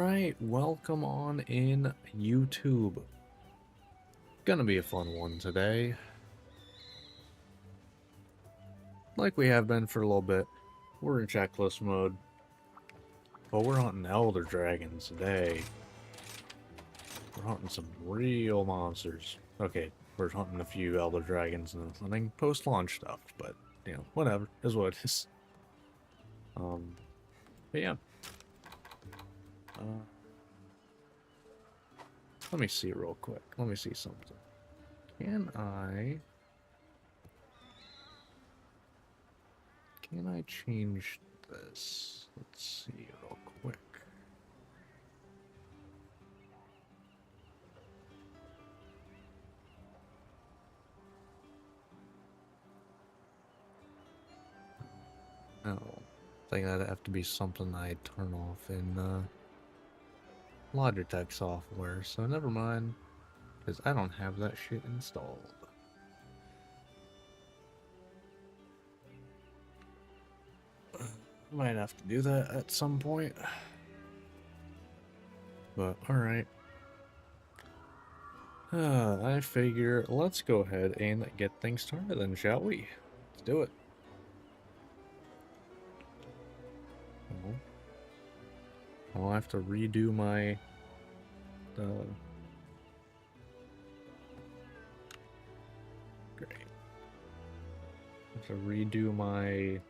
Alright, welcome on in YouTube. Gonna be a fun one today. Like we have been for a little bit. We're in checklist mode. But we're hunting Elder Dragons today. We're hunting some real monsters. Okay, we're hunting a few Elder Dragons and hunting post-launch stuff, but, you know, whatever, is what it is. But yeah. Let me see real quick. Let me see something. Can I change this? Let's see real quick. No. I think that'd have to be something I turn off in Logitech software, so never mind. Because I don't have that shit installed. Might have to do that at some point. But, alright. I figure let's go ahead and get things started then, shall we? Let's do it. I'll have to redo my... Great. I have to redo my...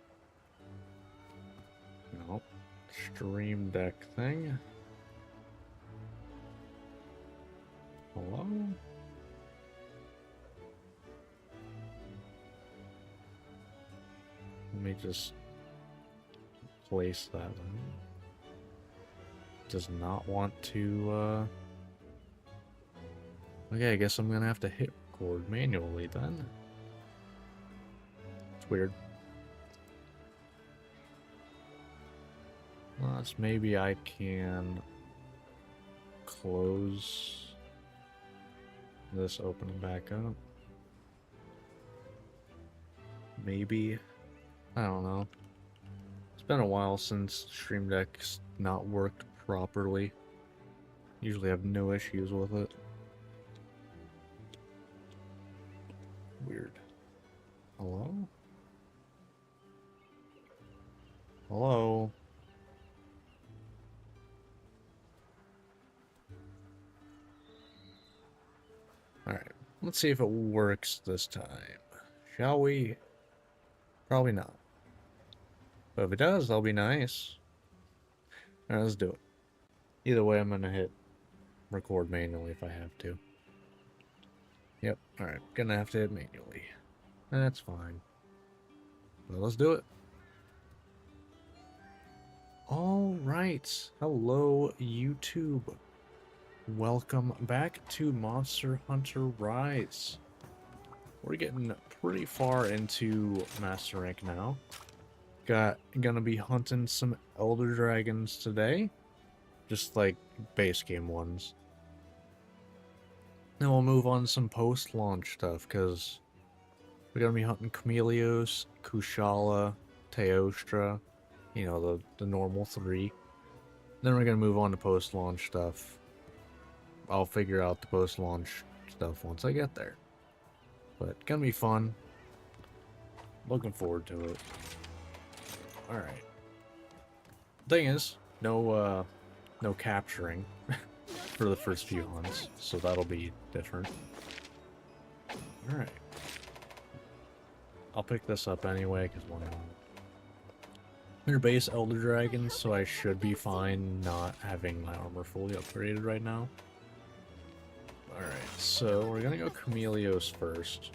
No. Stream Deck thing. Hello? Let me just place that in. Does not want to, Okay, I guess I'm gonna have to hit record manually then. It's weird. Unless maybe I can close this, open it back up. Maybe. I don't know. It's been a while since Stream Deck's not worked properly. Usually have no issues with it. Weird. Hello? Hello? Alright, let's see if it works this time. Shall we? Probably not. But if it does, that'll be nice. Alright, let's do it. Either way, I'm gonna hit record manually if I have to. Yep, alright, gonna have to hit manually. That's fine. Well, let's do it. Alright, hello YouTube. Welcome back to Monster Hunter Rise. We're getting pretty far into Master Rank now. Gonna be hunting some Elder Dragons today. Just like base game ones. Then we'll move on to some post-launch stuff, because we're gonna be hunting Chameleos, Kushala, Teostra, you know, the normal three. Then we're gonna move on to post-launch stuff. I'll figure out the post-launch stuff once I get there. But gonna be fun. Looking forward to it. Alright. Thing is, no capturing for the first few hunts, so that'll be different. Alright. I'll pick this up anyway, because why not? They're base Elder Dragons, so I should be fine not having my armor fully upgraded right now. Alright, so we're gonna go Chameleos first.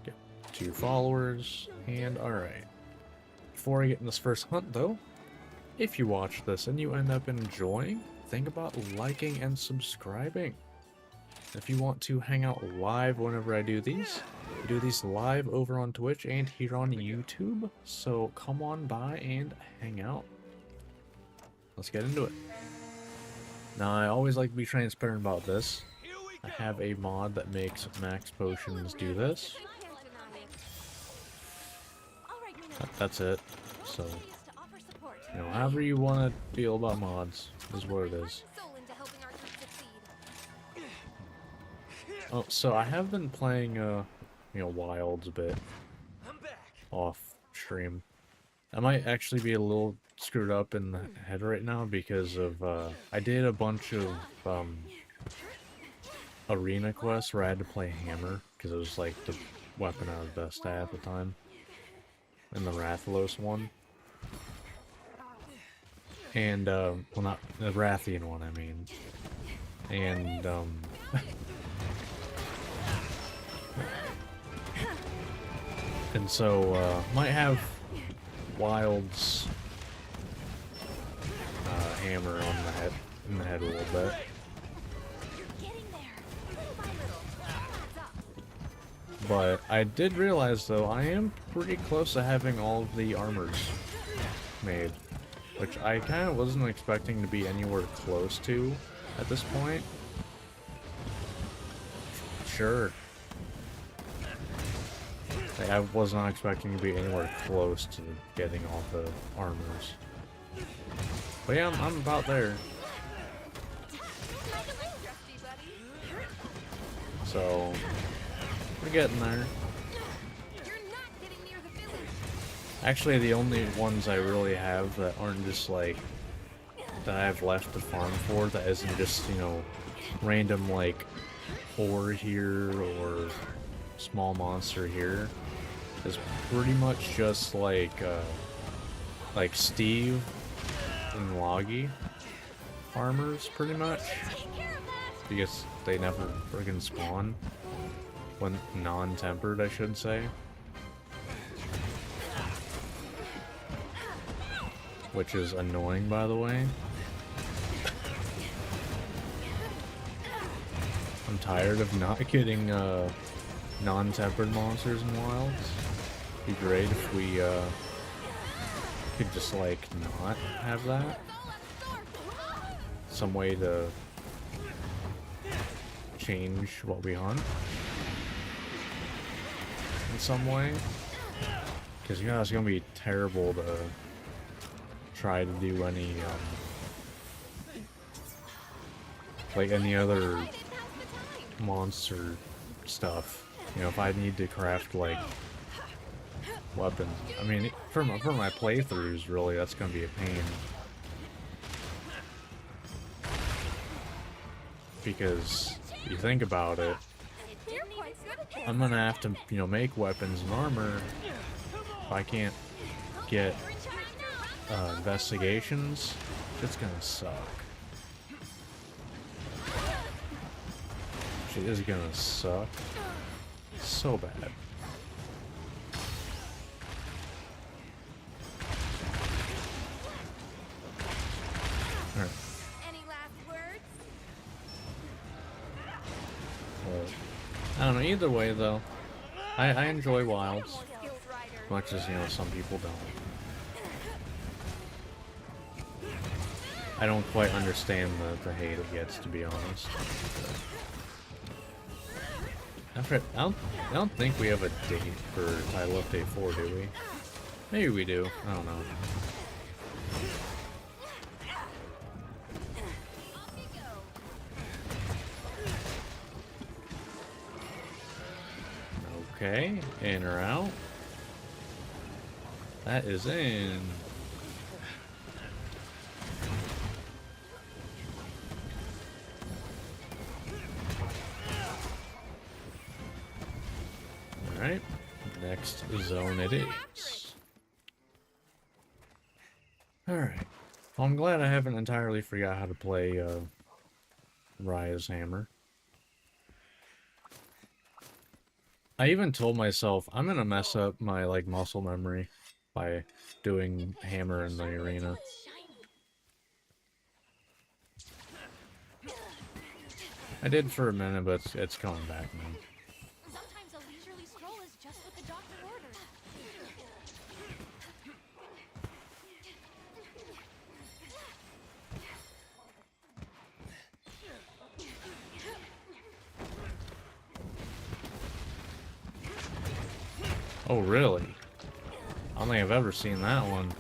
Get 2 followers, and alright. Before I get in this first hunt, though, if you watch this and you end up enjoying, think about liking and subscribing. If you want to hang out live whenever I do these live over on Twitch and here on YouTube, so come on by and hang out. Let's get into it. Now, I always like to be transparent about this. I have a mod that makes max potions do this. That's it. So, you know, however you want to feel about mods is what it is. Oh, so I have been playing, Wilds a bit off stream. I might actually be a little screwed up in the head right now because of, I did a bunch of, arena quests where I had to play Hammer, because it was, like, the weapon I was best at the time. In the Rathalos one. And, well, not the Rathian one, I mean. And, and so, might have Wild's hammer on in the head a little bit. But I did realize, though, I am pretty close to having all of the armors made, which I kind of wasn't expecting to be anywhere close to at this point. Sure. I was not expecting to be anywhere close to getting all the armors. But yeah, I'm about there. So, we're getting there. Actually, the only ones I really have that aren't just like, that I have left to farm for, that isn't just, random like, ore here or small monster here, is pretty much just like Steve and Loggy farmers, pretty much. Because they never friggin' spawn. When non-tempered, I should say. Which is annoying, by the way. I'm tired of not getting non-tempered monsters in Wilds. It'd be great if we could just like not have that. Some way to change what we hunt in some way. Because it's gonna be terrible to try to do any like any other monster stuff. If I need to craft like weapons. I mean, for my playthroughs, really, that's gonna be a pain. Because you think about it, I'm gonna have to, make weapons and armor if I can't get investigations. It's gonna suck. It is gonna suck so bad. Alright. Any last words? Well, I don't know, either way though, I enjoy Wilds, as much as, some people don't. I don't quite understand the hate it gets, to be honest. I don't think we have a date for Title Update 4, do we? Maybe we do. I don't know. Okay, in or out? That is in. Alright, next zone it is. Alright, well, I'm glad I haven't entirely forgot how to play Raya's Hammer. I even told myself I'm gonna mess up my muscle memory by doing Hammer in the arena. I did for a minute, but it's coming back now. Sometimes a leisurely stroll is just what the doctor orders. Oh, really? I don't think I've ever seen that one.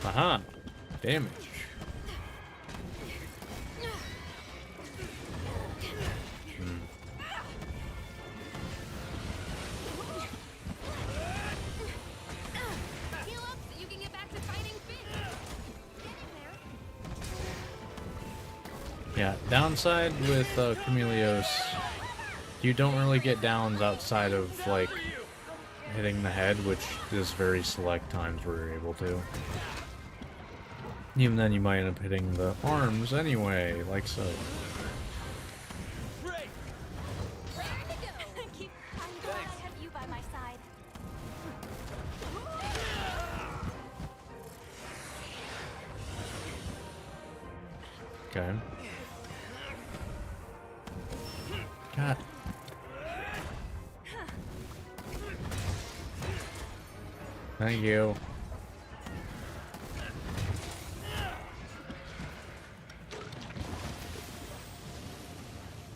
Aha! Damage. Heal up so you can get back to fighting Finn. Get in there. Yeah, downside with Chameleos, you don't really get downs outside of, like, hitting the head, which is very select times where you're able to. Even then, you might end up hitting the arms anyway, like so. Ready to go. I'm glad I have you by my side. Okay. God. Thank you.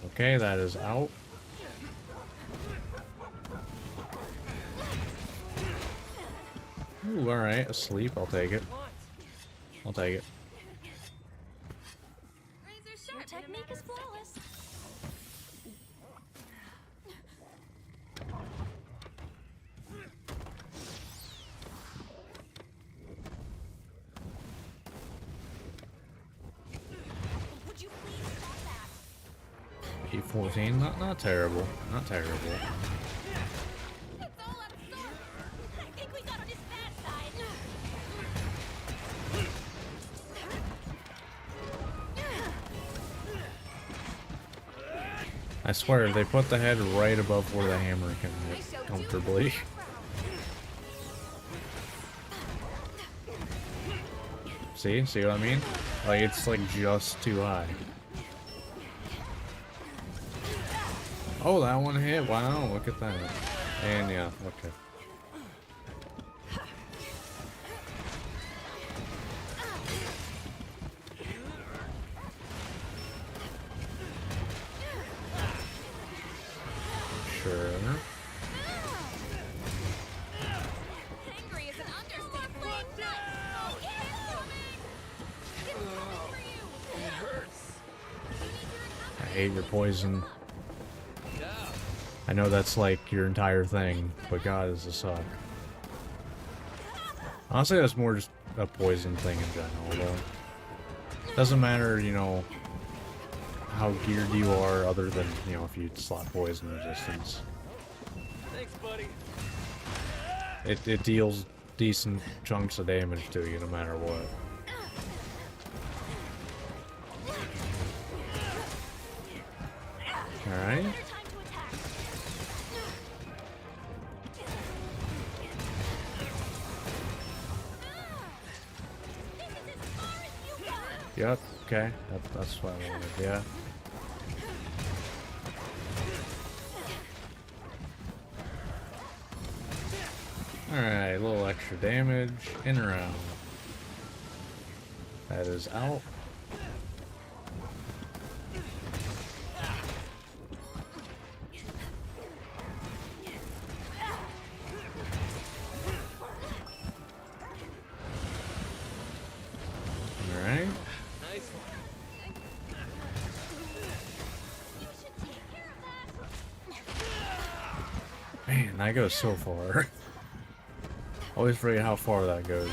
Okay, that is out. Ooh, alright, asleep, I'll take it. I'll take it. Your technique is flawless. Would you please stop that? P14, not terrible. Not terrible. It's all absorbed. I think we got on his bad side. I swear, they put the head right above where the hammer can hit comfortably. See? See what I mean? Like, it's like just too high. Oh, that one hit. Wow, look at that. And yeah, okay. Sure. Angry is an understatement. Oh, it's coming. It's coming for you. It hurts. You need to I recover. hate your poison. I know that's like your entire thing, but God, does it suck. Honestly, that's more just a poison thing in general, though. Doesn't matter, you know, how geared you are, other than, you know, if you slot poison resistance. Thanks, buddy. It deals decent chunks of damage to you, no matter what. Alright. Better time to attack. This is as far as you go. Yep, okay. That's what I wanted, yeah. Alright, a little extra damage in around. That is out. Alright. Nice one. You should take care of that. Man, that goes so far. Always forget how far that goes.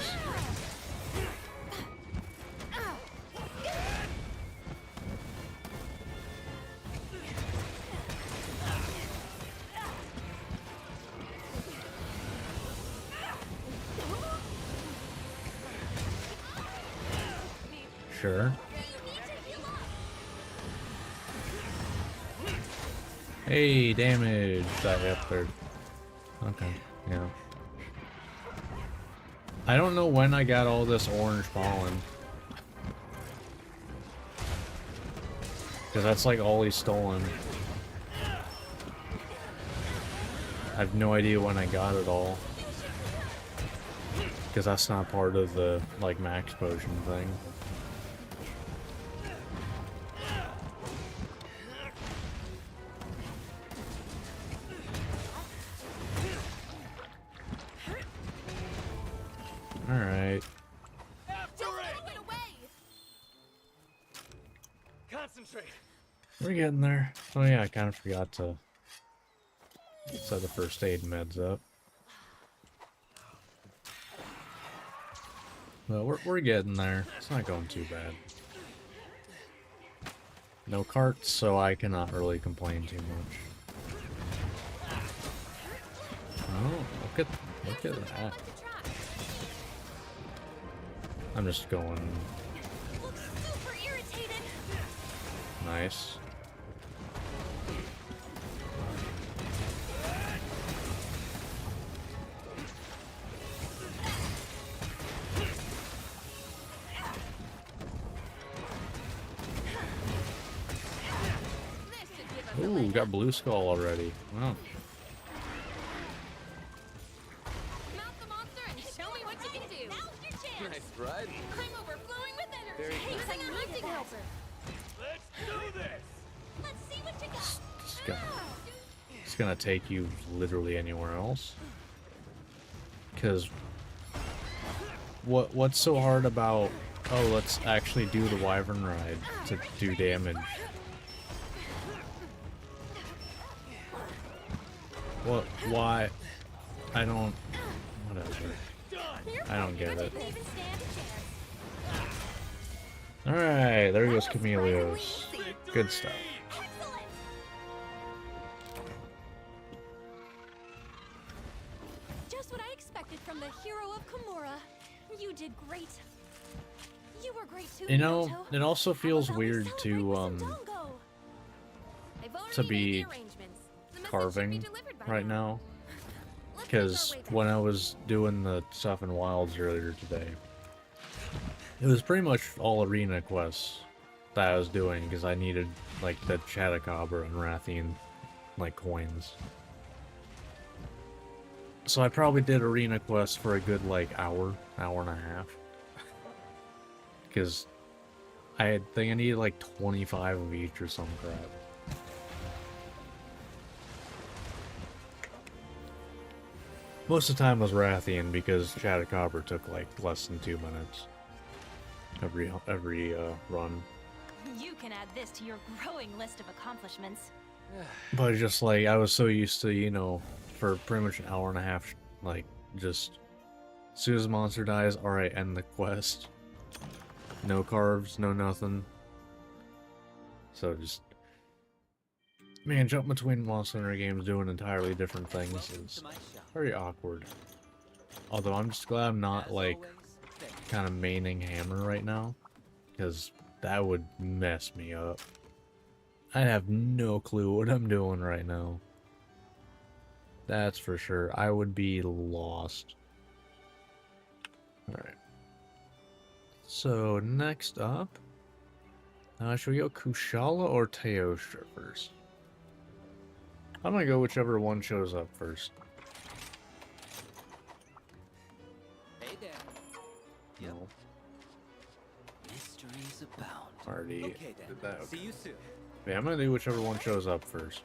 Sure. You need to heal up. Hey, damage. That up there. Okay, yeah. I don't know when I got all this orange pollen. Because that's like all he's stolen. I have no idea when I got it all. Because that's not part of the, like, max potion thing. Alright. We're getting there. Oh yeah, I kind of forgot to set the first aid meds up. Well, we're getting there. It's not going too bad. No carts, so I cannot really complain too much. Oh, look at that. I'm just going Looks super irritated. nice. This should give us a Ooh, leg we got blue skull already. Wow. Mount the monster and show me what you can do. Now's your chance. Nice ride. I'm overflowing with energy. Very good. Using a hunting helper. Let's do this. Let's see what you got. It's gonna take you literally anywhere else. Cause what's so hard about, oh, let's actually do the wyvern ride to do damage? What? Why? I don't. Whatever. I don't get it. Didn't even stand a chance. Alright, there goes Chameleos. Good stuff. Excellent. Just what I expected from the hero of Kimura. You did great. You were great too. You know, Minato. it also How feels about we weird celebrate to with some Dongo? I've to already made be the arrangements. The message should be carving delivered by right now. Let's Because make our way when I was doing the stuff in Wilds earlier today, it was pretty much all arena quests that I was doing because I needed like the Chatacabra and Rathian like coins. So I probably did arena quests for a good like hour and a half. Because I think I needed like 25 of each or some crap. Most of the time was Rathian because Chatacabra took like less than 2 minutes every run. You can add this to your growing list of accomplishments. But it's just like I was so used to, you know, for pretty much an hour and a half, like just as soon as the monster dies, alright, end the quest. No carves, no nothing. So just, man, jump between Monster Hunter games doing entirely different things Welcome is to my shop. very awkward. Although I'm just glad I'm not As like always, thank you. kind of maining Hammer right now, because that would mess me up. I have no clue what I'm doing right now. That's for sure. I would be lost. Alright. So, next up, should we go Kushala or Teostra first? I'm gonna go whichever one shows up first. Hey there. Yep. No, Mysteries abound. already Okay then. did that. See Okay. you soon. Yeah, I'm gonna do whichever one shows up first.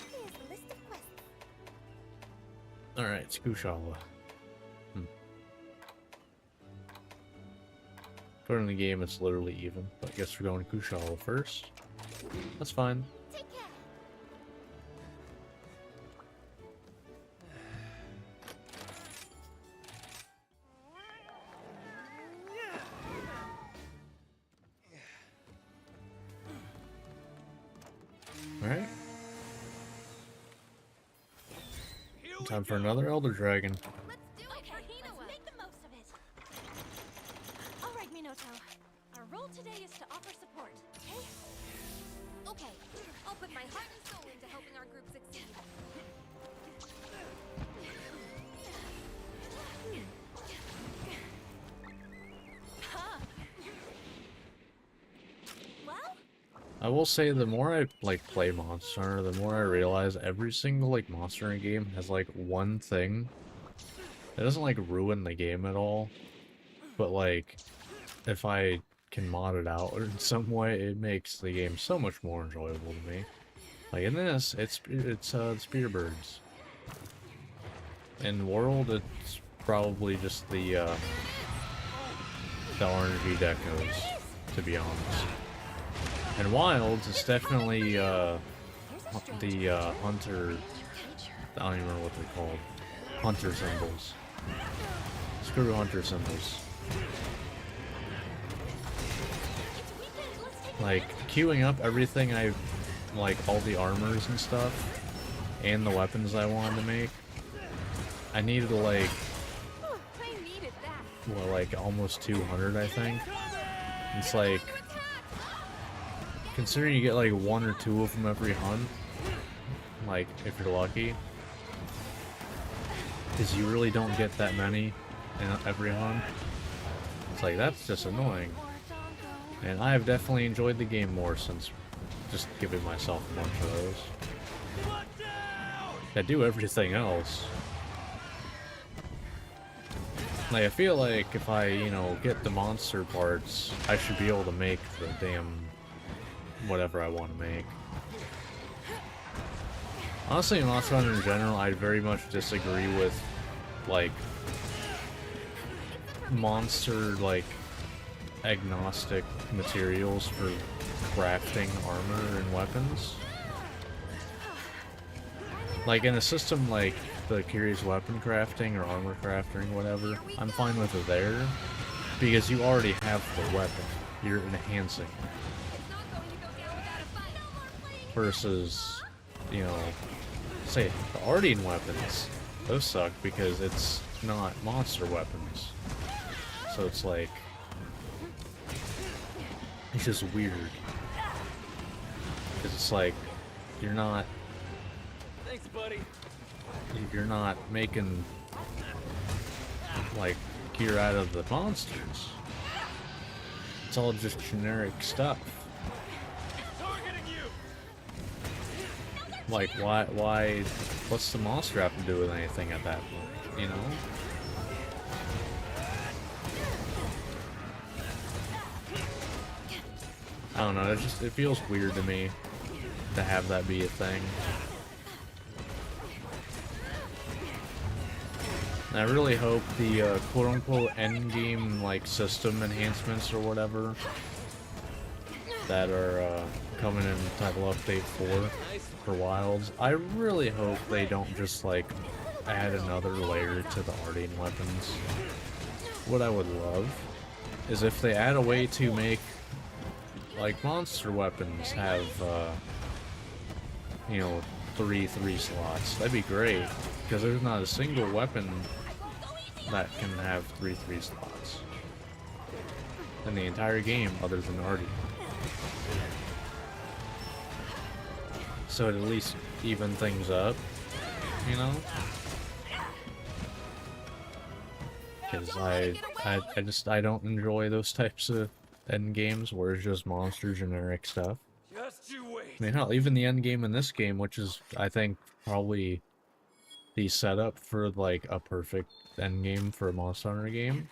Here's the list of quests. Alright, it's Kushala. According to the game, it's literally even, but I guess we're going Kushala first. That's fine. Take care. Alright. Time for another Elder Dragon. Let's do it for Hinawa. Let's make the most of it. All right, Minato. Our role today is to offer support, okay? Okay, I'll put my heart and soul into helping our group succeed. Well, I will say the more I like play Monster Hunter, the more I realize every single like Monster Hunter game has like one thing. It doesn't like ruin the game at all, but like if I can mod it out in some way, it makes the game so much more enjoyable to me. Like in this, it's Spearbirds. In World, it's probably just the the RNG decos, to be honest. And Wilds is definitely the hunter. I don't even remember what they're called. Hunter symbols. Screw hunter symbols. Like queuing up everything like all the armors and stuff, and the weapons I wanted to make. I needed like, I needed that. well, like almost 200, I think. It's like, considering you get like 1 or 2 of them every hunt, like if you're lucky, because you really don't get that many in every hunt. It's like, that's just annoying. And I have definitely enjoyed the game more since just giving myself a bunch of those. I do everything else. Like, I feel like if I, you know, get the monster parts, I should be able to make the damn whatever I want to make. Honestly, in Monster Hunter in general, I very much disagree with, like, monster, like, agnostic materials for crafting armor and weapons. Like, in a system like the Curious Weapon Crafting or Armor Crafting, whatever, I'm fine with it there, because you already have the weapon. You're enhancing it. Versus, you know, say, the Ardean weapons, those suck because it's not monster weapons. So it's like, it's just weird. Because it's like, you're not... Thanks, buddy. You're not making, like, gear out of the monsters. It's all just generic stuff. Targeting you. Like, why, what's the monster have to do with anything at that point, you know? I don't know, it feels weird to me to have that be a thing. And I really hope the quote-unquote endgame like system enhancements or whatever that are coming in Title Update 4 for Wilds, I really hope they don't just like add another layer to the Ardean weapons. What I would love is if they add a way to make like monster weapons have you know, 3 slots. That'd be great, because there's not a single weapon that can have 3 slots in the entire game other than Ardean. So it at least even things up, you know? Because I don't enjoy those types of end games where it's just monster generic stuff. Just you wait. I mean, hell, even the end game in this game, which is, I think, probably the setup for, like, a perfect end game for a Monster Hunter game,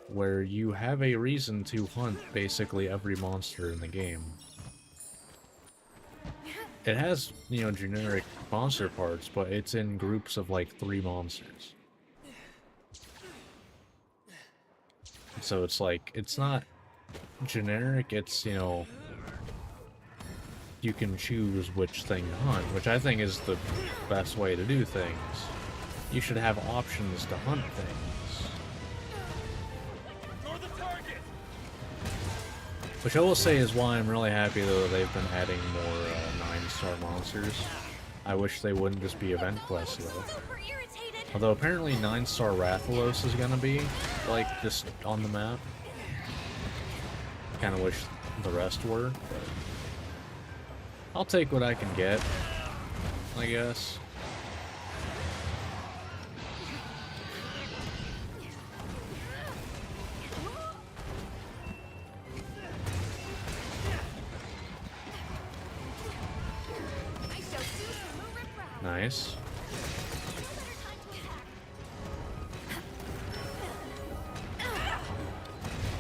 where you have a reason to hunt basically every monster in the game. It has, you know, generic monster parts, but it's in groups of, like, 3 monsters. So it's like, it's not generic, it's, you know, you can choose which thing to hunt, which I think is the best way to do things. You should have options to hunt things. You're the target. Which I will say is why I'm really happy though that they've been adding more 9-star monsters. I wish they wouldn't just be event quests though. Super irritated. Although apparently 9-star Rathalos is gonna be, like, just on the map. Kinda wish the rest were, but... I'll take what I can get, I guess. I shall choose to move it proud. Nice.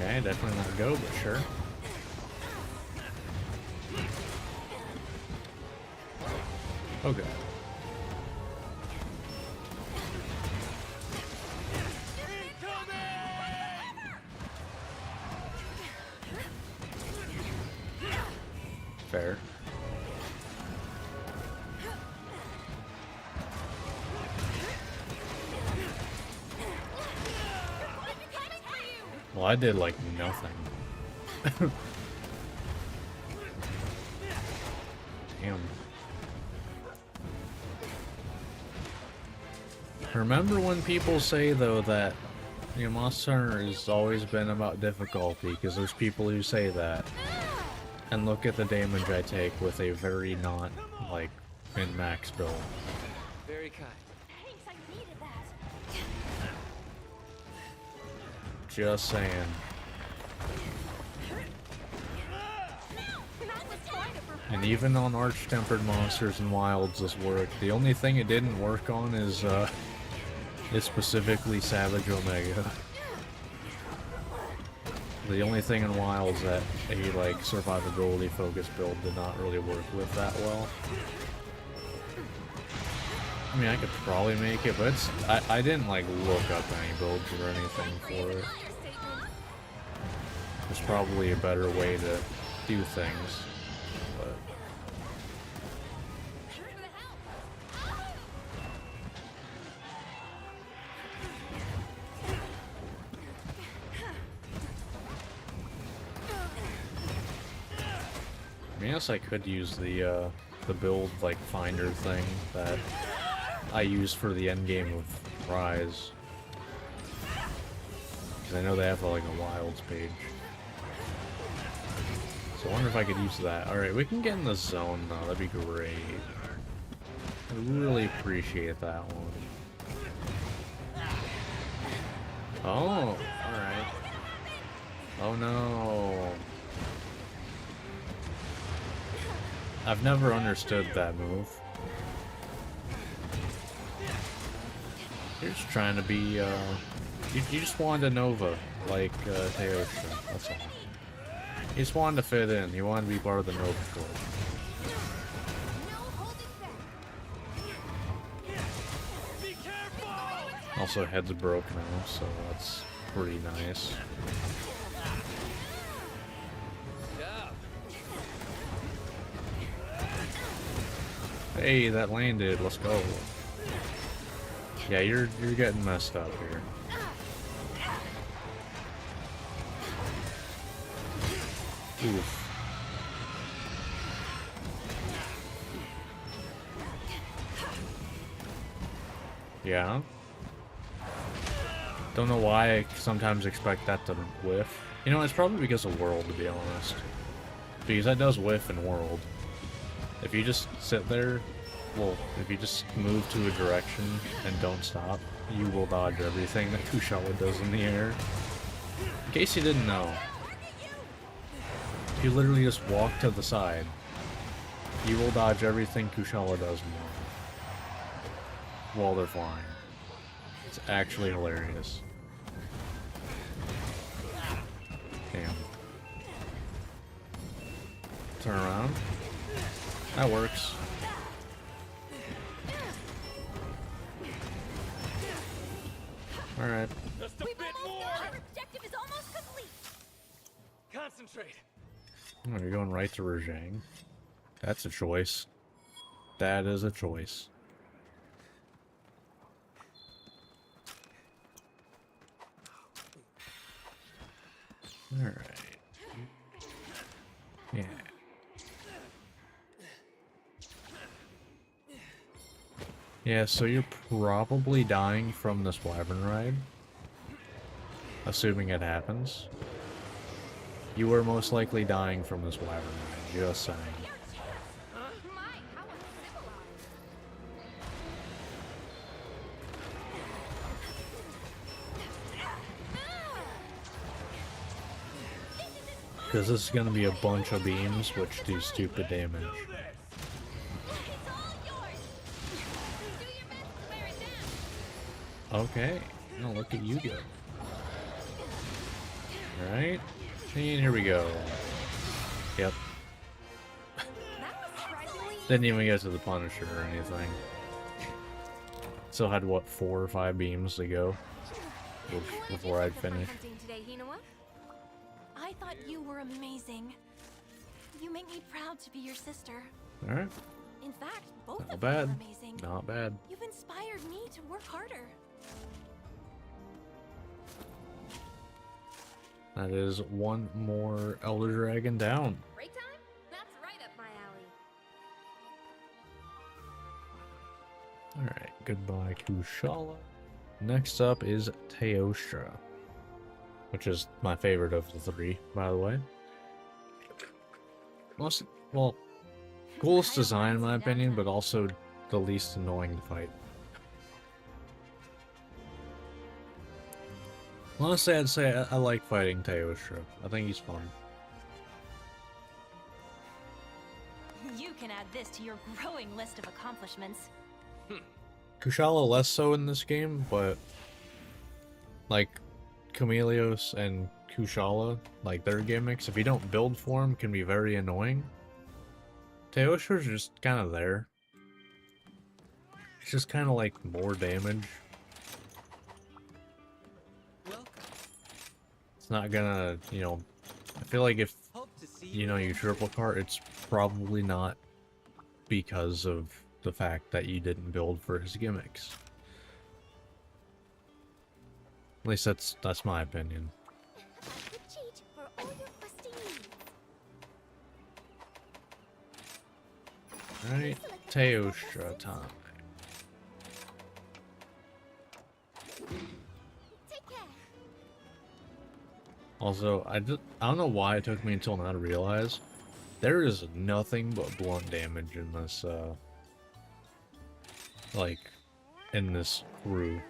Okay, definitely not go, but sure. Okay. Fair. Well, I did like nothing. Damn. Remember when people say though that Monster Hunter has always been about difficulty, because there's people who say that. And look at the damage I take with a very not, like, min-max build. Very kind. Thanks, I needed that. Just saying. And even on Arch-Tempered Monsters and Wilds this worked. The only thing it didn't work on is specifically Savage Omega. The only thing in Wilds that a, like, survivability focused build did not really work with that well. I mean, I could probably make it, but it's, I didn't, like, look up any builds or anything for it. There's probably a better way to do things, but... I guess I could use the build, like, finder thing that I use for the endgame of Rise. Because I know they have, like, a Wilds page. So I wonder if I could use that. Alright, we can get in the zone, though. That'd be great. I really appreciate that one. Oh, alright. Oh no. I've never understood that move. You're just trying to be, you just wanted a Nova, like, Teosha, that's all. You just wanted to fit in, you wanted to be part of the Nova Corps. Also, head's broke now, so that's pretty nice. Hey, that landed. Let's go. Yeah, you're getting messed up here. Oof. Yeah. Don't know why I sometimes expect that to whiff. You know, it's probably because of World, to be honest. Because that does whiff in World. If you just sit there, well, if you just move to a direction and don't stop, you will dodge everything that Kushala does in the air. In case you didn't know, if you literally just walk to the side, you will dodge everything Kushala does more while they're flying. It's actually hilarious. Damn. Turn around. That works. Alright. Just a bit more. Our objective is almost complete. Concentrate. Oh, you're going right to Rajang. That's a choice. That is a choice. Alright. Yeah. Yeah, so you're probably dying from this wyvern ride. Assuming it happens. You are most likely dying from this wyvern ride, just saying. Because this is going to be a bunch of beams which do stupid damage. Okay, now look at you go. Alright, and here we go. Yep. Didn't even get to the Punisher or anything. Still had, what, 4 or 5 beams to go before I'd finish. I thought you were amazing. You make me proud to be your sister. Alright, In fact, both not of bad. you are amazing. Not bad. You've inspired me to work harder. That is one more Elder Dragon down. Break time? That's right up my alley. Alright, goodbye Kushala. Next up is Teostra, which is my favorite of the three, by the way. Well, coolest design in my opinion, but also the least annoying to fight. Honestly, I'd say I like fighting Teostra. I think he's fun. You can add this to your growing list of accomplishments. Kushala less so in this game, but like Chameleos and Kushala, like their gimmicks, if you don't build for them, can be very annoying. Teostra's just kind of there. It's just kind of like more damage. Welcome. It's not gonna, you know, I feel like if, Hope to see you know, you triple cart, it's probably not because of the fact that you didn't build for his gimmicks. At least that's my opinion. A good cheat for all your questing needs. Alright, Teostra time. Take care. Also, I don't know why it took me until now to realize there is nothing but blunt damage in this, like, in this crew.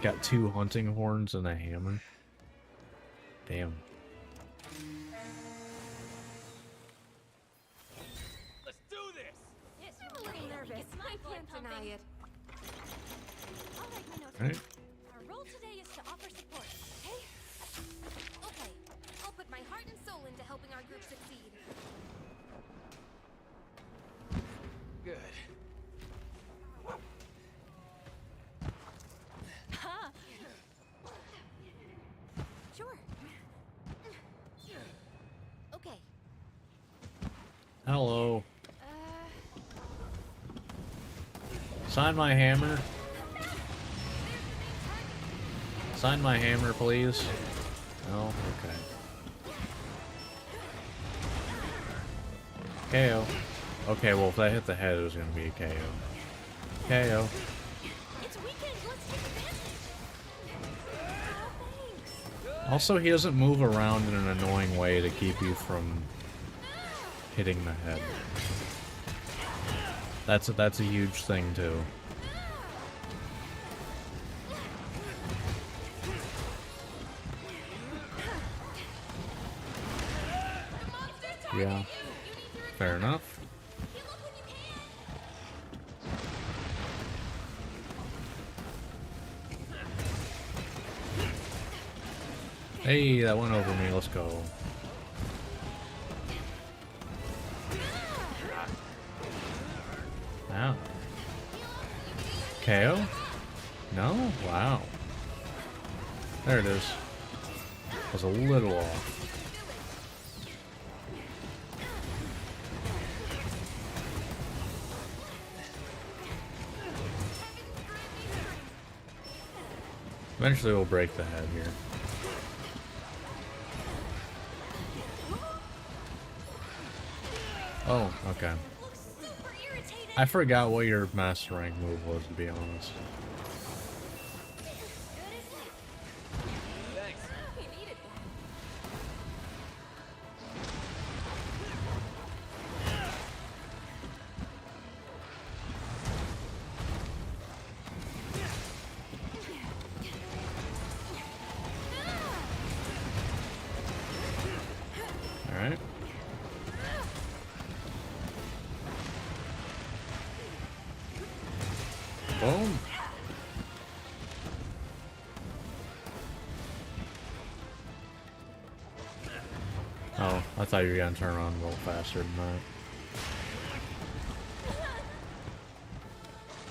Got 2 hunting horns and a hammer. Damn. Let's do this! Yes, you're a little nervous. It's my I blood can't deny pumping. it. All right, Minotaur. Alright. Our role today is to offer support, okay? Okay, I'll put my heart and soul into helping our group succeed. Good. Ha! Sure. Okay. Hello. Sign my hammer. Sign my hammer, please. Oh, okay. KO. Okay, well, if I hit the head, it was gonna be a KO. KO. It's weekend. Let's take advantage. Oh, thanks. Also, he doesn't move around in an annoying way to keep you from hitting the head. That's a huge thing too. Yeah, fair enough. Heal up when you can. Hey, that went over me. Let's go. Wow. KO? No? Wow. There it is. Was a little off. Eventually we'll break the head here. Oh, okay. Looks super irritated. I forgot what your master rank move was, to be honest. Thanks. We needed that. Alright. Boom. Oh, I thought you were gonna turn around a little faster than that.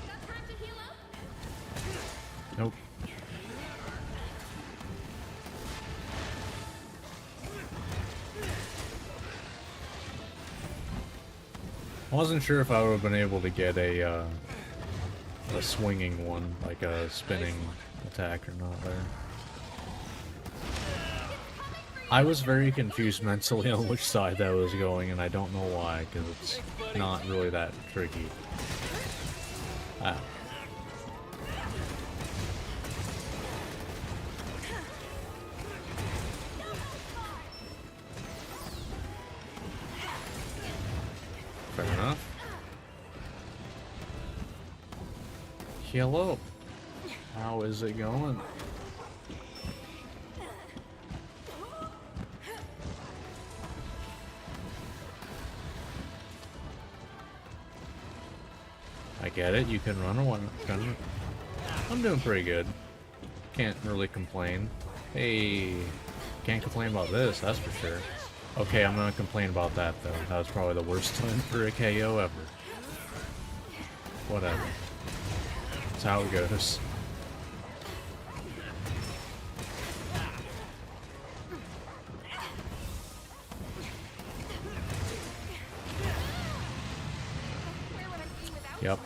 Got time to heal up? Nope. wasn't sure if I would have been able to get a swinging one, like a spinning attack or not there. I was very confused mentally on which side that was going, and I don't know why, because it's not really that tricky. Ah. Fair enough. Hello. How is it going? I get it, you can run a one gun. I'm doing pretty good. Can't really complain. Hey, can't complain about this, that's for sure. Okay, I'm gonna complain about that though. That was probably the worst time for a KO ever. Whatever. That's how it goes. Where would I be without Yep.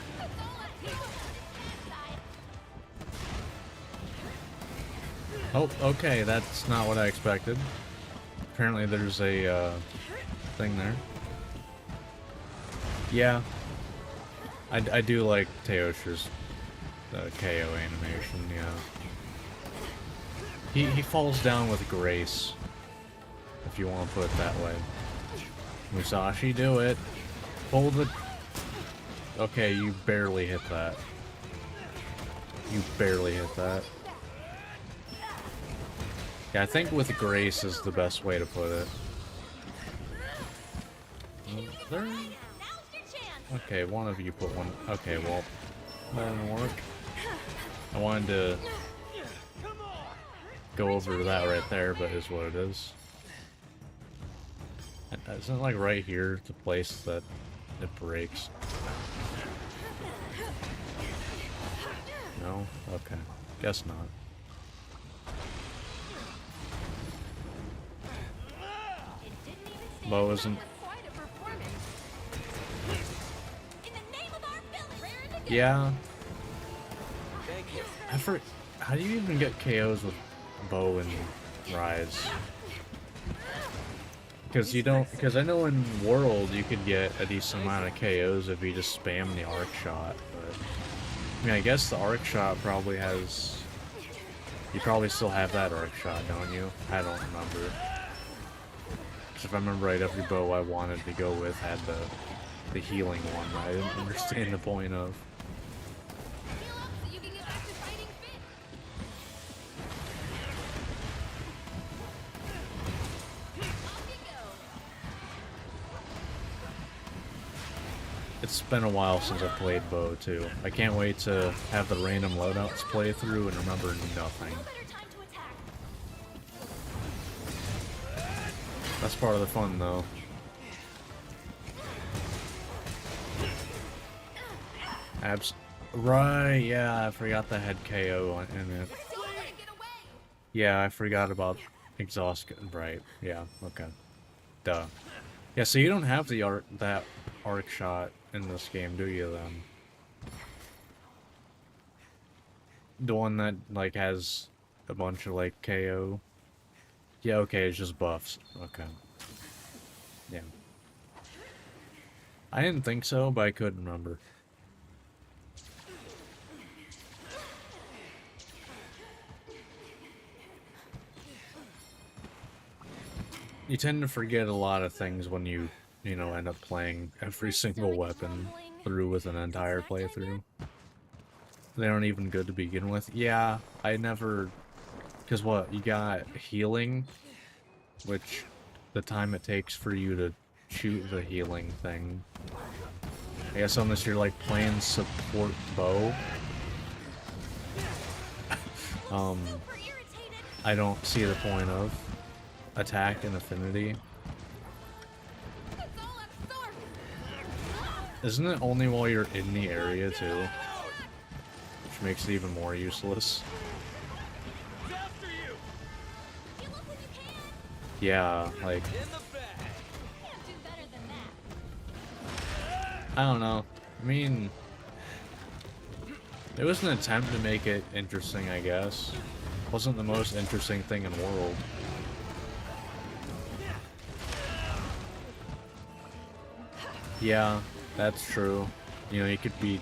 That's all I do. Oh, okay, that's not what I expected. Apparently there's a thing there. Yeah. I do like Teosha's KO animation, yeah. He falls down with grace, if you want to put it that way. Musashi, do it. Pull the... Okay, you barely hit that. You barely hit that. Yeah, I think with grace is the best way to put it. There... Now's your chance. Okay, one of you put one... Okay, well, that didn't work. I wanted to go over to that right there, but is what it is. Isn't it like right here the place that it breaks? No? Okay. Guess not. It didn't even stand Bo a isn't... chance. Quite a performance. In the name of our village. Raring to go. Yeah. Thank you. How do you even get KOs with Bo and Rise? Because you don't... Because I know in World you could get a decent amount of KOs if you just spam the arc shot, but... I mean, I guess the arc shot probably has... You probably still have that arc shot, don't you? I don't remember. 'Cause if I remember right, every bow I wanted to go with had the healing one that I didn't understand the point of. Heal up so you can get back to fighting fit. Off you go. It's been a while since I played Bow too. I can't wait to have the random loadouts play through and remember nothing. No better time to attack. That's part of the fun though. Right, yeah, I forgot the head KO in it. Still gonna get away. Yeah, I forgot about exhaust. Right, yeah, okay. Duh. Yeah, so you don't have that arc shot in this game, do you then? The one that like has a bunch of like KO. Yeah, okay, it's just buffs. Okay. Yeah. I didn't think so, but I couldn't remember. You tend to forget a lot of things when you know, end up playing every single weapon through with an entire playthrough. They aren't even good to begin with. Yeah, I never... Because what, you got healing, which the time it takes for you to shoot the healing thing. I guess unless you're like playing support bow. Super irritated. I don't see the point of attack and affinity. It's all absorbed. Isn't it only while you're in the area too? Which makes it even more useless. After you. You look when you can. Yeah, like, In the bag. Can't do better than that. I don't know. I mean, it was an attempt to make it interesting, I guess. Wasn't the most interesting thing in the world. Yeah, that's true. You know, you could be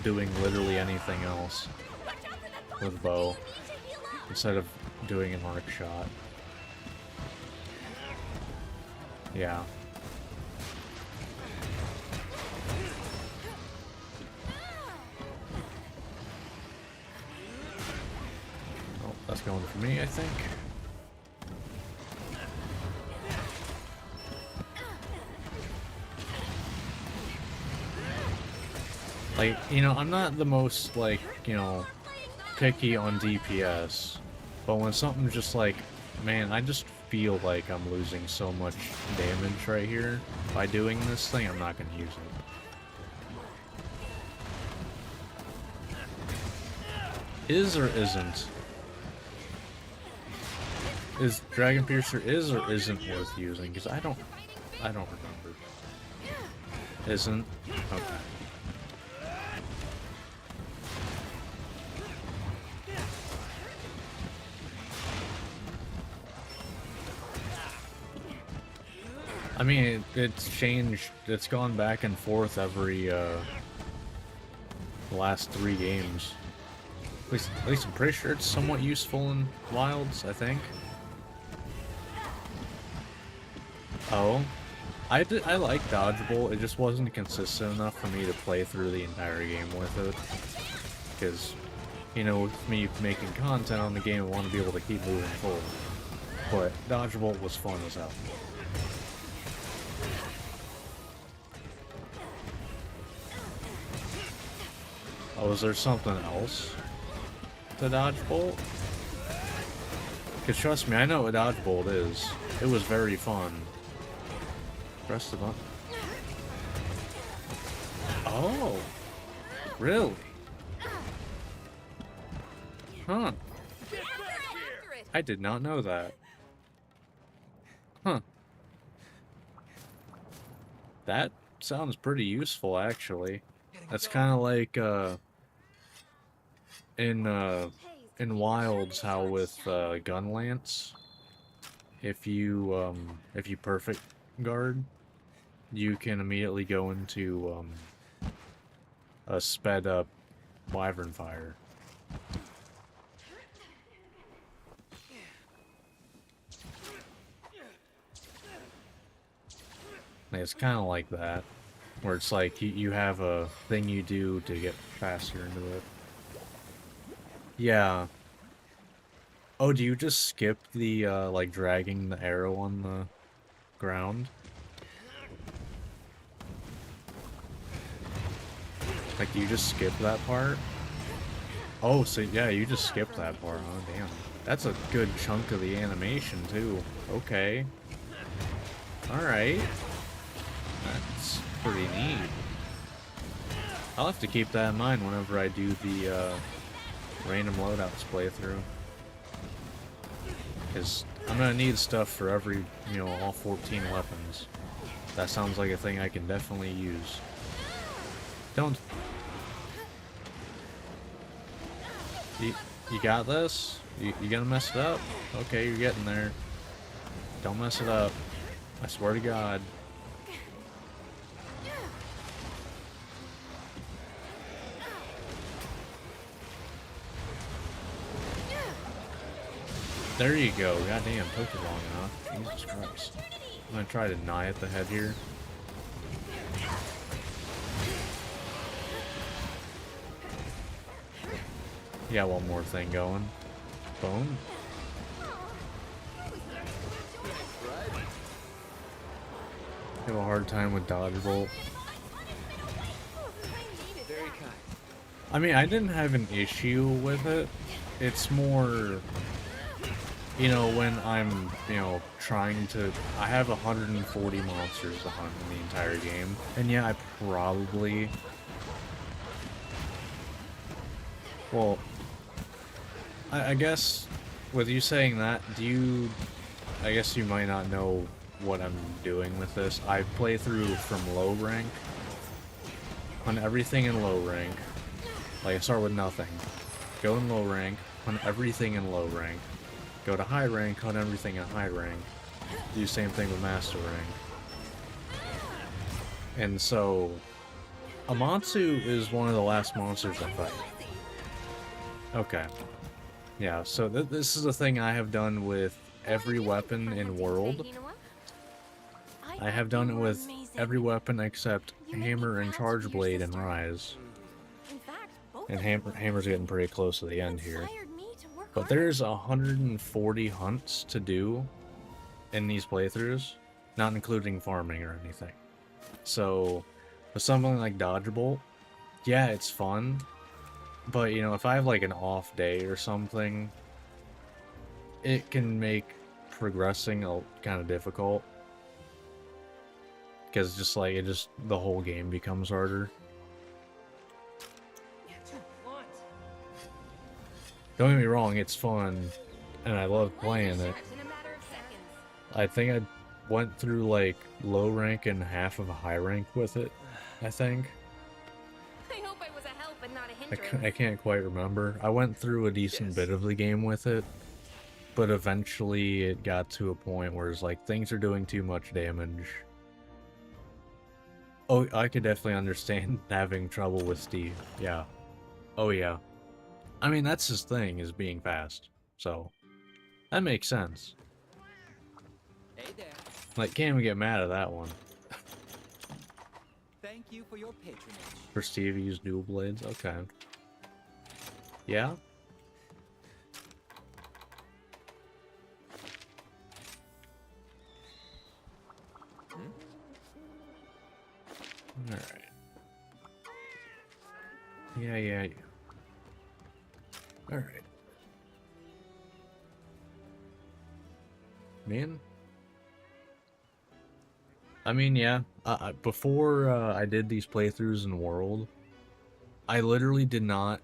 doing literally anything else with bow instead of doing an arc shot. Yeah. Oh, that's going for me, I think. Like, you know, I'm not the most, like, you know, picky on DPS, but when something's just like, man, I just feel like I'm losing so much damage right here by doing this thing, I'm not gonna use it. Is or isn't? Is Dragon Piercer is or isn't worth using? Because I don't remember. Isn't? Okay. I mean, it's changed. It's gone back and forth every the last 3 games. At least I'm pretty sure it's somewhat useful in Wilds, I think. Oh, I like Dodgeball. It just wasn't consistent enough for me to play through the entire game with it. Because, you know, with me making content on the game, I want to be able to keep moving forward. But Dodgeball was fun as hell. Oh, is there something else to Dodgeball? Because trust me, I know what Dodgeball is. It was very fun. Press the button. Oh! Really? Huh. I did not know that. Huh. That sounds pretty useful, actually. That's kind of like, in Wilds, how with, Gunlance, if you perfect guard, you can immediately go into, a sped up Wyvern Fire. And it's kind of like that, where it's like you have a thing you do to get faster into it. Yeah. Oh, do you just skip the, like, dragging the arrow on the ground? Like, do you just skip that part? Oh, so yeah, you just skipped that part. Oh, damn. That's a good chunk of the animation, too. Okay. Alright. That's pretty neat. I'll have to keep that in mind whenever I do the, random loadouts playthrough. Because I'm gonna need stuff for every, you know, all 14 weapons. That sounds like a thing I can definitely use. Don't... You got this? You gonna mess it up? Okay, you're getting there. Don't mess it up. I swear to God. There you go. Goddamn, took it long enough. Jesus Christ. I'm gonna try to gnaw at the head here. Yeah, one more thing going. Boom. Have a hard time with Dodgeball. Very kind. I mean, I didn't have an issue with it. It's more, you know, when I'm, you know, trying to... I have 140 monsters to hunt in the entire game. And yeah, I probably... Well, I guess with you saying that, do you... I guess you might not know what I'm doing with this. I play through from low rank, hunt everything in low rank. Like, I start with nothing. Go in low rank, hunt everything in low rank. Go to high rank, hunt everything in high rank. Do the same thing with master rank. And so, Amatsu is one of the last monsters I fight. Okay. Yeah, so this is a thing I have done with every weapon in World. I have done it with every weapon except Hammer and Charge Blade and Rise. In fact, both And of them Hammer's getting pretty close to the end here. inspired me to work But harder. there's 140 hunts to do in these playthroughs, not including farming or anything. So, with something like Dodgeball, yeah, it's fun. But, you know, if I have like an off day or something, it can make progressing kind of difficult. Because just like, the whole game becomes harder. Don't get me wrong, it's fun, and I love playing it. In a matter of seconds. I think I went through like low rank and half of a high rank with it, I think. I hope I was a help and not a I hindrance. can't quite remember. I went through a decent bit of the game with it, but eventually it got to a point where it's like things are doing too much damage. Oh, I could definitely understand having trouble with Steve. Yeah. Oh yeah. I mean, that's his thing, is being fast. So, that makes sense. Hey there. Like, can't even get mad at that one. Thank you for your patronage. For Steve, he used dual blades? Okay. Yeah? Alright. Yeah. Alright. Man. I mean, yeah. Before I did these playthroughs in World, I literally did not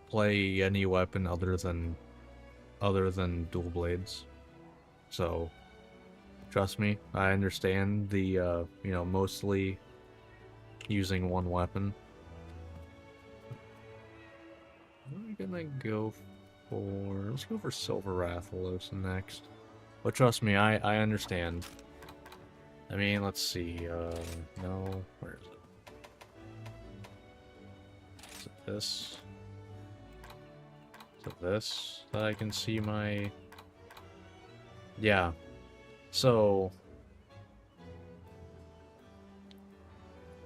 play any weapon other than dual blades. So, trust me, I understand the you know, mostly using one weapon. What are we gonna go for? Let's go for Silver Rathalos next. But trust me, I understand. I mean, let's see, no, where is it? Is it this? Is it this that I can see my... Yeah. So...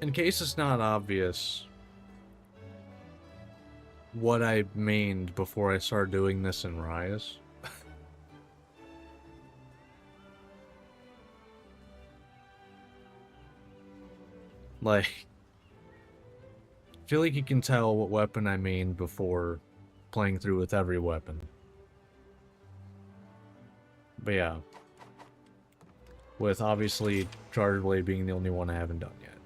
in case it's not obvious what I mained before I started doing this in Rise. Like, I feel like you can tell what weapon I mained before playing through with every weapon. But yeah. With obviously Charge Blade being the only one I haven't done yet.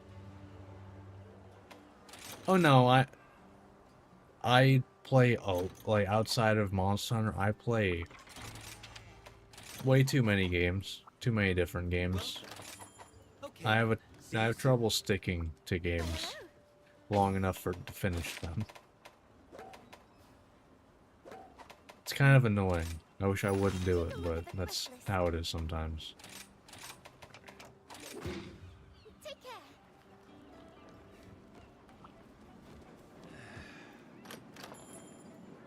Oh no, I play, like, outside of Monster Hunter, I play way too many games. Too many different games. Okay. I have trouble sticking to games long enough to finish them. It's kind of annoying. I wish I wouldn't do it, but that's how it is sometimes. Take care.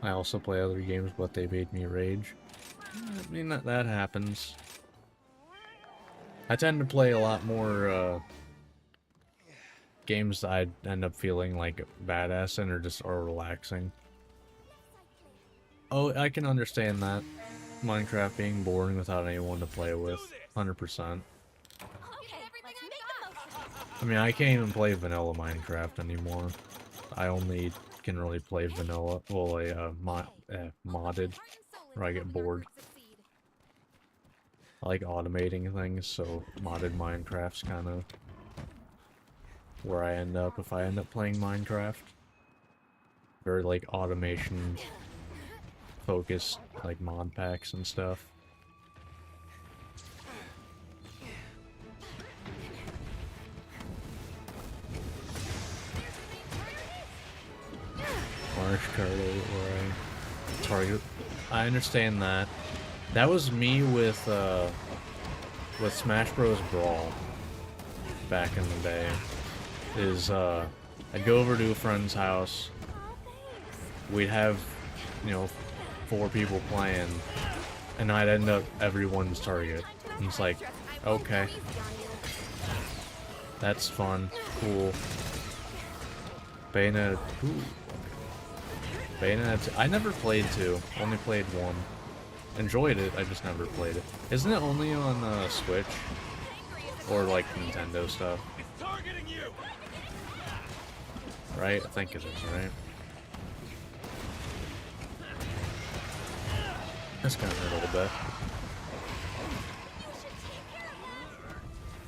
I also play other games, but they made me rage. I mean, that happens. I tend to play a lot more games that I end up feeling like badass in or relaxing. Oh, I can understand that. Minecraft being boring without anyone to play with. 100%. Okay, let's make the most of it. I mean, I can't even play vanilla Minecraft anymore. I only can really play vanilla, well, modded, or I get bored. I like automating things, so modded Minecraft's kind of where I end up if I end up playing Minecraft. Very, like, automation focused, like, mod packs and stuff. card where I target. I understand that. That was me with Smash Bros. Brawl back in the day. I'd go over to a friend's house. We'd have, you know, 4 people playing, and I'd end up everyone's target. And it's like, okay, that's fun, cool. Bayonetta, ooh. Bayonetta, I never played 2, only played 1. Enjoyed it, I just never played it. Isn't it only on Switch? Or like Nintendo stuff? Right? I think it is, right? That's gonna hurt a little bit.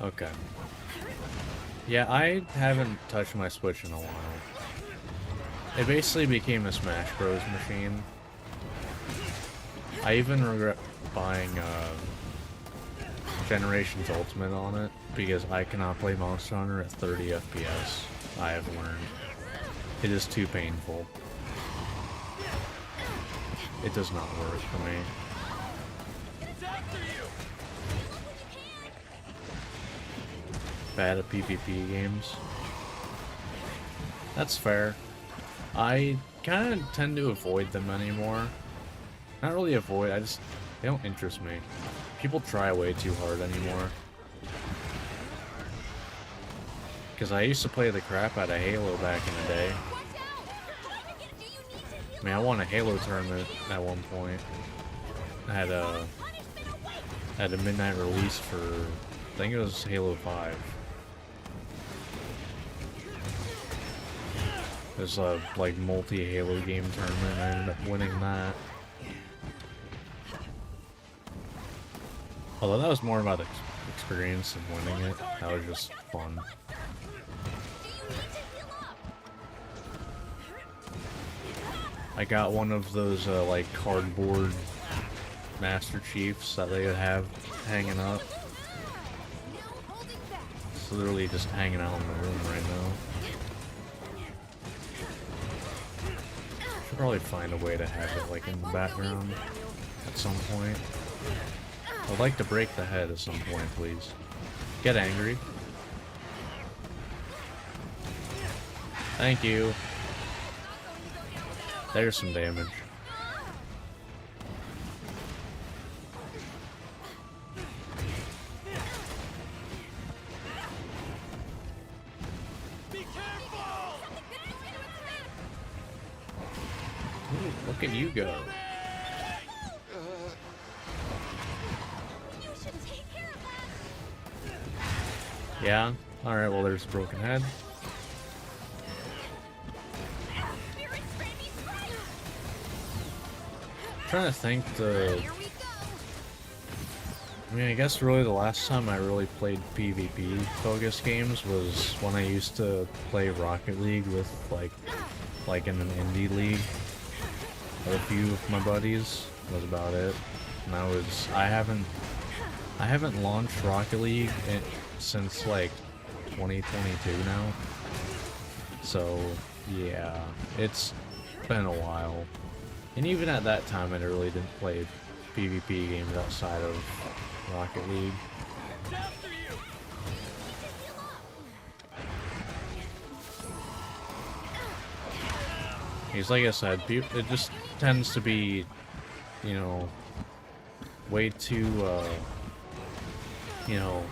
Okay. Yeah, I haven't touched my Switch in a while. It basically became a Smash Bros. Machine. I even regret buying Generations Ultimate on it, because I cannot play Monster Hunter at 30 FPS, I have learned. It is too painful. It does not work for me. Bad at PvP games. That's fair. I kind of tend to avoid them anymore. Not really avoid, they don't interest me. People try way too hard anymore. Because I used to play the crap out of Halo back in the day. I mean, I won a Halo tournament at one point. I had a midnight release for, I think it was Halo 5. It was a like multi-Halo game tournament, and I ended up winning that. Although that was more about experience than winning it. That was just fun. I got one of those like cardboard Master Chiefs that they would have hanging up. It's literally just hanging out in the room right now. Should probably find a way to have it like in the background at some point. I'd like to break the head at some point, please. Get angry. Thank you. There's some damage. Ooh, look at you go. Yeah? Alright, well there's a broken head. I'm trying to think I mean, I guess really the last time I really played PvP focused games was when I used to play Rocket League with like in an indie league. With a few of my buddies was about it. And I haven't launched Rocket League since like 2022 now. So yeah, it's been a while. And even at that time I really didn't play PvP games outside of Rocket League. Because like I said, it just tends to be, you know, way too, you know,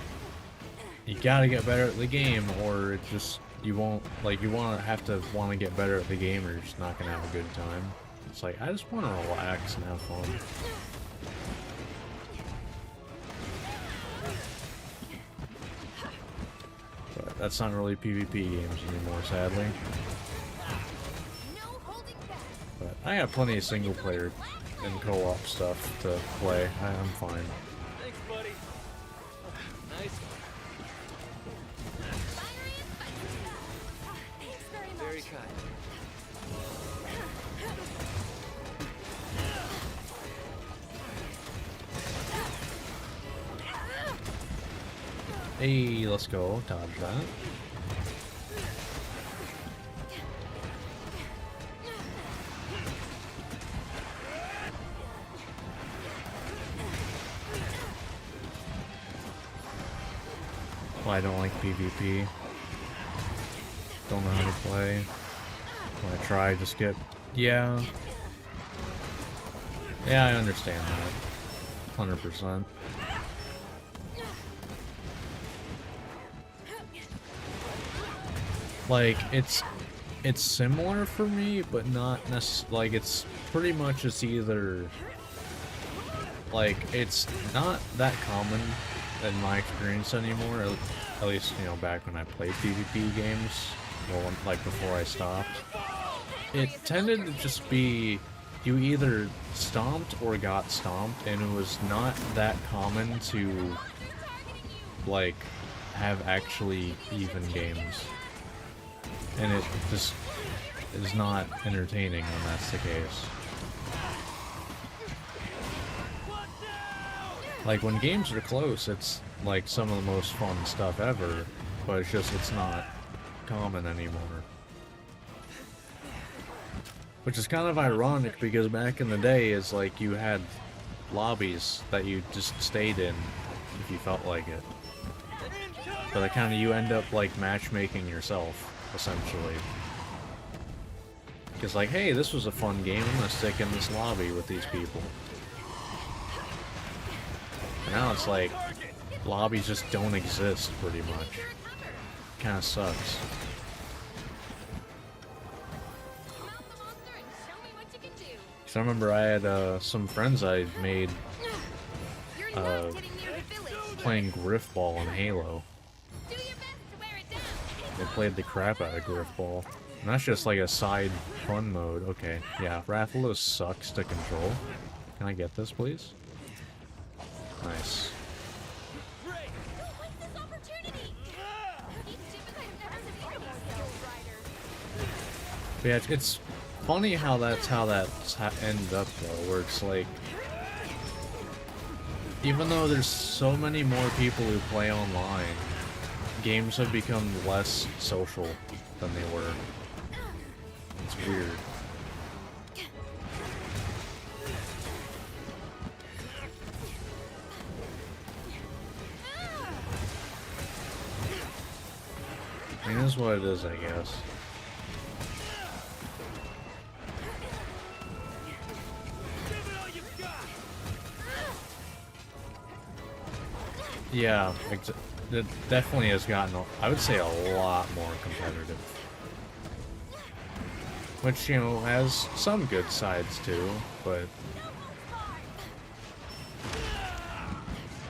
you gotta get better at the game, or it just, you won't, like, you want to get better at the game, or you're just not gonna have a good time. It's like, I just want to relax and have fun. But that's not really PvP games anymore, sadly. But I have plenty of single player and co-op stuff to play. I'm fine. Thanks, buddy. Nice one. Very kind. Hey, let's go. Dodge that. Why I don't like PvP. Don't know how to play. When I try, just get... Yeah. Yeah, I understand that. 100%. Like, it's similar for me, but not necessarily, like, it's pretty much it's either, like, it's not that common in my experience anymore, at least, you know, back when I played PvP games, well, like, before I stopped. It tended to just be, you either stomped or got stomped, and it was not that common to, like, have actually even games. And it just is not entertaining when that's the case. Like, when games are close, it's like some of the most fun stuff ever, but it's not common anymore. Which is kind of ironic, because back in the day, it's like you had lobbies that you just stayed in if you felt like it. But you end up like matchmaking yourself, essentially. Because like, hey, this was a fun game, I'm gonna stick in this lobby with these people. And now it's like, lobbies just don't exist, pretty much. Kinda sucks. Because I remember I had some friends I made playing Griffball in Halo. They played the crap out of Griffball. And that's just like a side fun mode. Okay, yeah, Rathalos sucks to control. Can I get this, please? Nice. But yeah, it's funny how that's ended up though, where it's like, even though there's so many more people who play online, games have become less social than they were. It's weird. I mean, that's what it is, I guess. Yeah, it definitely has gotten, I would say, a lot more competitive. Which, you know, has some good sides too, but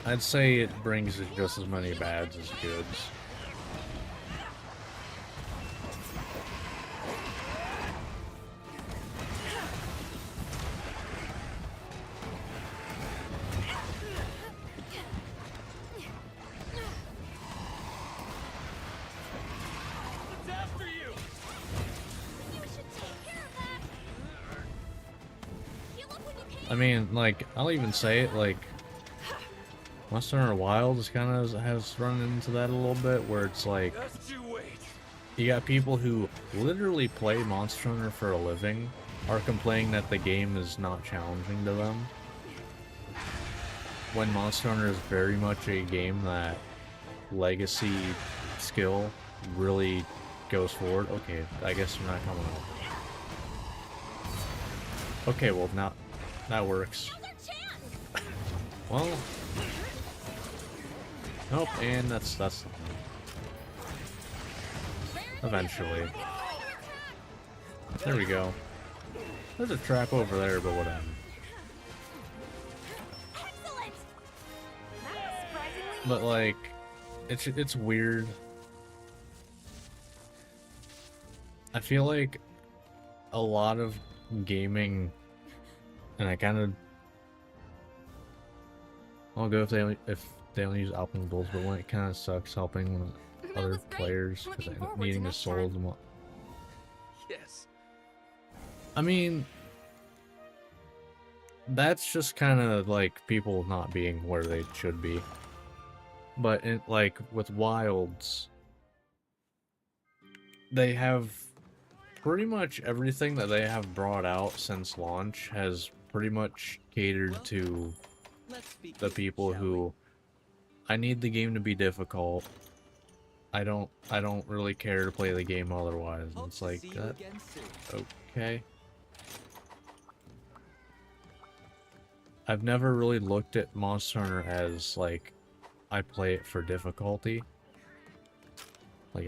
I'd say it brings just as many bads as goods. I mean, like, I'll even say it, like, Monster Hunter Wilds kind of has run into that a little bit, where it's like, you got people who literally play Monster Hunter for a living, are complaining that the game is not challenging to them. When Monster Hunter is very much a game that legacy skill really goes forward. Okay, I guess you're not coming up. Okay, well, now that works. Well, nope, and that's eventually. There we go. There's a trap over there, but whatever. But like, it's weird. I feel like a lot of gaming, and I kind of, I'll go if they only use Alpine Bulls, but when it kind of sucks helping other players because needing to soul them. Yes. I mean, that's just kind of like people not being where they should be. But like with Wilds, they have pretty much everything that they have brought out since launch has pretty much catered to the people who, I need the game to be difficult, I don't really care to play the game otherwise. And Hope it's to like see you that. again soon. Okay. I've never really looked at Monster Hunter as like I play it for difficulty. Like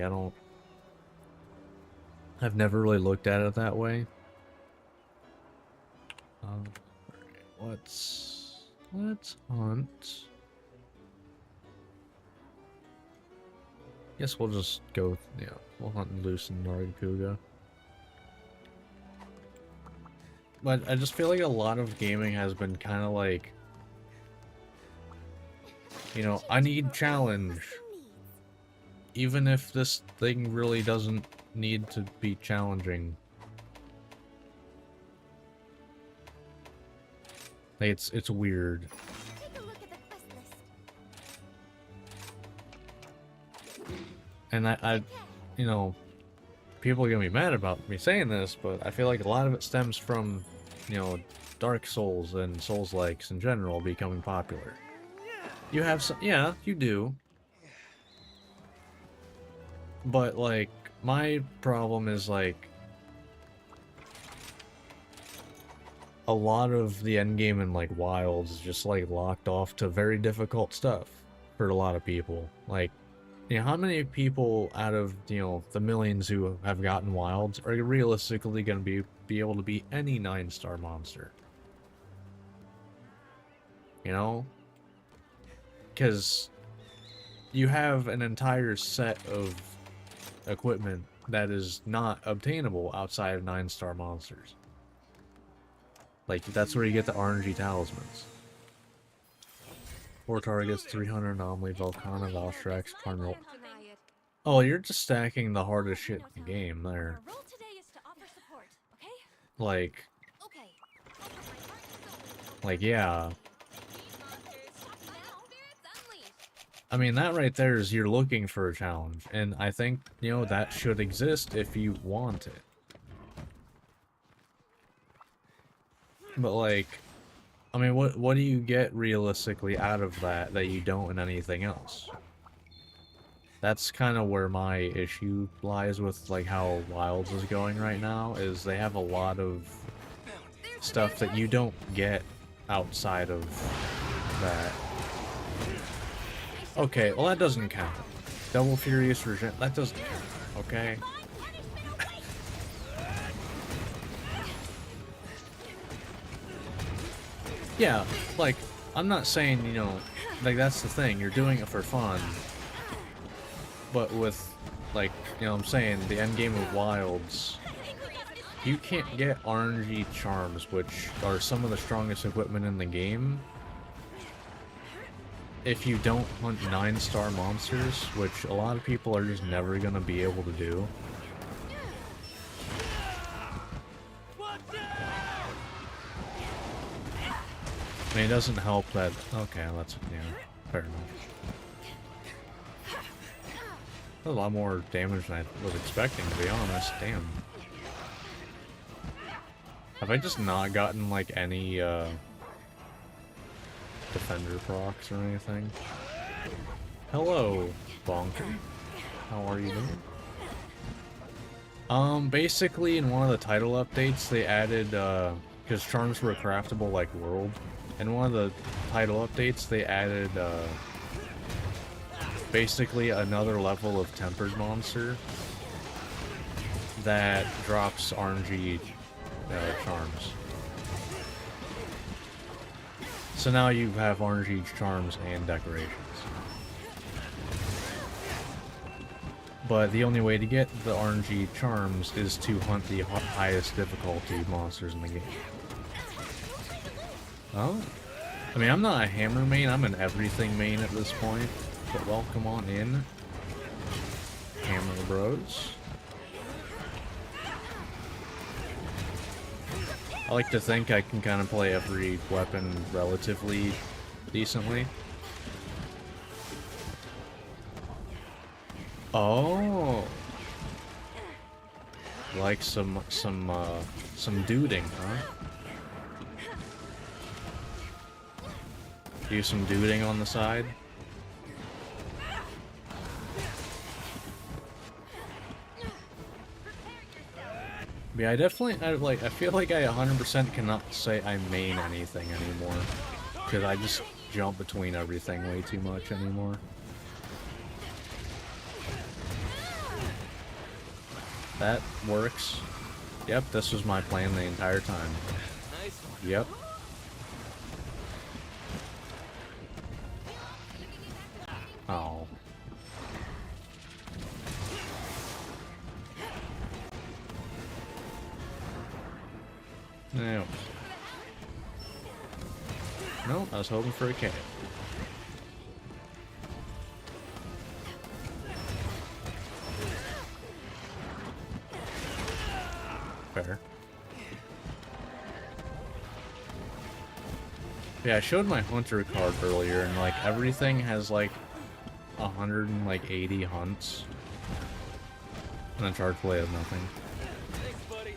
I've never really looked at it that way. Alright, let's hunt. Guess we'll just go, yeah, we'll hunt and loosen Nargacuga. But I just feel like a lot of gaming has been kind of like, you know, I need challenge. Even if this thing really doesn't need to be challenging. Like, it's weird. Take a look at the quest list. And I you know, people are gonna be mad about me saying this, but I feel like a lot of it stems from, you know, Dark Souls and Souls-likes in general becoming popular. You have some, yeah, you do. But, like, my problem is, like, a lot of the endgame in, like, Wilds is just, like, locked off to very difficult stuff for a lot of people. Like, you know, how many people out of, you know, the millions who have gotten Wilds are realistically going to be able to beat any 9-star monster? You know? Because you have an entire set of equipment that is not obtainable outside of 9-star monsters. Like, that's where you get the RNG talismans. 4 targets, 300 anomaly, Volcana, Valstrax, Parnell. Deny it. Oh, you're just stacking the hardest shit in the game there. Our role today is to offer support, okay? Like, Okay. yeah. Now, spirits unleashed. I mean, that right there is you're looking for a challenge. And I think, you know, that should exist if you want it. But, like, I mean, what do you get realistically out of that you don't in anything else? That's kind of where my issue lies with, like, how Wilds is going right now, is they have a lot of stuff that you don't get outside of that. Okay, well that doesn't count. Double Furious Regen, that doesn't count, okay? Yeah, like, I'm not saying, you know, like, that's the thing, you're doing it for fun. But with, like, you know what I'm saying, the endgame of Wilds, you can't get RNG charms, which are some of the strongest equipment in the game, if you don't hunt 9-star monsters, which a lot of people are just never gonna be able to do. I mean, it doesn't help that... Okay, that's... yeah, fair enough. A lot more damage than I was expecting, to be honest. Damn. Have I just not gotten, like, any, defender procs or anything? Hello, Bonker. How are you doing? Basically, in one of the title updates, they added, because charms were a craftable, like, world. In one of the title updates, they added, basically another level of tempered monster that drops RNG charms. So now you have RNG charms and decorations. But the only way to get the RNG charms is to hunt the highest difficulty monsters in the game. Oh? I mean, I'm not a hammer main, I'm an everything main at this point. But welcome on in, Hammer Bros. I like to think I can kind of play every weapon relatively decently. Oh, like some duding, huh? Do some duding on the side. Yeah, I definitely, I feel like I 100% cannot say I main anything anymore. Because I just jump between everything way too much anymore. That works. Yep, this was my plan the entire time. Nice one. Yep. Oh. No. No, I was hoping for a K. Fair. Yeah, I showed my hunter card earlier, and like everything has like 180 hunts, and then charge blade has nothing. Thanks, buddy.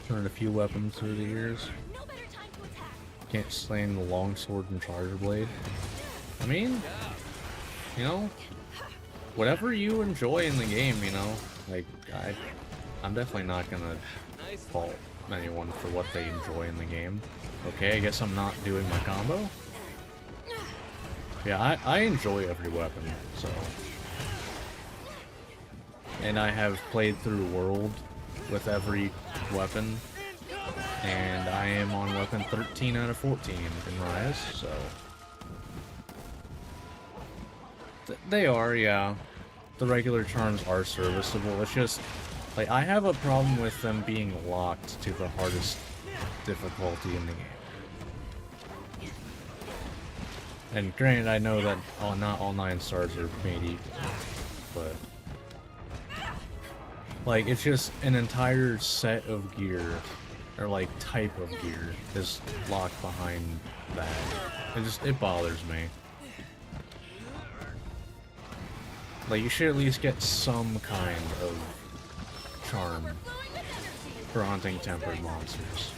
Learned a few weapons through the years. No better time to attack. Can't sling the longsword and charger blade. I mean, you know, whatever you enjoy in the game, you know, like I'm definitely not gonna Nice. fault anyone for what they enjoy in the game. Okay, I guess I'm not doing my combo. Yeah, I enjoy every weapon, so. And I have played through World with every weapon, and I am on weapon 13 out of 14 in Rise, so. They are, yeah. The regular charms are serviceable, it's just, like, I have a problem with them being locked to the hardest difficulty in the game. And granted, I know that not all 9 stars are made equal, but like it's just an entire set of gear, or like type of gear, is locked behind that. It bothers me. Like you should at least get some kind of charm for hunting tempered monsters.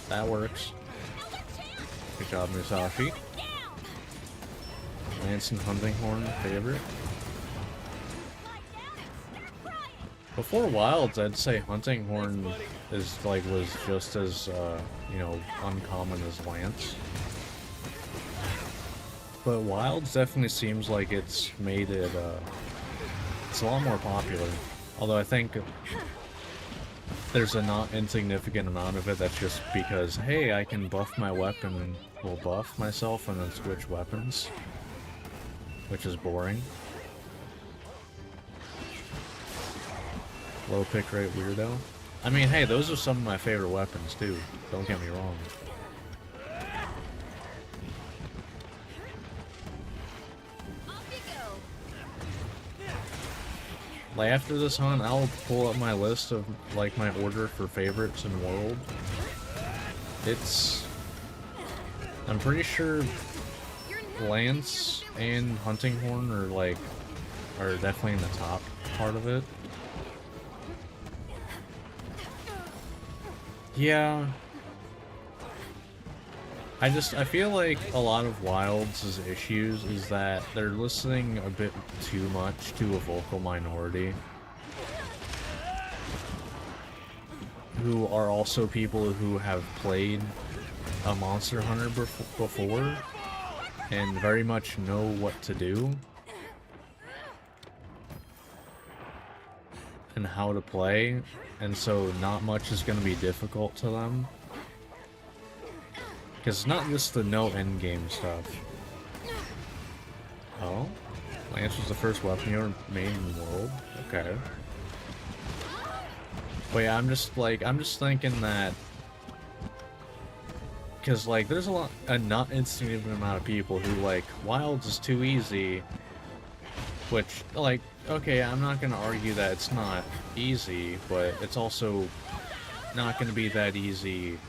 That works. Good job, Musashi. Lance and Hunting Horn favorite. Before Wilds, I'd say Hunting Horn was just as you know, uncommon as Lance. But Wilds definitely seems like it's made it it's a lot more popular. Although I think there's a not insignificant amount of it that's just because, hey, I can buff my weapon, will buff myself and then switch weapons, which is boring. Low pick rate weirdo. I mean, hey, those are some of my favorite weapons too, don't get me wrong. Off you go. Like after this hunt, I'll pull up my list of like my order for favorites in World. I'm pretty sure Lance and Hunting Horn are definitely in the top part of it. Yeah. I feel like a lot of Wilds' issues is that they're listening a bit too much to a vocal minority, who are also people who have played a Monster Hunter before and very much know what to do and how to play, and so not much is going to be difficult to them. Because it's not just the no endgame stuff. Oh? Lance was the first weapon you ever made in the world? Okay. But yeah, I'm just thinking that... Because, like, there's a not insignificant amount of people who, like, Wilds is too easy. Which, like, okay, I'm not gonna argue that it's not easy, but it's also not gonna be that easy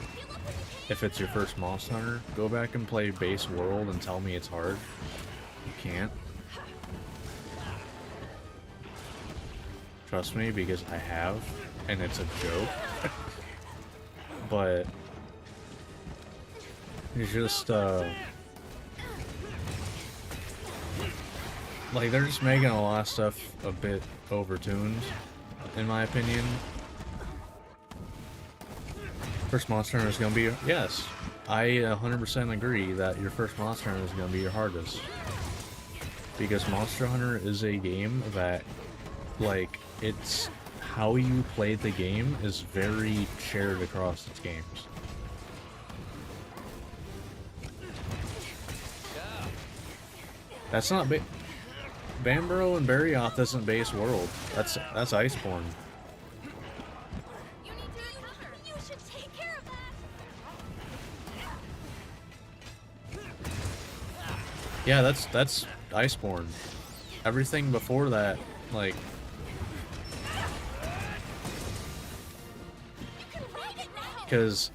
if it's your first Monster Hunter. Go back and play base World and tell me it's hard. You can't. Trust me, because I have, and it's a joke. But it's just like they're just making a lot of stuff a bit overtuned. in my opinion. First Monster Hunter is going to be... Yes, I 100% agree that your first Monster Hunter is going to be your hardest. Because Monster Hunter is a game that, like, it's... How you play the game is very shared across its games. That's not... Bamborough and Barioth isn't base world. That's Iceborne. You need to recover. You should take care of that. Yeah, that's Iceborne. Everything before that, like... You can ride it now. Because...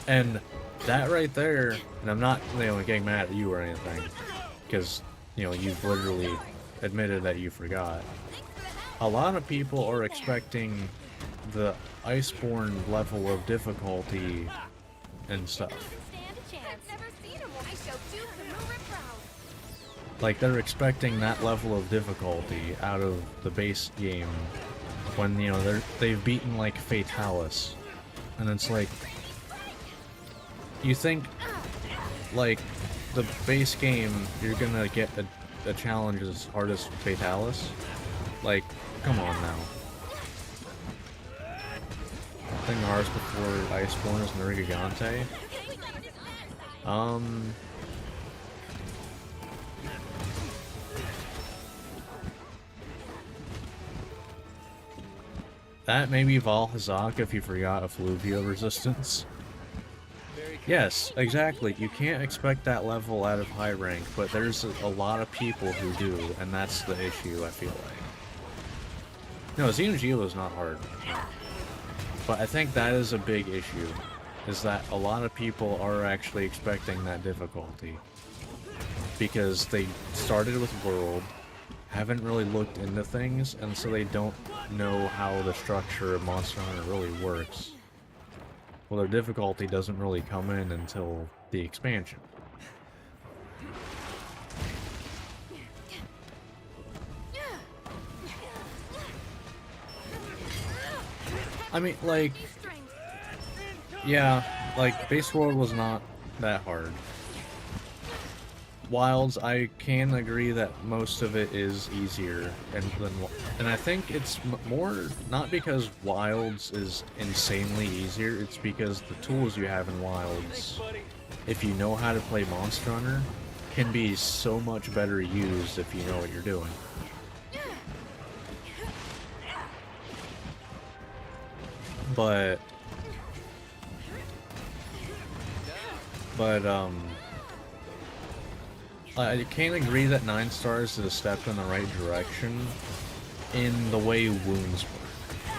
And that right there, and I'm not, getting mad at you or anything, because, you've literally admitted that you forgot. A lot of people are expecting the Iceborne level of difficulty and stuff. Stand a chance. I've never seen him. I show Duke the Mover proud. Like, they're expecting that level of difficulty out of the base game when, they've beaten, like, Fatalis. And it's like... You think, like, the base game, you're gonna get a challenge as hard as Fatalis? Like, come on now. I think ours before Iceborne is Nergigante. That may be Valhazak if you forgot Effluvia resistance. Yes, exactly. You can't expect that level out of high rank, but there's a lot of people who do, and that's the issue, I feel like. No, Xenogeoda is not hard. But I think that is a big issue, is that a lot of people are actually expecting that difficulty. Because they started with World, haven't really looked into things, and so they don't know how the structure of Monster Hunter really works. Well, their difficulty doesn't really come in until the expansion. I mean, like... Yeah, like, Base World was not that hard. Wilds, I can agree that most of it is easier, and I think it's more not because Wilds is insanely easier. It's because the tools you have in Wilds, if you know how to play Monster Hunter, can be so much better used if you know what you're doing. But I can't agree that 9 stars is a step in the right direction in the way wounds work.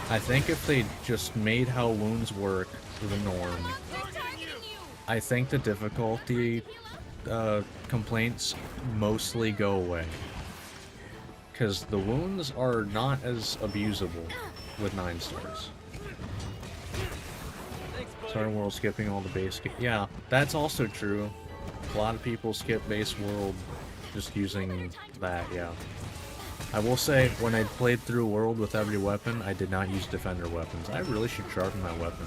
I think if they just made how wounds work the norm, I think the difficulty complaints mostly go away. Because the wounds are not as abusable with 9 stars. Sorry, world skipping all the base. Yeah, that's also true. A lot of people skip base world just using that, yeah. I will say, when I played through world with every weapon, I did not use defender weapons. I really should sharpen my weapon.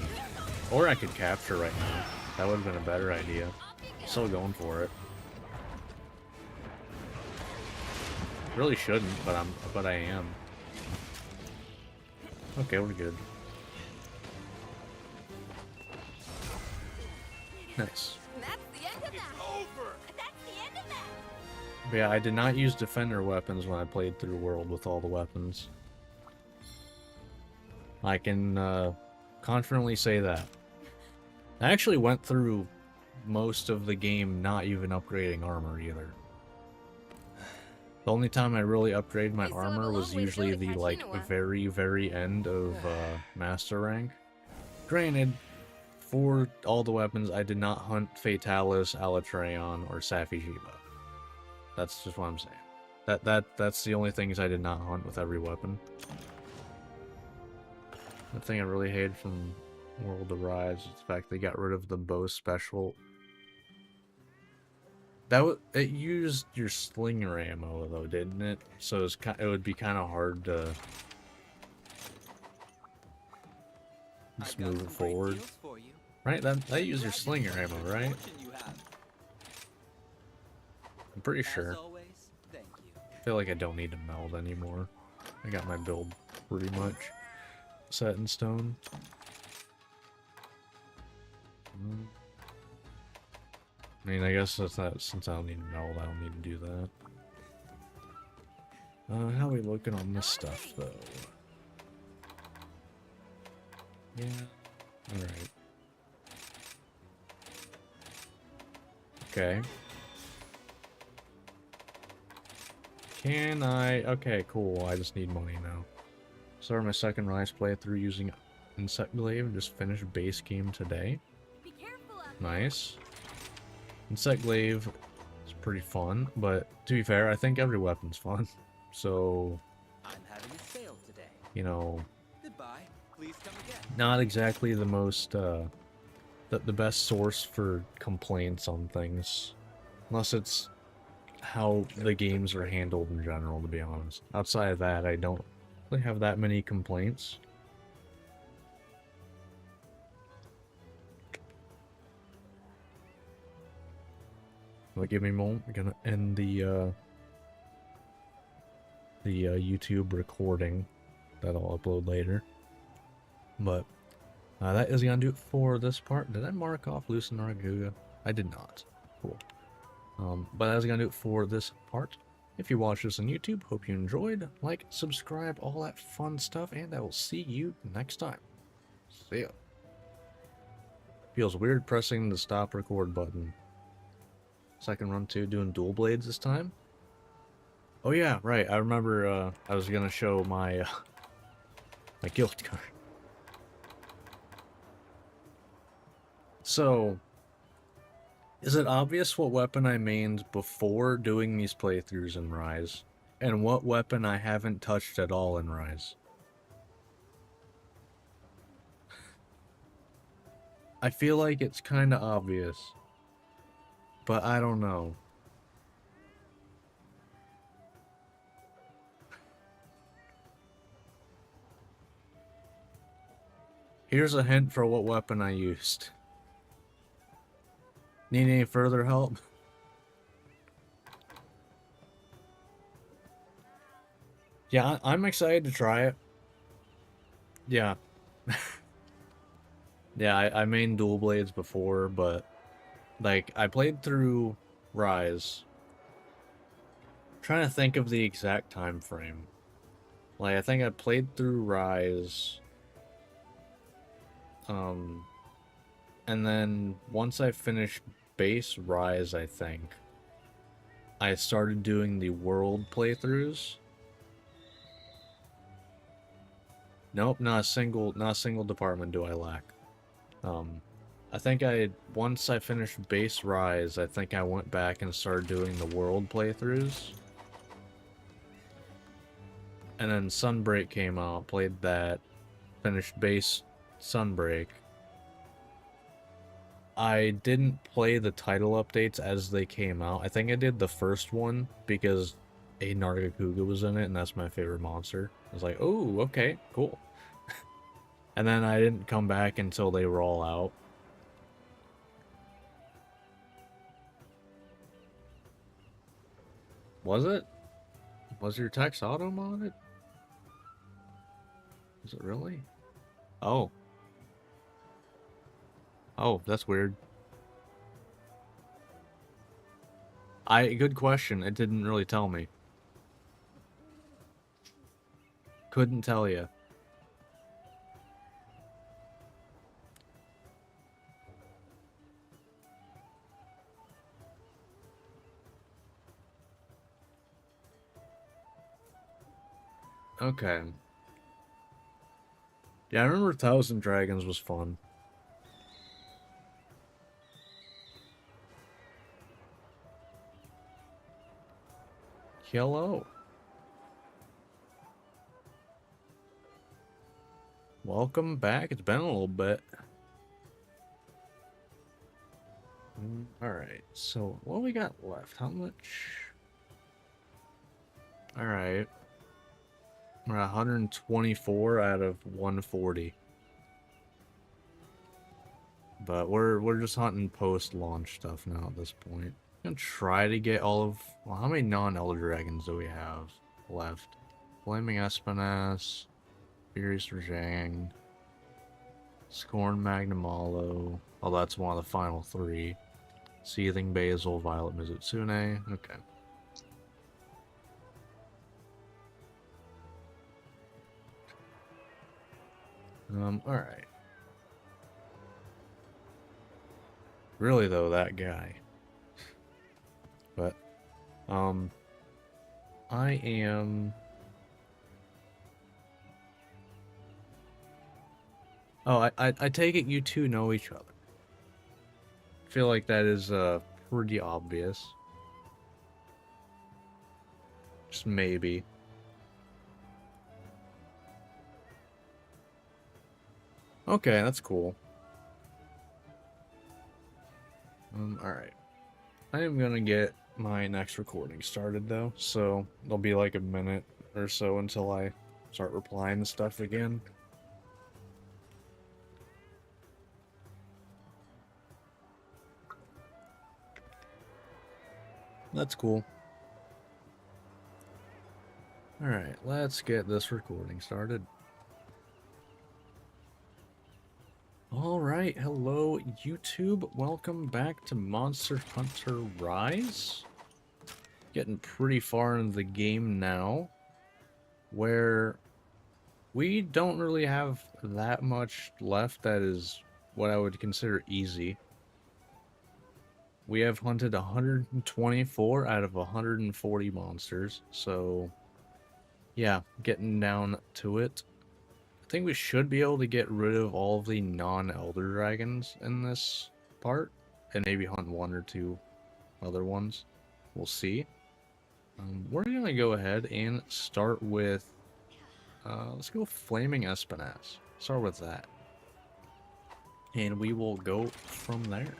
Or I could capture right now. That would have been a better idea. Still going for it. Really shouldn't, but I am. Okay, we're good. Nice. That's the end of that. Over. That's the end of that. But yeah, I did not use defender weapons when I played through world with all the weapons. I can confidently say that. I actually went through most of the game not even upgrading armor either. The only time I really upgraded my armor was usually the very, very end of master rank. Granted, for all the weapons, I did not hunt Fatalis, Alatreon, or Safi'jiiva. That's just what I'm saying. That's the only things I did not hunt with every weapon. The thing I really hated from World of Rise is the fact they got rid of the bow special. It used your slinger ammo though, didn't it? So it would be kind of hard to Just I got moving some great forward. deals for you. Right? That use your slinger ammo, right? Fortune you have. I'm pretty As sure. always, thank you. I feel like I don't need to meld anymore. I got my build pretty much set in stone. I mean, I guess that's not, since I don't need to meld, I don't need to do that. How are we looking on this stuff, though? Yeah. Alright. Okay. Can I... Okay, cool. I just need money now. Start my second Rise playthrough using Insect Glaive and just finish base game today. Be careful out Nice. Insect Glaive is pretty fun, but to be fair, I think every weapon's fun. So, I'm having a sale today. you know, Goodbye. Please come again. not exactly the most, the best source for complaints on things. Unless it's how the games are handled in general, to be honest. Outside of that, I don't really have that many complaints. But give me a moment. I'm gonna end the YouTube recording that I'll upload later. But that is gonna do it for this part. Did I mark off Lucina Raguga? I did not. Cool. But that is gonna do it for this part. If you watch this on YouTube, hope you enjoyed. Like, subscribe, all that fun stuff, and I will see you next time. See ya. Feels weird pressing the stop record button. Second run 2, doing dual blades this time. Oh yeah, right. I remember I was gonna show my my guild card. So, is it obvious what weapon I mained before doing these playthroughs in Rise? And what weapon I haven't touched at all in Rise? I feel like it's kinda obvious. But I don't know. Here's a hint for what weapon I used. Need any further help? Yeah, I'm excited to try it. Yeah. Yeah, I mained dual blades before, but like I played through Rise. Trying to think of the exact time frame. Like I think I played through Rise. And then once I finished base Rise, I think I started doing the world playthroughs. Nope, not a single department do I lack. I think once I finished base Rise, I think I went back and started doing the world playthroughs. And then Sunbreak came out, played that, finished base Sunbreak. I didn't play the title updates as they came out. I think I did the first one because a Nargacuga was in it, and that's my favorite monster. I was like, oh, okay, cool. And then I didn't come back until they were all out. Was it? Was your text auto modded? Is it really? Oh. Oh, that's weird. Good question. It didn't really tell me. Couldn't tell you. Okay. Yeah, I remember Thousand Dragons was fun. Hello. Welcome back. It's been a little bit. Alright, so what we got left? How much? Alright. We're at 124 out of 140. But we're just hunting post-launch stuff now at this point. I'm gonna try to get all of... Well, how many non-Elder Dragons do we have left? Flaming Espinas, Furious Rajang, Scorn Magnamalo. Oh, that's one of the final 3. Seething Basil, Violet Mizutsune. Okay. Alright. Really though, that guy. But, I am... Oh, I take it you two know each other. I feel like that is, pretty obvious. Just maybe. Okay, that's cool. Alright. I am gonna get my next recording started though, so there'll be like a minute or so until I start replying to stuff again. That's cool. Alright, let's get this recording started. Alright, hello YouTube. Welcome back to Monster Hunter Rise. Getting pretty far into the game now, where we don't really have that much left that is what I would consider easy. We have hunted 124 out of 140 monsters, so yeah, getting down to it. I think we should be able to get rid of all of the non-Elder Dragons in this part, and maybe hunt 1 or 2 other ones. We'll see. We're gonna go ahead and start with, let's go Flaming Espinas. Start with that. And we will go from there.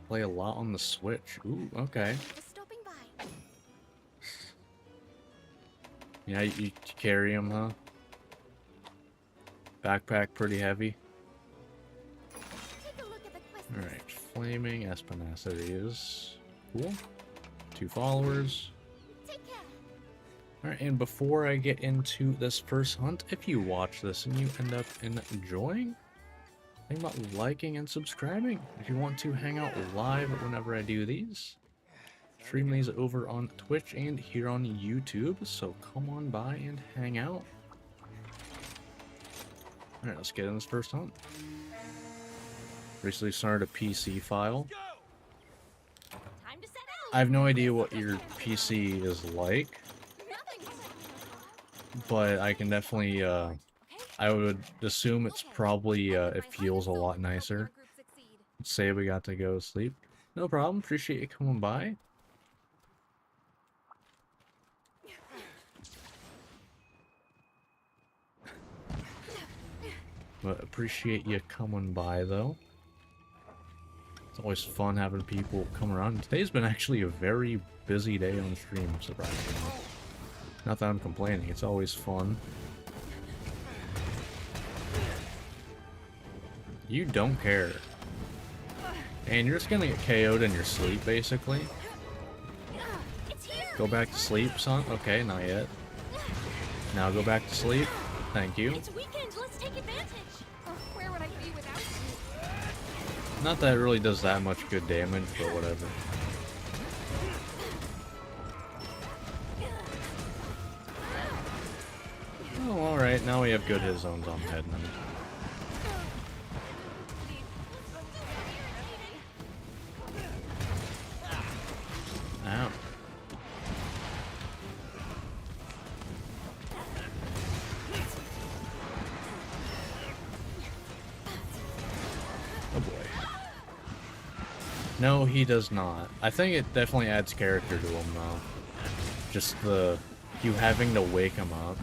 Play a lot on the Switch. Ooh, okay. Just stopping by. Yeah, you carry him, huh? Backpack pretty heavy. Take a look at the quest. Alright, Flaming Espinas, there he is. Cool. 2 followers. Take care. Alright, and before I get into this first hunt, if you watch this and you end up enjoying, think about liking and subscribing. If you want to hang out live whenever I do these, stream these over on Twitch and here on YouTube, so come on by and hang out. Alright, let's get in this first hunt. Recently started a PC file. Time to set out. I have no idea what your PC is like, Nothing. but I can definitely, I would assume it's probably, it feels a lot nicer. Say we got to go to sleep. No problem, appreciate you coming by. But appreciate you coming by, though. It's always fun having people come around. Today's been actually a very busy day on stream, surprisingly. Not that I'm complaining, it's always fun. You don't care. And you're just gonna get KO'd in your sleep, basically. It's here. Go back to sleep, son. Okay, not yet. Now go back to sleep. Thank you. It's weekend. Let's take advantage. Where would I be without you? Not that it really does that much good damage, but whatever. Oh, alright, now we have good hit zones on head now. Ow. Oh boy. No, he does not. I think it definitely adds character to him though. Just you having to wake him up.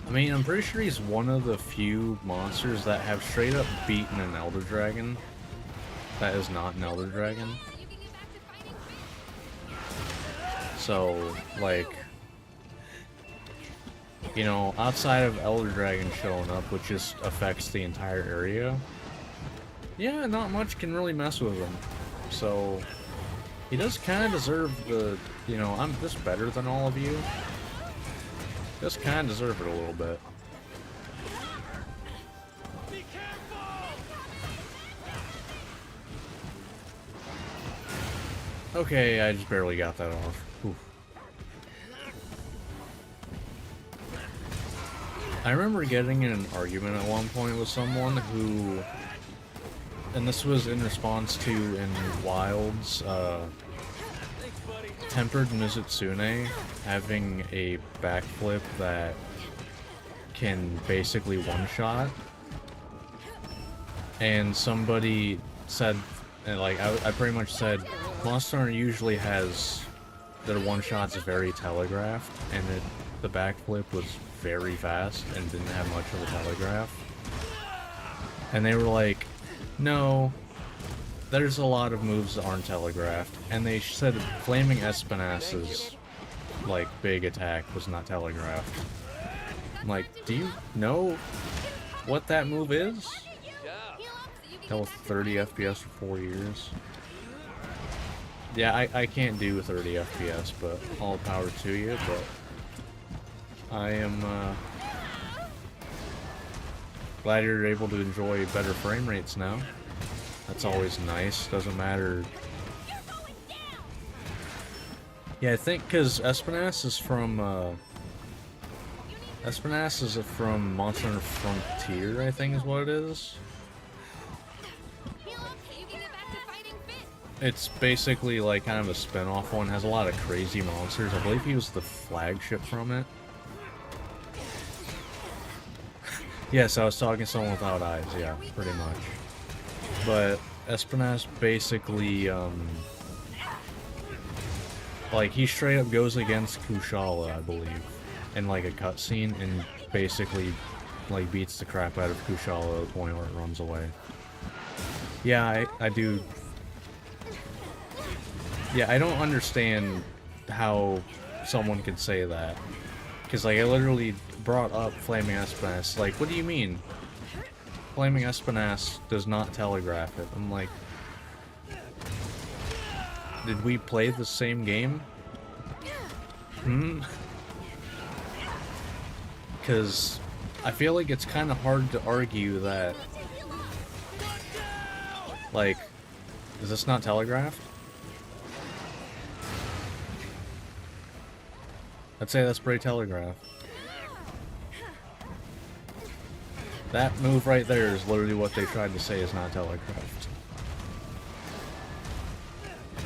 I mean, I'm pretty sure he's one of the few monsters that have straight up beaten an Elder Dragon. That is not an Elder Dragon. You can get back to fighting fish. So, like... you know, outside of Elder Dragon showing up, which just affects the entire area, yeah, not much can really mess with him. So, he does kind of deserve the, you know, I'm just better than all of you. Just kind of deserve it a little bit. Okay, I just barely got that off. Oof. I remember getting in an argument at one point with someone who, and this was in response to in Wilds, Tempered Mizutsune having a backflip that can basically one-shot. And somebody said, and like, I pretty much said, Monster Hunter usually has their one-shots very telegraphed, and the backflip was very fast and didn't have much of a telegraph. And they were like, no, there's a lot of moves that aren't telegraphed. And they said Flaming Espinas's, like, big attack was not telegraphed. I'm like, do you know what that move is? That was 30 FPS for 4 years. Yeah, I can't do 30 FPS, but all power to you, but I am glad you're able to enjoy better frame rates now. That's always nice. Doesn't matter. Yeah, I think because Espinas is from Monster Hunter Frontier, I think is what it is. It's basically like kind of a spin-off one. Has a lot of crazy monsters. I believe he was the flagship from it. Yes, I was talking to someone without eyes. Yeah, pretty much. But Espinas basically, like, he straight up goes against Kushala, I believe, in like a cutscene, and basically, like, beats the crap out of Kushala to the point where it runs away. Yeah, I do. Yeah, I don't understand how someone could say that. Because, like, I literally brought up Flaming Espinas. Like, what do you mean? Flaming Espinas does not telegraph it. I'm like, did we play the same game? Because I feel like it's kind of hard to argue that, like, is this not telegraphed? I'd say that's pretty telegraphed. That move right there is literally what they tried to say is not telegraphed.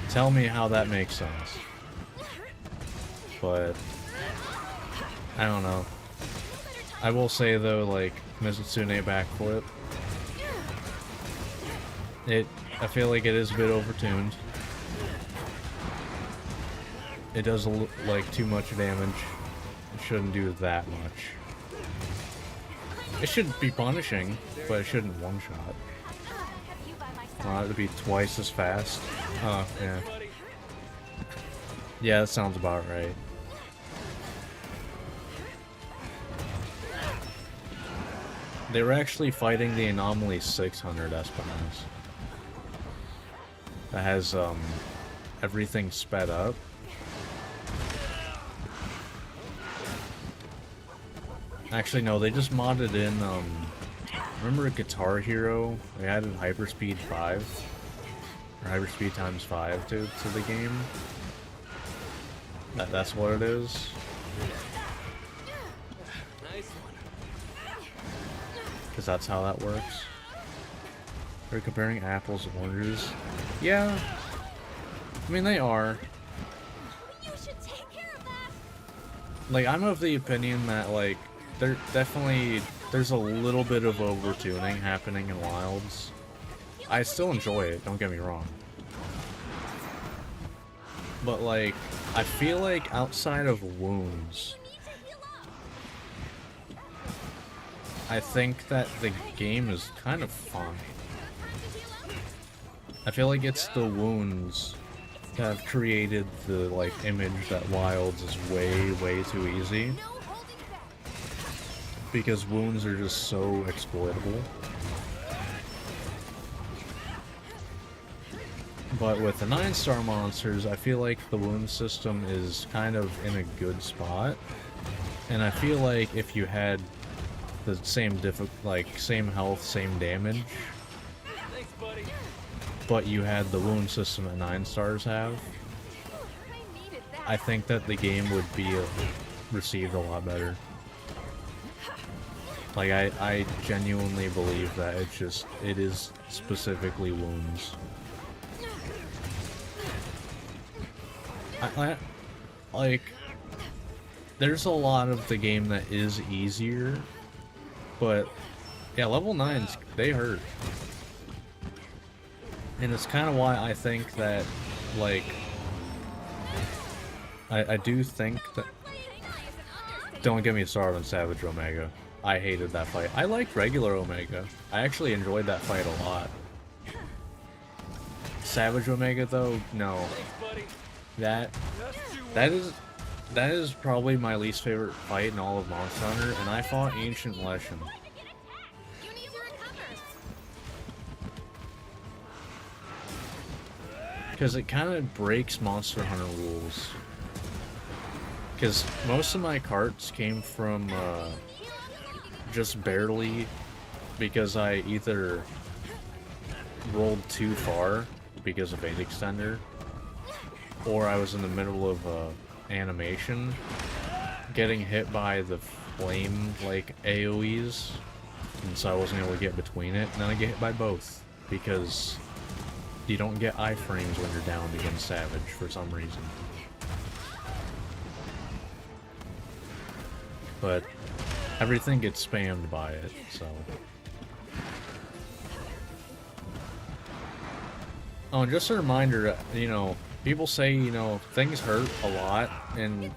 Tell me how that makes sense. But I don't know. I will say though, like, Mizutsune backflip, I feel like it is a bit overtuned. It does like too much damage. It shouldn't do that much. It shouldn't be punishing, but it shouldn't one-shot. I want it to be twice as fast. Oh, yeah. Yeah, that sounds about right. They were actually fighting the Anomaly 600 Espinas. That has, everything sped up. Actually, no, they just modded in, remember Guitar Hero? They added Hyperspeed 5? Or Hyperspeed times 5 to the game? That's what it is? Nice one. Because that's how that works. They're comparing apples and oranges. Yeah. I mean, they are. You should take care of that. Like, I'm of the opinion that, like, there's a little bit of overtuning happening in Wilds. I still enjoy it, don't get me wrong. But, like, I feel like outside of wounds, I think that the game is kind of fine. I feel like it's the wounds that have created the, like, image that Wilds is way, way too easy. because wounds are just so exploitable. But with the 9-star monsters, I feel like the wound system is kind of in a good spot. And I feel like if you had the same same health, same damage, Thanks, buddy. but you had the wound system that 9 stars have, I needed that. I think that the game would be received a lot better. Like, I genuinely believe that it is specifically wounds. Like, there's a lot of the game that is easier, but yeah, level 9s, they hurt. And it's kind of why I think that, like, I do think that... Don't get me started on Savage Omega. I hated that fight. I liked regular Omega. I actually enjoyed that fight a lot. Savage Omega, though, no. Buddy. That is probably my least favorite fight in all of Monster Hunter, and I fought Ancient Leshen. You need to recover. Because it kind of breaks Monster Hunter rules. Because most of my carts came from just barely, because I either rolled too far because of Fate Extender, or I was in the middle of animation, getting hit by the flame like AoEs, and so I wasn't able to get between it, and then I get hit by both, because you don't get iframes when you're down against Savage for some reason. But everything gets spammed by it, so... Oh, and just a reminder, you know, people say, you know, things hurt a lot and,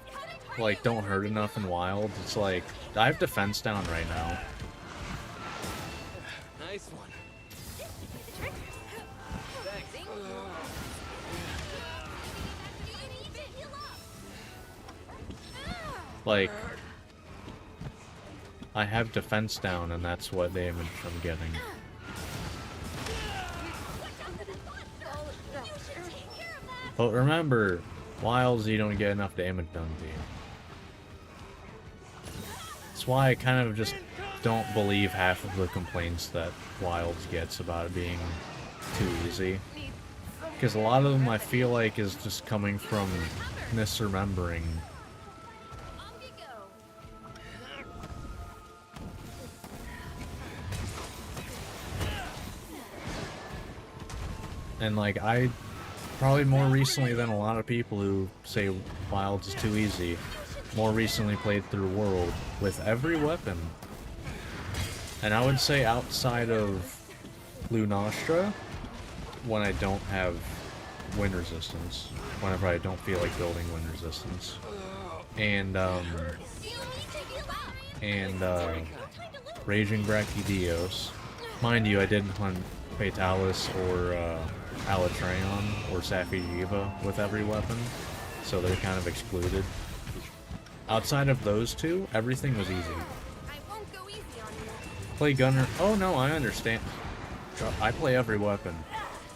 like, don't hurt enough in Wild. It's like, I have defense down right now. Nice one. Like, I have defense down and that's what damage I'm getting. But remember, Wilds, you don't get enough damage done to you. That's why I kind of just don't believe half of the complaints that Wilds gets about it being too easy. Because a lot of them I feel like is just coming from misremembering. And like, I probably more recently than a lot of people who say Wilds is too easy, more recently played through World with every weapon. And I would say outside of Lunastra, when I don't have wind resistance, whenever I don't feel like building wind resistance, and Raging Brachydios. Mind you, I didn't hunt Fatalis or Alatreon or Safi'jiiva with every weapon, so they're kind of excluded. Outside of those two, everything was easy. I won't go easy on you. Play Gunner. Oh no, I understand. I play every weapon.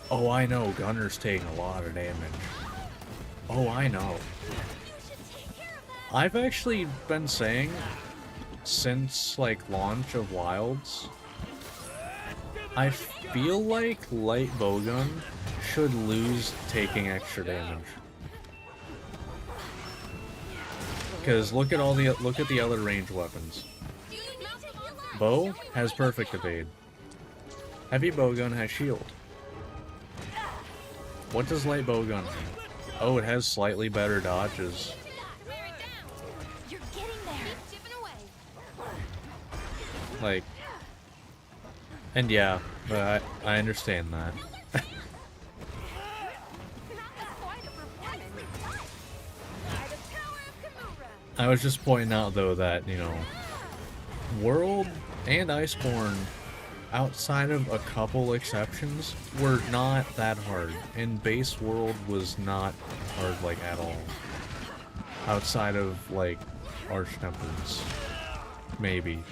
Oh, I know. Gunner's taking a lot of damage. Oh, I know. I've actually been saying since like launch of Wilds, I feel like light bowgun should lose taking extra damage. Because look at the other range weapons. Bow has perfect evade. Heavy bowgun has shield. What does light bowgun mean? Oh, it has slightly better dodges. You're getting there. Keep chipping away. Like, and yeah, but I understand that. That was quite a performance. By the power of Kimura. I was just pointing out though that, you know, World and Iceborne, outside of a couple exceptions, were not that hard. And base World was not hard, like, at all. Outside of, like, Arch Temperance. Maybe.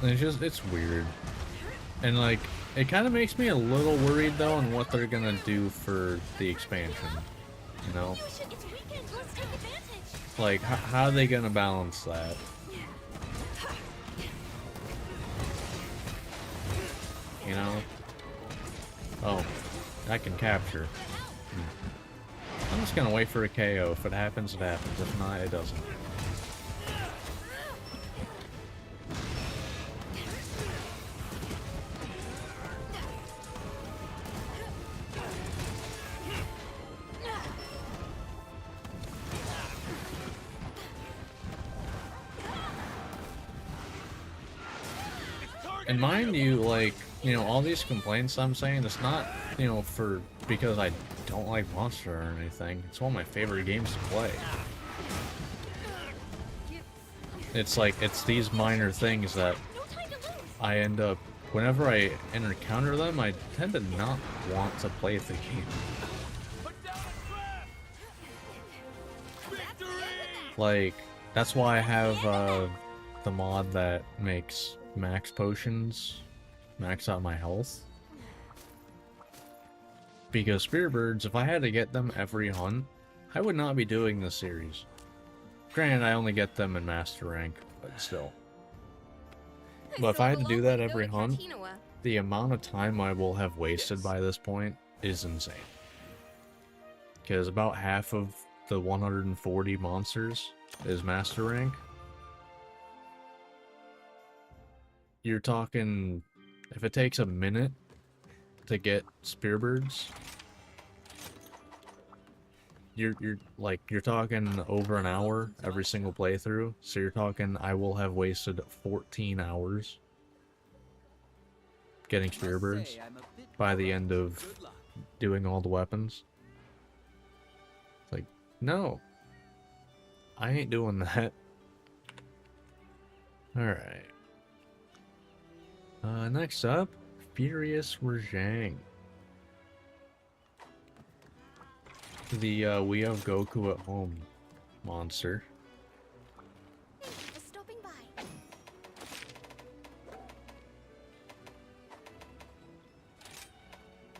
it's weird. And like, it kind of makes me a little worried though on what they're gonna do for the expansion. You know? It's weekend. Let's take advantage. Like, how are they gonna balance that? You know? Oh, I can capture. I'm just gonna wait for a KO. If it happens, it happens. If not, it doesn't. And mind you, like, you know, all these complaints I'm saying, it's not, you know, because I don't like Monster or anything. It's one of my favorite games to play. It's like, it's these minor things that I end up, whenever I encounter them, I tend to not want to play the game. Like, that's why I have the mod that makes max potions max out my health. Because Spearbirds, if I had to get them every hunt, I would not be doing this series. Granted, I only get them in Master Rank, but still. But if I had to do that every hunt, the amount of time I will have wasted by this point is insane. Because about half of the 140 monsters is Master Rank. You're talking, if it takes a minute to get Spearbirds, you're talking over an hour every single playthrough. So you're talking, I will have wasted 14 hours getting Spearbirds by the end of doing all the weapons. It's like, no, I ain't doing that. Alright. Next up, Furious Rajang. The We Have Goku at Home monster. Just stopping by.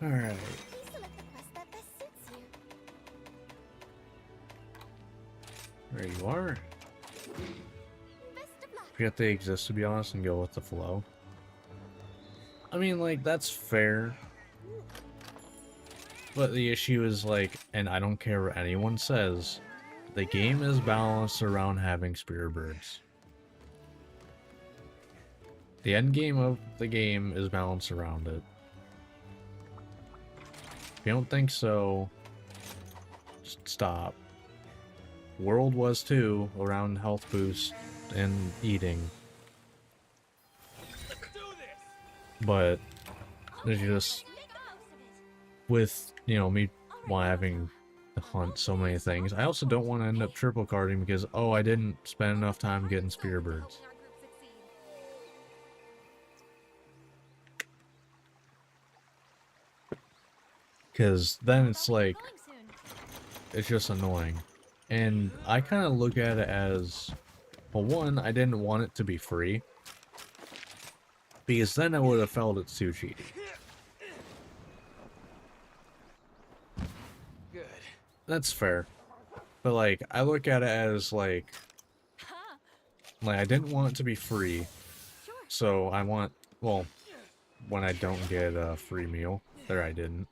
Alright. Please select the quest that best suits you. There you are. Best of luck. Forget they exist, to be honest, and go with the flow. I mean, like, that's fair. But the issue is, like, and I don't care what anyone says, the game is balanced around having Spearbirds. The end game of the game is balanced around it. If you don't think so, just stop. World was too, around health boost and eating. But there's just, with, you know, me having to hunt so many things, I also don't want to end up triple carding because, oh, I didn't spend enough time getting Spearbirds. Because then it's like, it's just annoying. And I kind of look at it as, well, one, I didn't want it to be free. Because then I would have felt it's too cheaty. Good. That's fair. But, like, I look at it as, like, I didn't want it to be free. So I want, well, when I don't get a free meal. There, I didn't.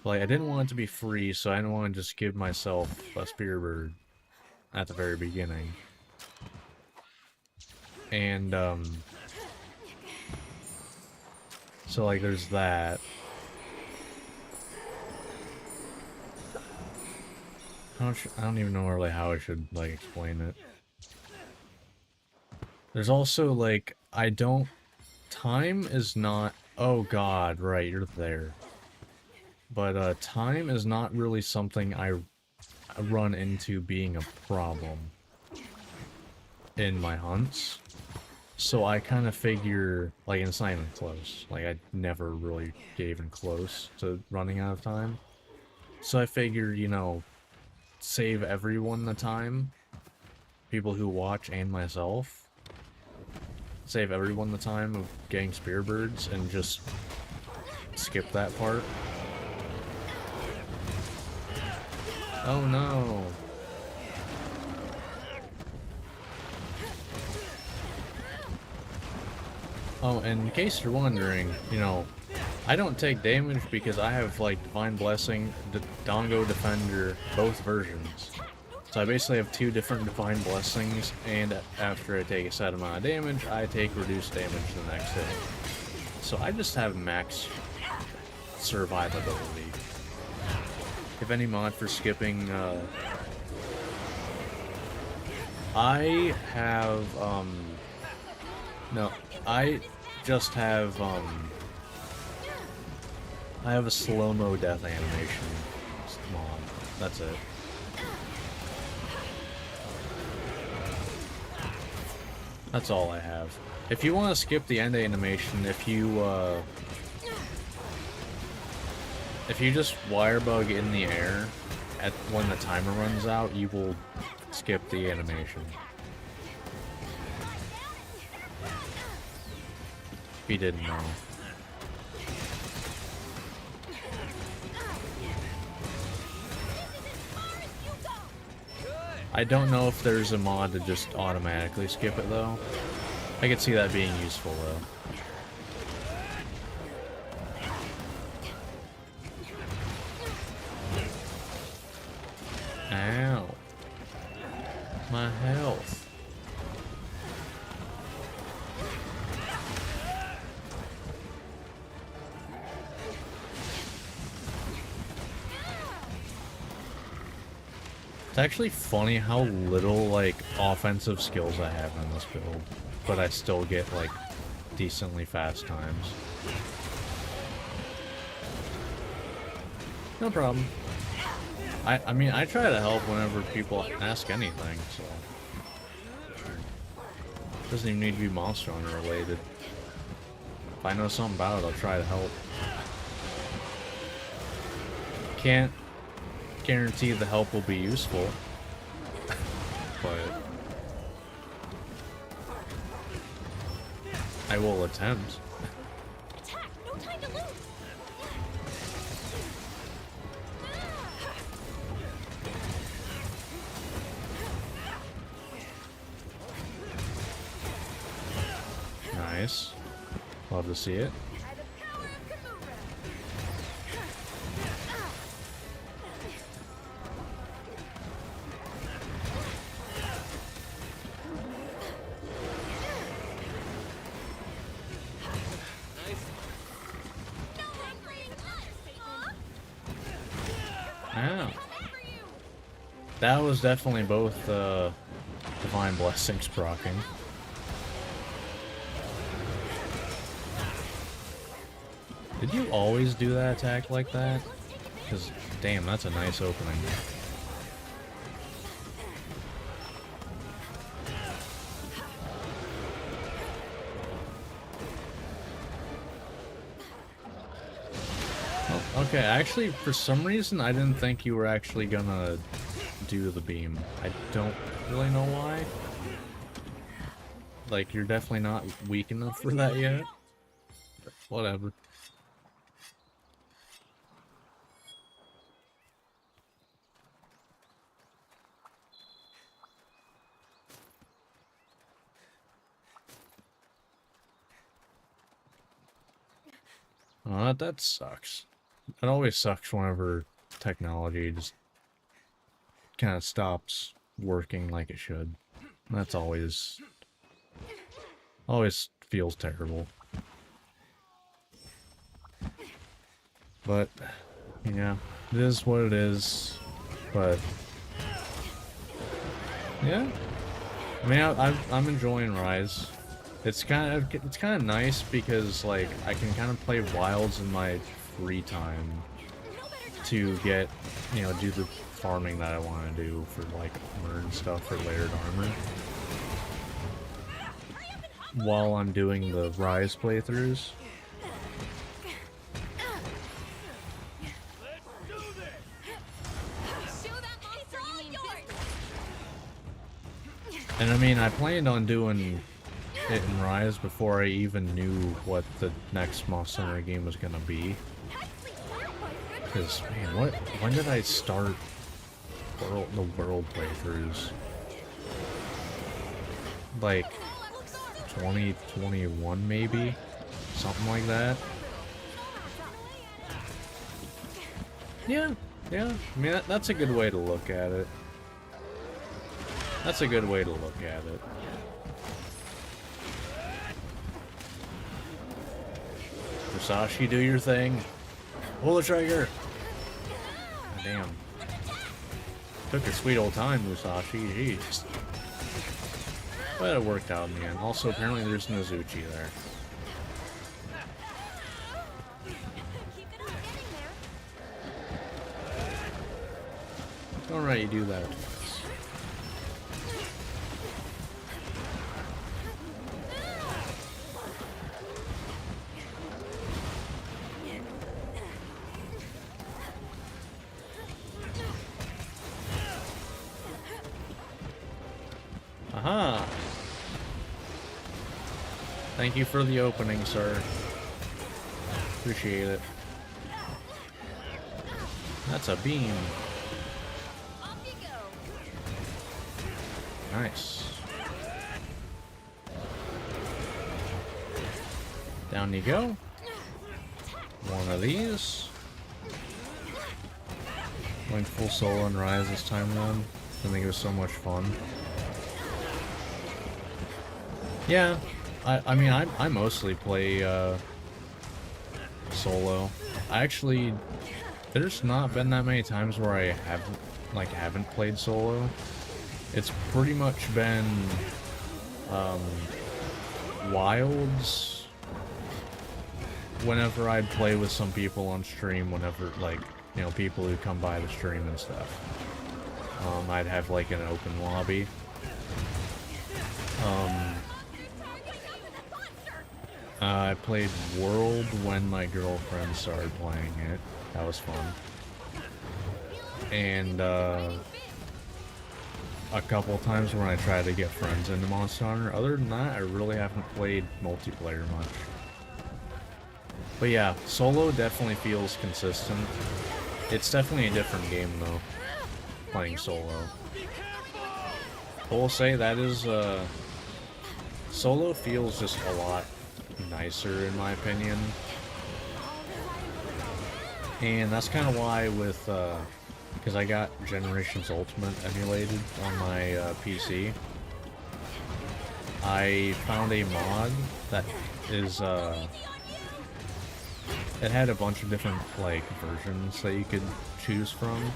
Like, I didn't want it to be free, so I didn't want to just give myself a Spearbird at the very beginning. And, so, like, there's that. I don't even know really how I should, like, explain it. There's also, like, time is not, oh god, right, you're there. But, time is not really something I run into being a problem in my hunts. So I kind of figure, like, it's not even close. Like, I never really get even close to running out of time. So I figure, you know, save everyone the time. People who watch and myself. save everyone the time of getting spear birds and just skip that part. Oh no. Oh, and in case you're wondering, you know, I don't take damage because I have, like, Divine Blessing, Dongo Defender, both versions. So I basically have 2 different Divine Blessings, and after I take a set amount of damage, I take reduced damage the next hit. So I just have max survivability. If any mod for skipping, I have, no, I just have, I have a slow-mo death animation mod. That's it. That's all I have. If you want to skip the end animation, if you just wirebug in the air at when the timer runs out, you will skip the animation. If you didn't know. I don't know if there's a mod to just automatically skip it though. I could see that being useful though. Ow. My health. It's actually funny how little, like, offensive skills I have in this build, but I still get, like, decently fast times. No problem. I mean, I try to help whenever people ask anything, so... Doesn't even need to be Monster Hunter related. If I know something about it, I'll try to help. Can't guarantee the help will be useful, but I will attempt. Attack! No time to lose! Nice. Love to see it. By the power of Kimura. No angry understatement. Ow. Coming for you. That was definitely both Divine Blessings proccing. Did you always do that attack like that? Because, damn, that's a nice opening. Oh, okay, actually, for some reason, I didn't think you were actually gonna do the beam. I don't really know why. Like, you're definitely not weak enough for that yet. Whatever. Oh, that sucks. It always sucks whenever technology just kind of stops working like it should. That's always feels terrible. But, yeah, it is what it is. But, yeah. I mean, I'm enjoying Rise. It's kind of nice because, like, I can kind of play Wilds in my free time to get, you know, do the farming that I want to do for, like, earn stuff for layered armor. While I'm doing the Rise playthroughs. And I mean, I planned on doing it in Rise before I even knew what the next Monster Hunter game was gonna be. Because, man, when did I start the world playthroughs? Like, 2021 maybe? Something like that? Yeah, yeah. I mean, that's a good way to look at it. That's a good way to look at it. Musashi, do your thing. Pull the trigger! God damn. Took your sweet old time, Musashi. Jeez. But it worked out in the end. Also, apparently there's Nozuchi there. Alright, you do that twice. Aha! Thank you for the opening, sir. Appreciate it. That's a beam. Off you go. Nice. Down you go. One of these. Went full solo and Rise this time around. I think it was so much fun. Yeah, I mean, I mostly play solo. I actually, there's not been that many times where I haven't played solo. It's pretty much been Wilds. Whenever I'd play with some people on stream, whenever people who come by the stream and stuff, I'd have like an open lobby. I played World when my girlfriend started playing it. That was fun. And a couple of times when I tried to get friends into Monster Hunter. Other than that, I really haven't played multiplayer much. But yeah, solo definitely feels consistent. It's definitely a different game though, playing solo. I will say that is, solo feels just a lot nicer in my opinion. And that's kind of why with, because I got Generations Ultimate emulated on my PC, I found a mod that is, it had a bunch of different, like, versions that you could choose from.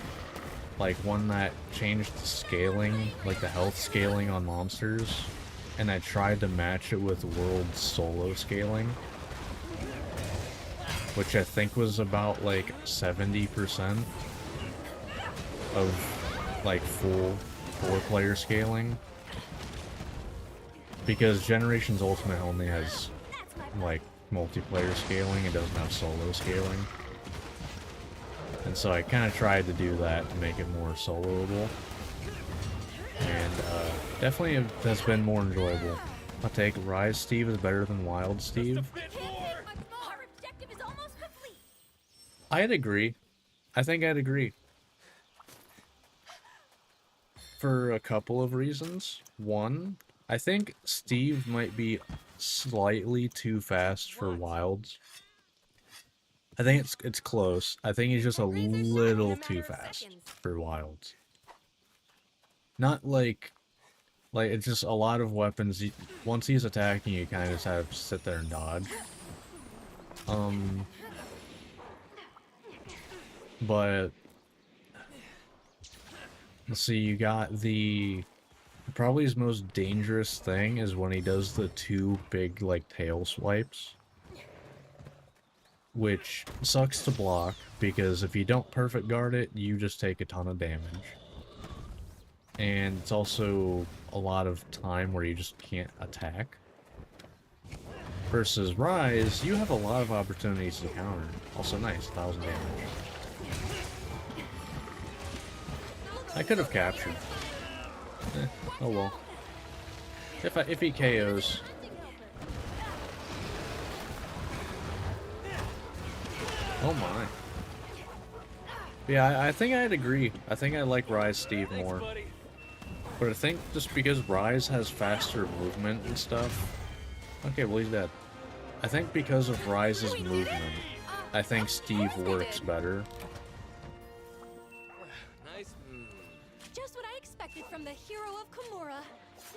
Like, one that changed the scaling, like the health scaling on monsters, and I tried to match it with World Solo scaling, which I think was about, like, 70% of, like, full 4-player scaling. Because Generations Ultimate only has, like, multiplayer scaling, it doesn't have solo scaling. And so I kind of tried to do that to make it more soloable. And definitely it has been more enjoyable. I'll take Rise Steve is better than Wild Steve. Our objective is almost complete. I'd agree. I think I'd agree. For a couple of reasons. One, I think Steve might be slightly too fast for Wilds. I think it's close. I think he's just a little too fast for Wilds. Not like it's just a lot of weapons. Once he's attacking, you kind of just have to sit there and dodge. But let's see. You got probably his most dangerous thing is when he does the 2 big like tail swipes, which sucks to block because if you don't perfect guard it, you just take a ton of damage. And it's also a lot of time where you just can't attack. Versus Rise, you have a lot of opportunities to counter. Also nice, 1000 damage. I could have captured. Oh well. If he KOs, Oh my. Yeah, I think I'd agree. I think I like Rise Steve Thanks, more. buddy. But I think just because Rise has faster movement and stuff... Okay, well he's dead. I think because of Rise's movement, I think Steve works better. Nice. Just what I expected from the hero of Kimura.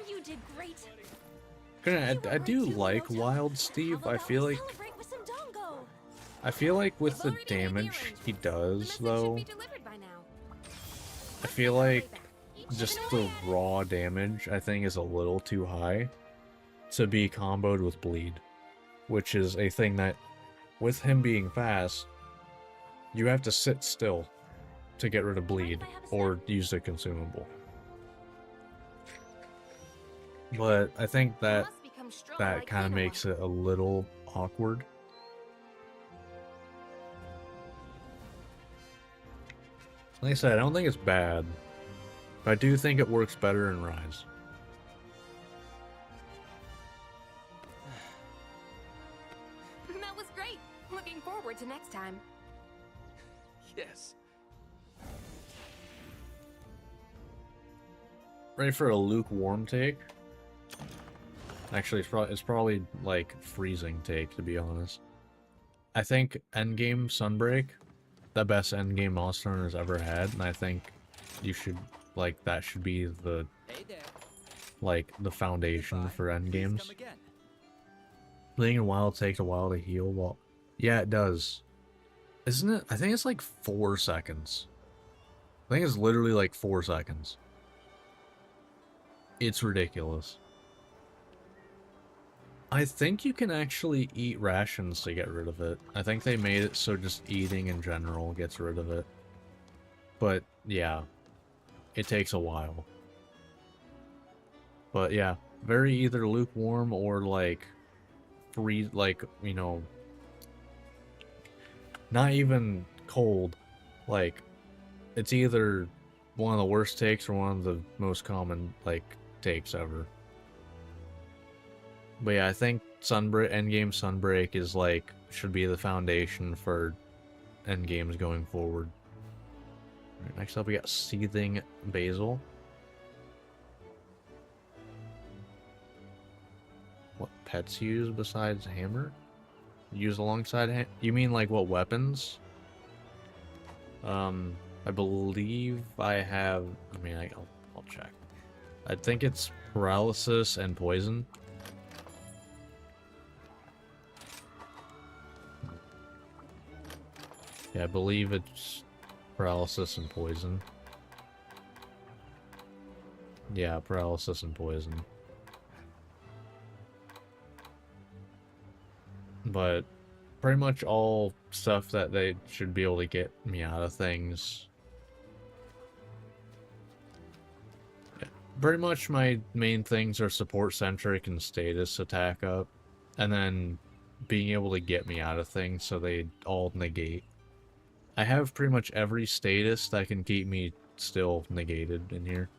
You did great. I do like Wild Steve. I feel like Celebrate with some Dongo. with the damage he does though, I feel like just the raw damage I think is a little too high to be comboed with bleed, which is a thing that with him being fast, you have to sit still to get rid of bleed or use a consumable. But I think that kind of makes it a little awkward. Like I said, I don't think it's bad, but I do think it works better in Rise. That was great. Looking forward to next time. Yes. Ready for a lukewarm take? Actually, it's probably like freezing take, to be honest. I think Endgame Sunbreak, the best Endgame Monster Hunter's ever had, and I think you should, like, that should be the, Hey there. like, the foundation for Please Endgames. come again. Playing a while takes a while to heal. Well, yeah, it does. Isn't it? I think it's like 4 seconds. I think it's literally like 4 seconds. It's ridiculous. I think you can actually eat rations to get rid of it. I think they made it so just eating in general gets rid of it. But yeah, it takes a while. But yeah, very either lukewarm or like freeze, like, you know, not even cold. Like, it's either one of the worst takes or one of the most common, like, takes ever. But yeah, I think Endgame Sunbreak is like, should be the foundation for Endgames going forward. Right, next up we got Seething Basil. What pets use besides hammer? Use alongside you mean like what weapons? I believe I have, I mean, I'll check. I think it's paralysis and poison. Yeah, I believe it's paralysis and poison. Yeah, paralysis and poison. But pretty much all stuff that they should be able to get me out of things. Yeah. Pretty much my main things are support centric and status attack up. And then being able to get me out of things so they all negate. I have pretty much every status that can keep me still negated in here.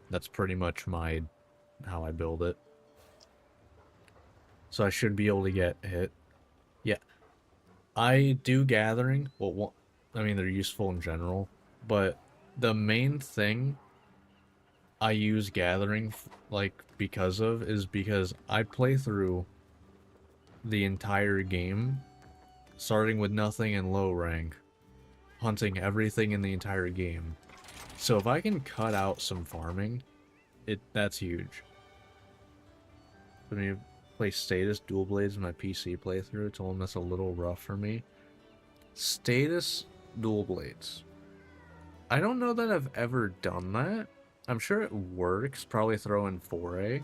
That's pretty much how I build it. So I should be able to get hit. Yeah. I do gathering. Well, I mean, they're useful in general. But the main thing I use gathering, like, because I play through the entire game, starting with nothing in low rank, hunting everything in the entire game. So if I can cut out some farming, that's huge. I mean, play status dual blades in my PC playthrough. Told him that's a little rough for me. Status dual blades. I don't know that I've ever done that. I'm sure it works. Probably throw in foray.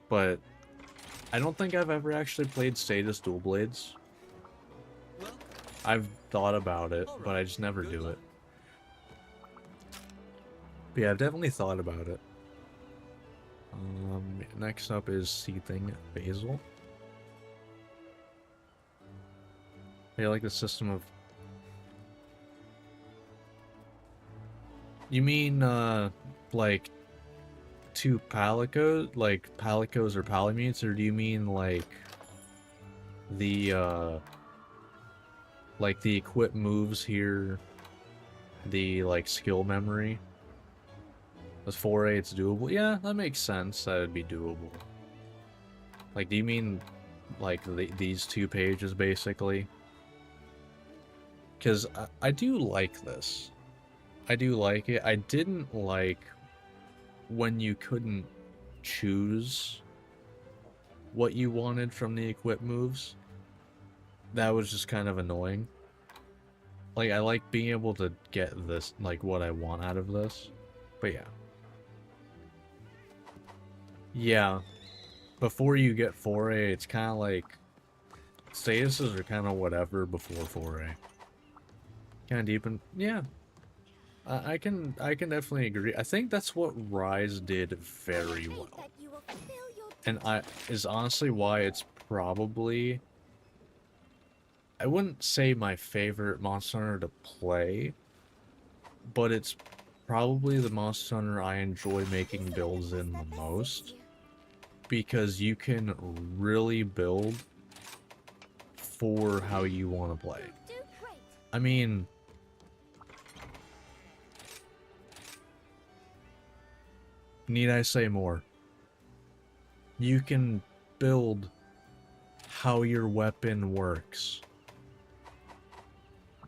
But I don't think I've ever actually played status dual blades. Well, I've thought about it, but I just never do it. But yeah, I've definitely thought about it. Next up is Seething Basil. I like the system of... You mean, like, 2 palicos? Like, palicos or palamutes? Or do you mean, like, the, like the equip moves here, the like skill memory. With 4A, it's doable. Yeah, that makes sense. That would be doable. Like, do you mean like these 2 pages basically? Because I do like this. I do like it. I didn't like when you couldn't choose what you wanted from the equip moves. That was just kind of annoying. Like, I like being able to get this, like, what I want out of this. But yeah. Yeah. Before you get 4A, it's kind of like... statuses are kind of whatever before 4A. Kind of deep in... yeah. I can definitely agree. I think that's what Rise did very well. And is honestly why it's probably... I wouldn't say my favorite Monster Hunter to play, but it's probably the Monster Hunter I enjoy making builds in the most, because you can really build for how you want to play. I mean, need I say more? You can build how your weapon works.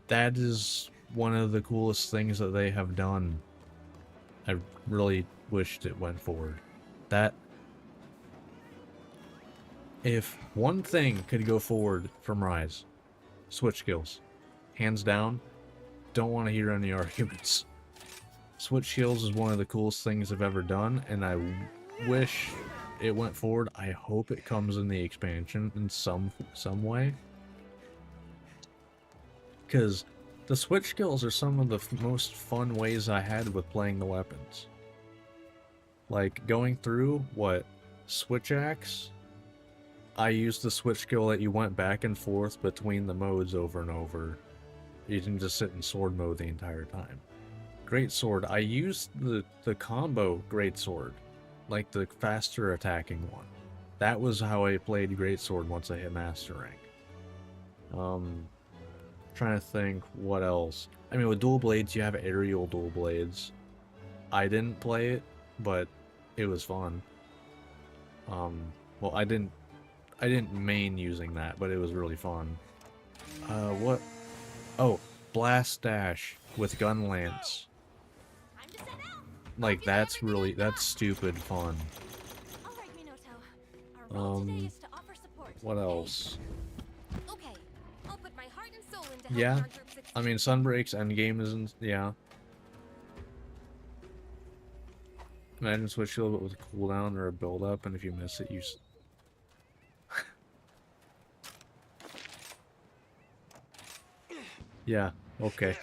That is one of the coolest things that they have done. I really wished it went forward. That... if one thing could go forward from Rise, switch skills. Hands down, don't want to hear any arguments. Switch skills is one of the coolest things I've ever done, and I wish it went forward. I hope it comes in the expansion in some way. Because the switch skills are some of the most fun ways I had with playing the weapons. Like, going through, Switch Axe? I used the switch skill that you went back and forth between the modes over and over. You didn't just sit in sword mode the entire time. Great Sword, I used the combo Great Sword. Like the faster attacking one. That was how I played Great Sword once I hit Master Rank. Trying to think what else. I mean, with dual blades, you have aerial dual blades. I didn't play it, but it was fun. Well, I didn't main using that, but it was really fun. What? Oh, Blast Dash with Gun Lance. Like, that's stupid fun. What else? Yeah, I mean, Sunbreak's endgame isn't... yeah. Imagine switch shield but with a cooldown or a build-up, and if you miss it, you... yeah, okay.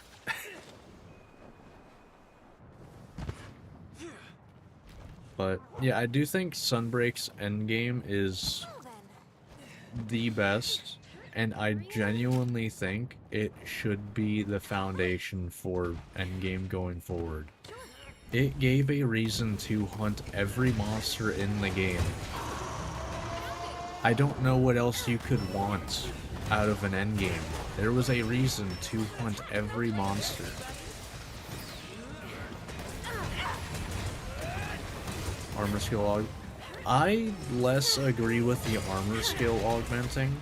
But, yeah, I do think Sunbreak's endgame is the best, and I genuinely think it should be the foundation for endgame going forward. It gave a reason to hunt every monster in the game. I don't know what else you could want out of an endgame. There was a reason to hunt every monster. Armor skill I less agree with the armor skill augmenting.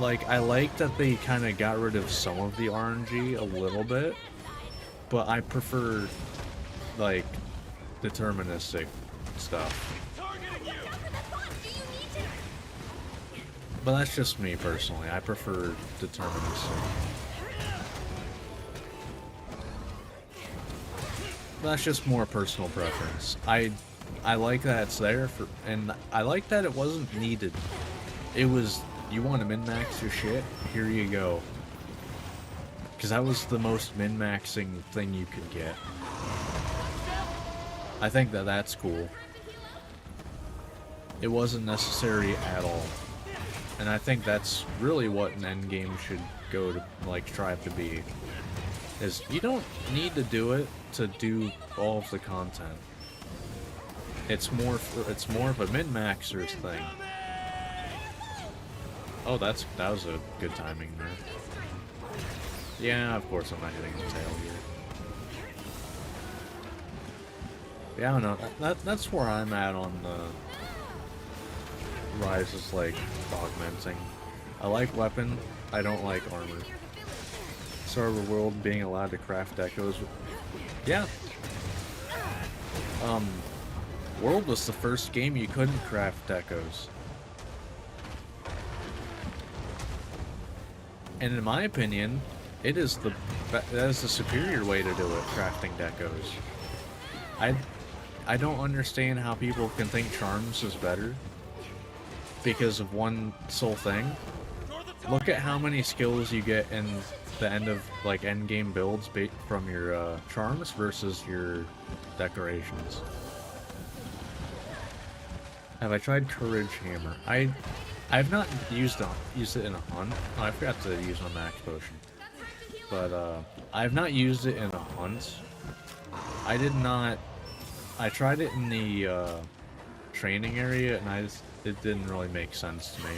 Like, I like that they kind of got rid of some of the RNG a little bit, but I prefer, like, deterministic stuff. But that's just me personally. I prefer deterministic. That's just more personal preference. I like that it's there for, and I like that it wasn't needed. It was, you want to min-max your shit? Here you go. Because that was the most min-maxing thing you could get. I think that that's cool. It wasn't necessary at all. And I think that's really what an endgame should go to, like, strive to be. Is you don't need to do it to do all of the content. It's more of a min-maxer's thing. Oh, that was a good timing there. Yeah, of course I'm not hitting the tail here. Yeah, I don't know. That's where I'm at on the Rise's like augmenting. I like weapon. I don't like armor. Server World being allowed to craft decos. Yeah. World was the first game you couldn't craft decos. And in my opinion, that is the superior way to do it, crafting decos. I don't understand how people can think Charms is better because of one sole thing. Look at how many skills you get in the end of like end game builds from your Charms versus your decorations. Have I tried Courage Hammer? I've not used it in a hunt. Oh, I forgot to use my max potion. But I've not used it in a hunt. I tried it in the training area and it didn't really make sense to me.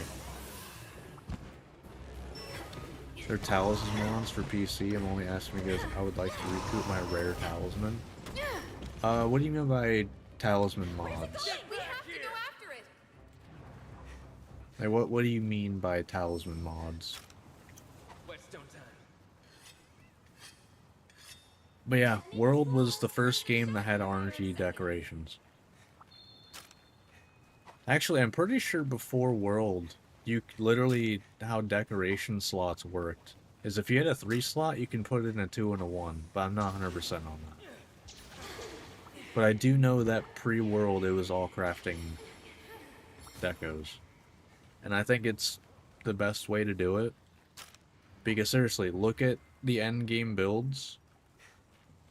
They're talismans for PC. I'm only asking because I would like to recruit my rare talisman. What do you mean by talisman mods? We have to go after it. Like, what do you mean by talisman mods? Whetstone time. But yeah, World was the first game that had RNG decorations. Actually, I'm pretty sure before World, how decoration slots worked is if you had a 3 slot, you can put it in a 2 and a 1, but I'm not 100% on that. But I do know that pre-World, it was all crafting decos. And I think it's the best way to do it. Because seriously, look at the end game builds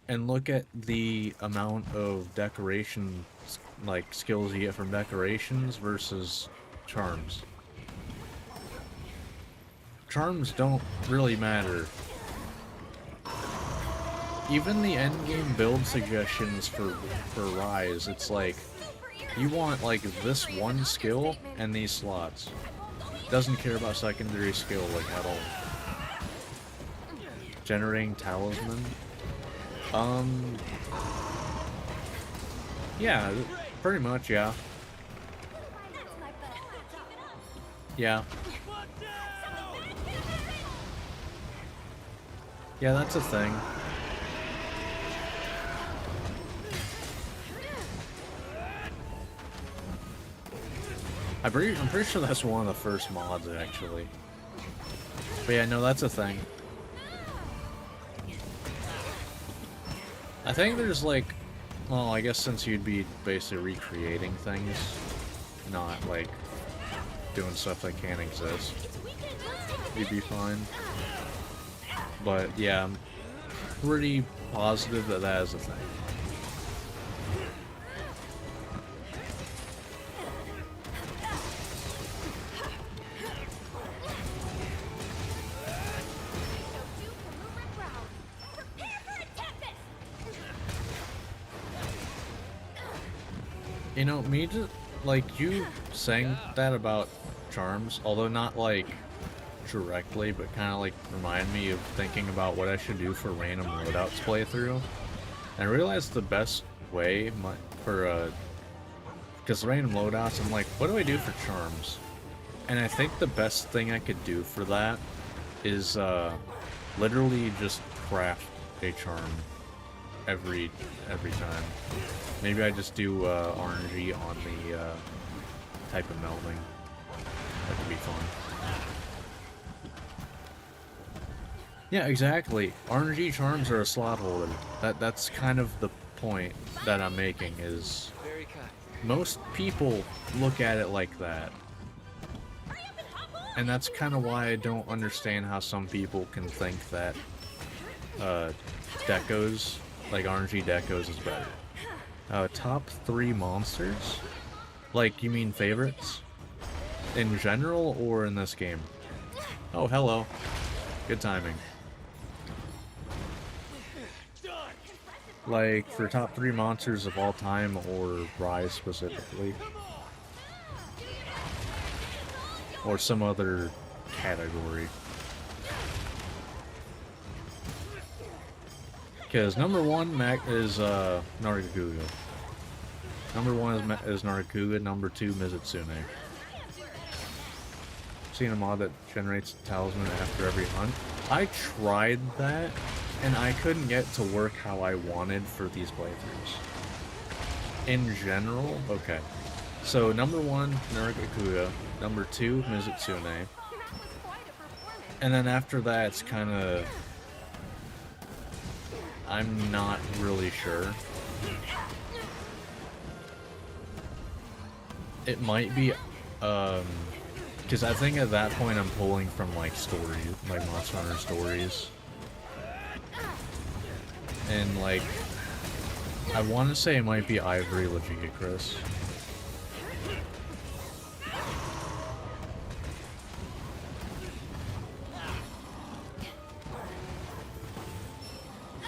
and look at the amount of decoration, like, skills you get from decorations versus charms. Charms don't really matter. Even the endgame build suggestions for Rise, it's like, you want, like, this one skill and these slots. Doesn't care about secondary skill, like, at all. Generating talisman? Yeah, pretty much, yeah. Yeah. Yeah, that's a thing. I'm pretty sure that's one of the first mods, actually. But yeah, no, that's a thing. I think there's like, well, I guess since you'd be basically recreating things, not like doing stuff that can't exist, you'd be fine. But yeah, I'm pretty positive that that is a thing. You know, me just, like, you saying that about charms, although not, like, directly, but kind of, like, remind me of thinking about what I should do for random loadouts playthrough. And I realized the best way because random loadouts, I'm like, what do I do for charms? And I think the best thing I could do for that is, literally just craft a charm every time. Maybe I just do RNG on the type of melding. That could be fun. Yeah, exactly. RNG charms are a slot holder. That's kind of the point that I'm making, is Very kind. most people look at it like that. And that's kind of why I don't understand how some people can think that decos, like RNG decos, is better. Top 3 monsters? Like, you mean favorites? In general, or in this game? Oh, hello. Good timing. Like, for top 3 monsters of all time, or Rise specifically? Or some other category. Because number one is Nargacuga. Number one is Nargacuga. Number two, Mizutsune. Seen a mod that generates a talisman after every hunt. I tried that, and I couldn't get to work how I wanted for these playthroughs. In general, okay. So number one, Nargacuga. Number two, Mizutsune. That was quite a performance. And then after that, it's kind of... I'm not really sure. It might be, because I think at that point I'm pulling from, like, stories, like Monster Hunter stories. And, like, I want to say it might be Ivory Legicris.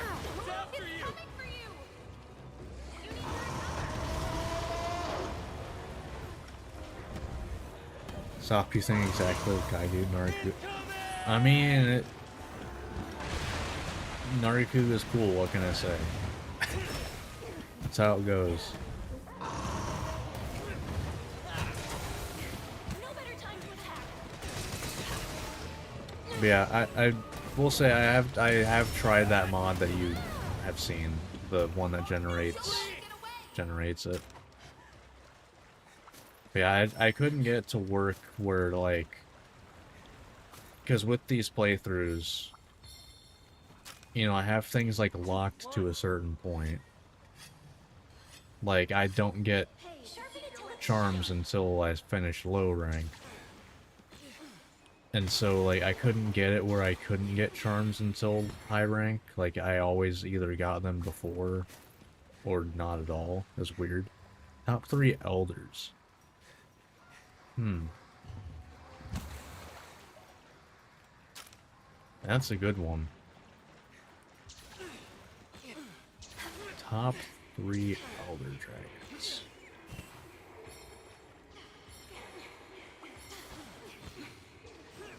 Coming for you. Stop piecing exactly like I do, Naruto. I mean, Naruto is cool, what can I say? That's how it goes. No better time to attack. But yeah, I will say I have tried that mod that you have seen, the one that generates it. But yeah, I couldn't get to work where, like, because with these playthroughs, you know, I have things like locked to a certain point. Like, I don't get Hey, sharpen it till it's charms until I finish low rank. And so, like, I couldn't get it where I couldn't get charms until high rank. Like, I always either got them before or not at all. It's weird. Top 3 elders. That's a good one. Top 3 elder dragons.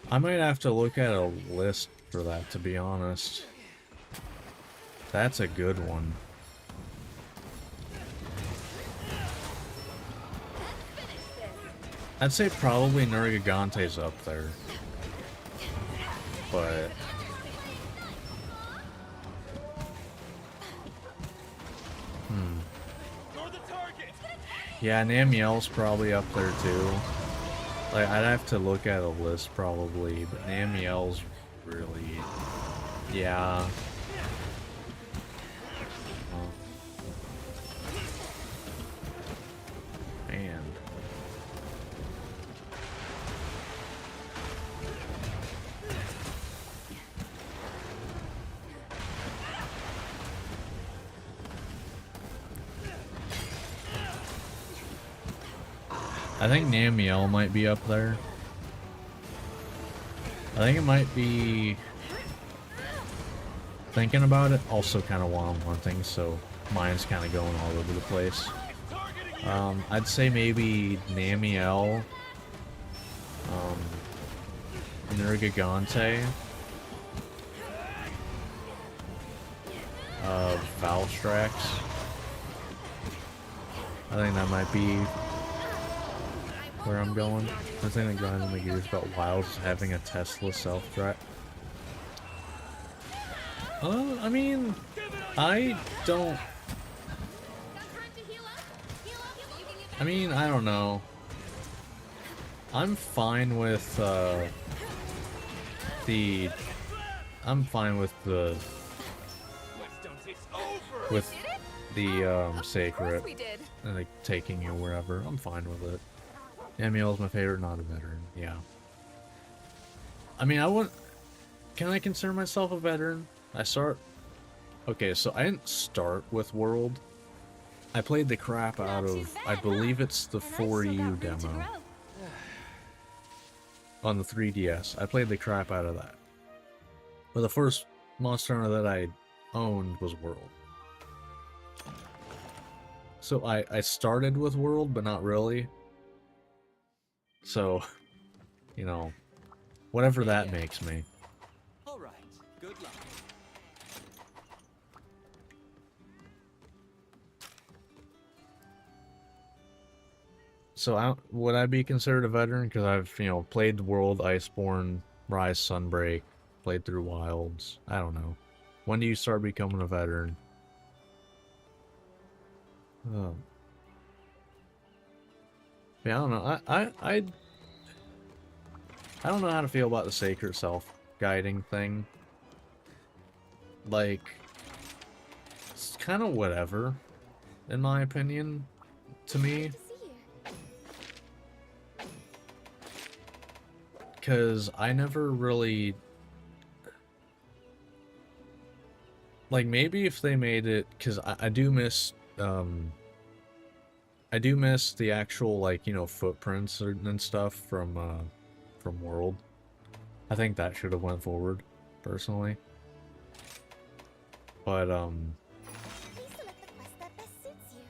I might have to look at a list for that, to be honest. That's a good one. I'd say probably Nergigante's up there. But... yeah, Namiel's probably up there too. Like, I'd have to look at a list probably, but Namiel's really... yeah. Man. I think Namiel might be up there. I think it might be... thinking about it, also kind of while I'm hunting, so mine's kind of going all over the place. I'd say maybe Namiel, Nergigante, Valstrax. I think that might be where I'm going. The thing that grinds my gears about Wild is having a Tesla self-drive. I mean, I don't... Got time to heal up? Heal up. You can get back. I mean, I don't know. I'm fine with, I'm fine with the... with the, Sacred. We did. And, like, taking you wherever. I'm fine with it. Amiel's my favorite, not a veteran. Yeah. I mean, I wouldn't... Can I consider myself a veteran? Okay, so I didn't start with World. I played the crap out of... I believe it's the 4U demo. On the 3DS. I played the crap out of that. But the first Monster Hunter that I owned was World. So I started with World, but not really. So, you know, Whatever that makes me. All right. Good luck. So would I be considered a veteran? Because I've, played the World, Iceborne, Rise, Sunbreak, played through Wilds. I don't know. When do you start becoming a veteran? Oh. Yeah, I don't know. I don't know how to feel about the Sacred Self guiding thing. Like, it's kind of whatever, in my opinion, to me. Good to see you. Because I never really... Like, maybe if they made it... Because I do miss... I do miss the actual, like, footprints and stuff from World. I think that should have went forward, personally. But, Please select the quest that best suits you.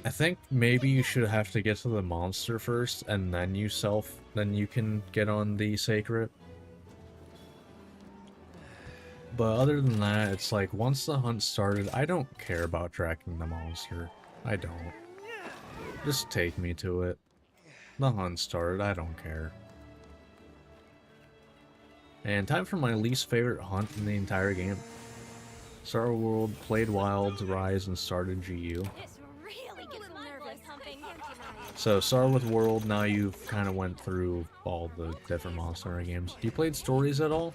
I think maybe you should have to get to the monster first, and then you can get on the Sacred. But other than that, it's like, once the hunt started, I don't care about tracking the monster. I don't. Just take me to it. The hunt started, I don't care. And time for my least favorite hunt in the entire game. Star World, played Wilds, Rise, and started GU. This really gets my blood pumping. So start with World, now you've kind of went through all the different Monster Hunter games. You played Stories at all?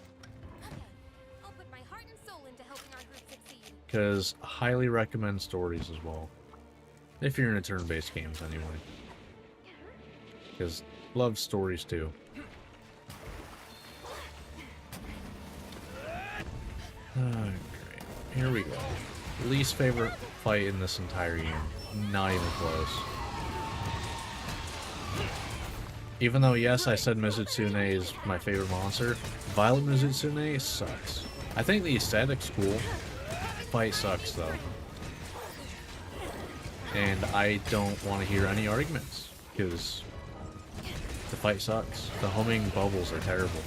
I'll put my heart and soul into helping our group succeed. Because highly recommend Stories as well. If you're into turn-based games anyway. Because love Stories too. Great. Here we go. Least favorite fight in this entire game. Not even close. Even though, yes, I said Mizutsune is my favorite monster, Violet Mizutsune sucks. I think the aesthetic's cool. Fight sucks, though. And I don't want to hear any arguments, because the fight sucks. The homing bubbles are terrible.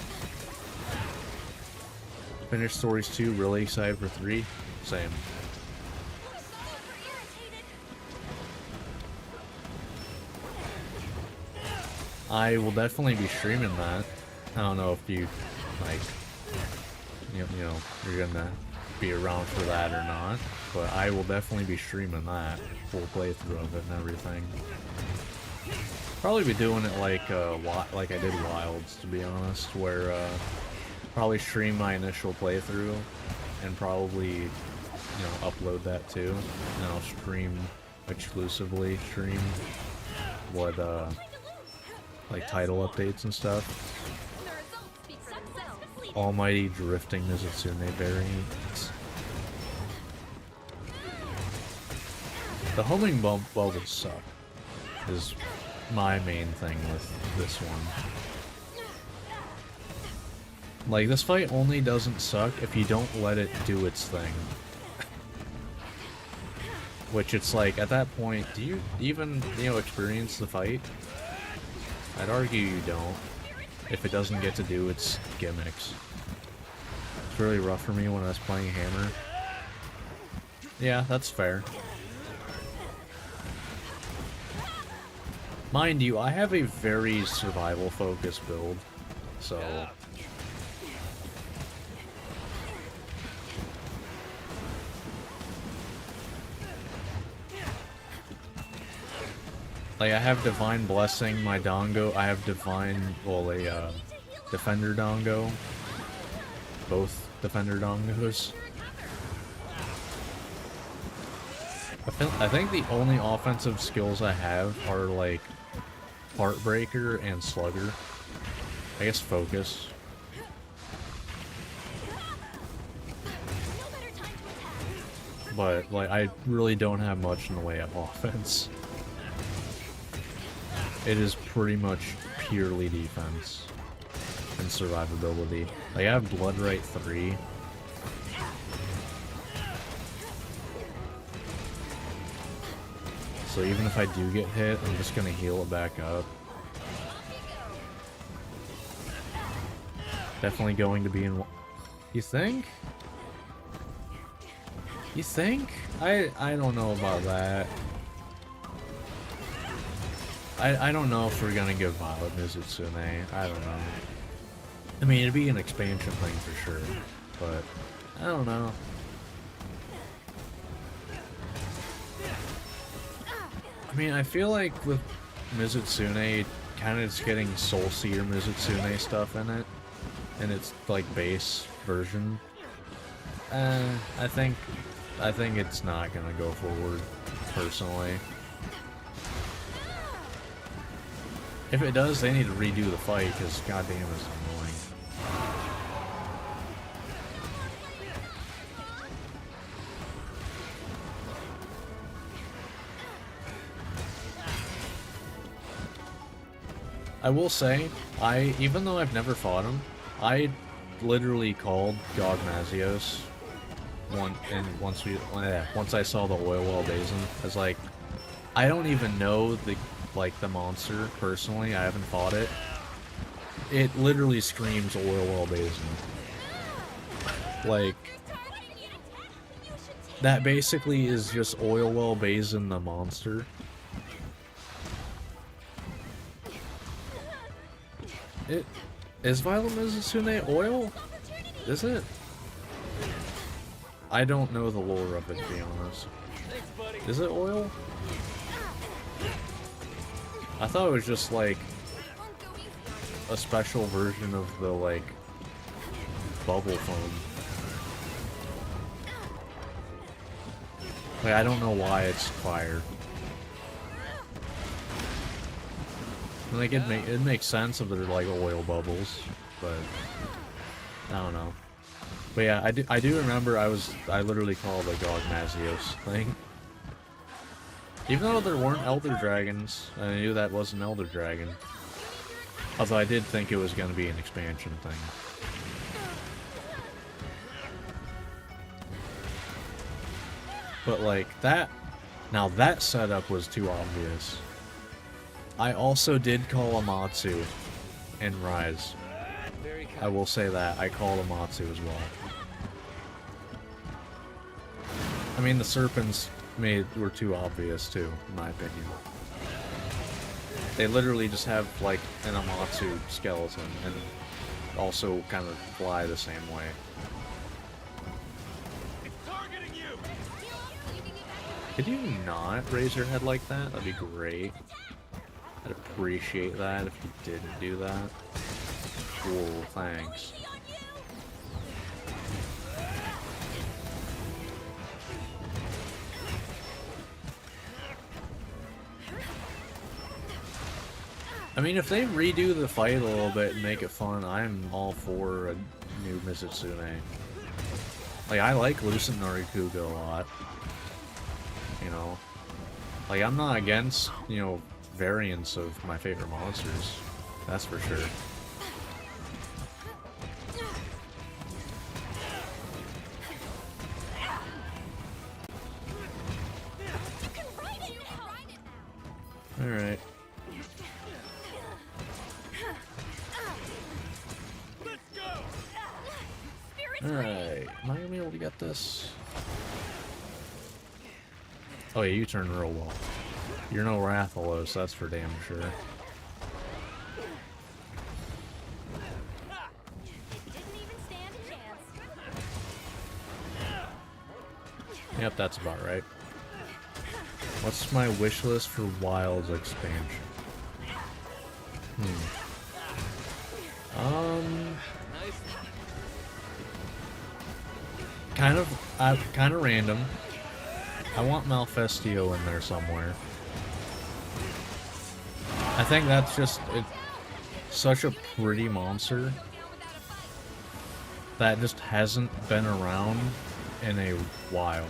Finished Stories 2, really excited for 3. Same. I will definitely be streaming that. I don't know if you, like, you're gonna be around for that or not, but I will definitely be streaming that, full playthrough of it and everything. Probably be doing it like I did Wilds, to be honest, where probably stream my initial playthrough and probably upload that too, and I'll stream exclusively what like title updates and stuff. The results speak for themselves. Almighty drifting Mizutsune variant. The homing bubbles suck, is my main thing with this one. Like, this fight only doesn't suck if you don't let it do its thing. Which, it's like, at that point, do you even, experience the fight? I'd argue you don't, if it doesn't get to do its gimmicks. It's really rough for me when I was playing Hammer. Yeah, that's fair. Mind you, I have a very survival-focused build, so... Like, I have Divine Blessing, my Dongo, I have Divine, well, a, Defender Dongo. Both Defender Dongos. I think the only offensive skills I have are, like, Heartbreaker and Slugger. I guess Focus. But, like, I really don't have much in the way of offense. It is pretty much purely defense and survivability. Like, I have Bloodright 3. So even if I do get hit, I'm just gonna heal it back up. Definitely going to be in. You think? You think? I don't know about that. I don't know if we're gonna get Violet Mizutsune. I don't know. I mean, it'd be an expansion thing for sure, but I don't know. I mean, I feel like with Mizutsune, kind of just getting Soul Seer Mizutsune stuff in it, and its like base version. I think it's not gonna go forward, personally. If it does, they need to redo the fight, because goddamn it's annoying. I will say, even though I've never fought him, I literally called Gogmazios once I saw the Oil Well Basin. I was like, I don't even know the monster personally. I haven't fought it. It literally screams Oil Well Basin. Like, that basically is just Oil Well Basin the monster. Is Violet Mizutsune oil? Is it? I don't know the lore of it, to be honest. Is it oil? I thought it was just like a special version of the like bubble foam. Like, I don't know why it's fire. Like, it makes sense if they're like oil bubbles, but I don't know. But yeah, I do remember I literally called the Gogmazios thing. Even though there weren't Elder Dragons, I knew that was an Elder Dragon. Although I did think it was going to be an expansion thing. But like that, now that setup was too obvious. I also did call Amatsu in Rise. I will say that. I called Amatsu as well. I mean, the serpents were too obvious too, in my opinion. They literally just have like an Amatsu skeleton and also kind of fly the same way. Could you not raise your head like that? That'd be great. I'd appreciate that if you didn't do that. Cool, thanks. I mean, if they redo the fight a little bit and make it fun, I'm all for a new Mizutsune. Like, I like Lucent Narikuga a lot. You know? Like, I'm not against, you know, variants of my favorite monsters. That's for sure. Alright. Alright. Am I gonna be able to get this? Oh yeah, you turn real well. You're no Rathalos, that's for damn sure. Didn't even stand a chance. Yep, that's about right. What's my wish list for Wilds expansion? Kind of random. I want Malfestio in there somewhere. I think that's just such a pretty monster that just hasn't been around in a while.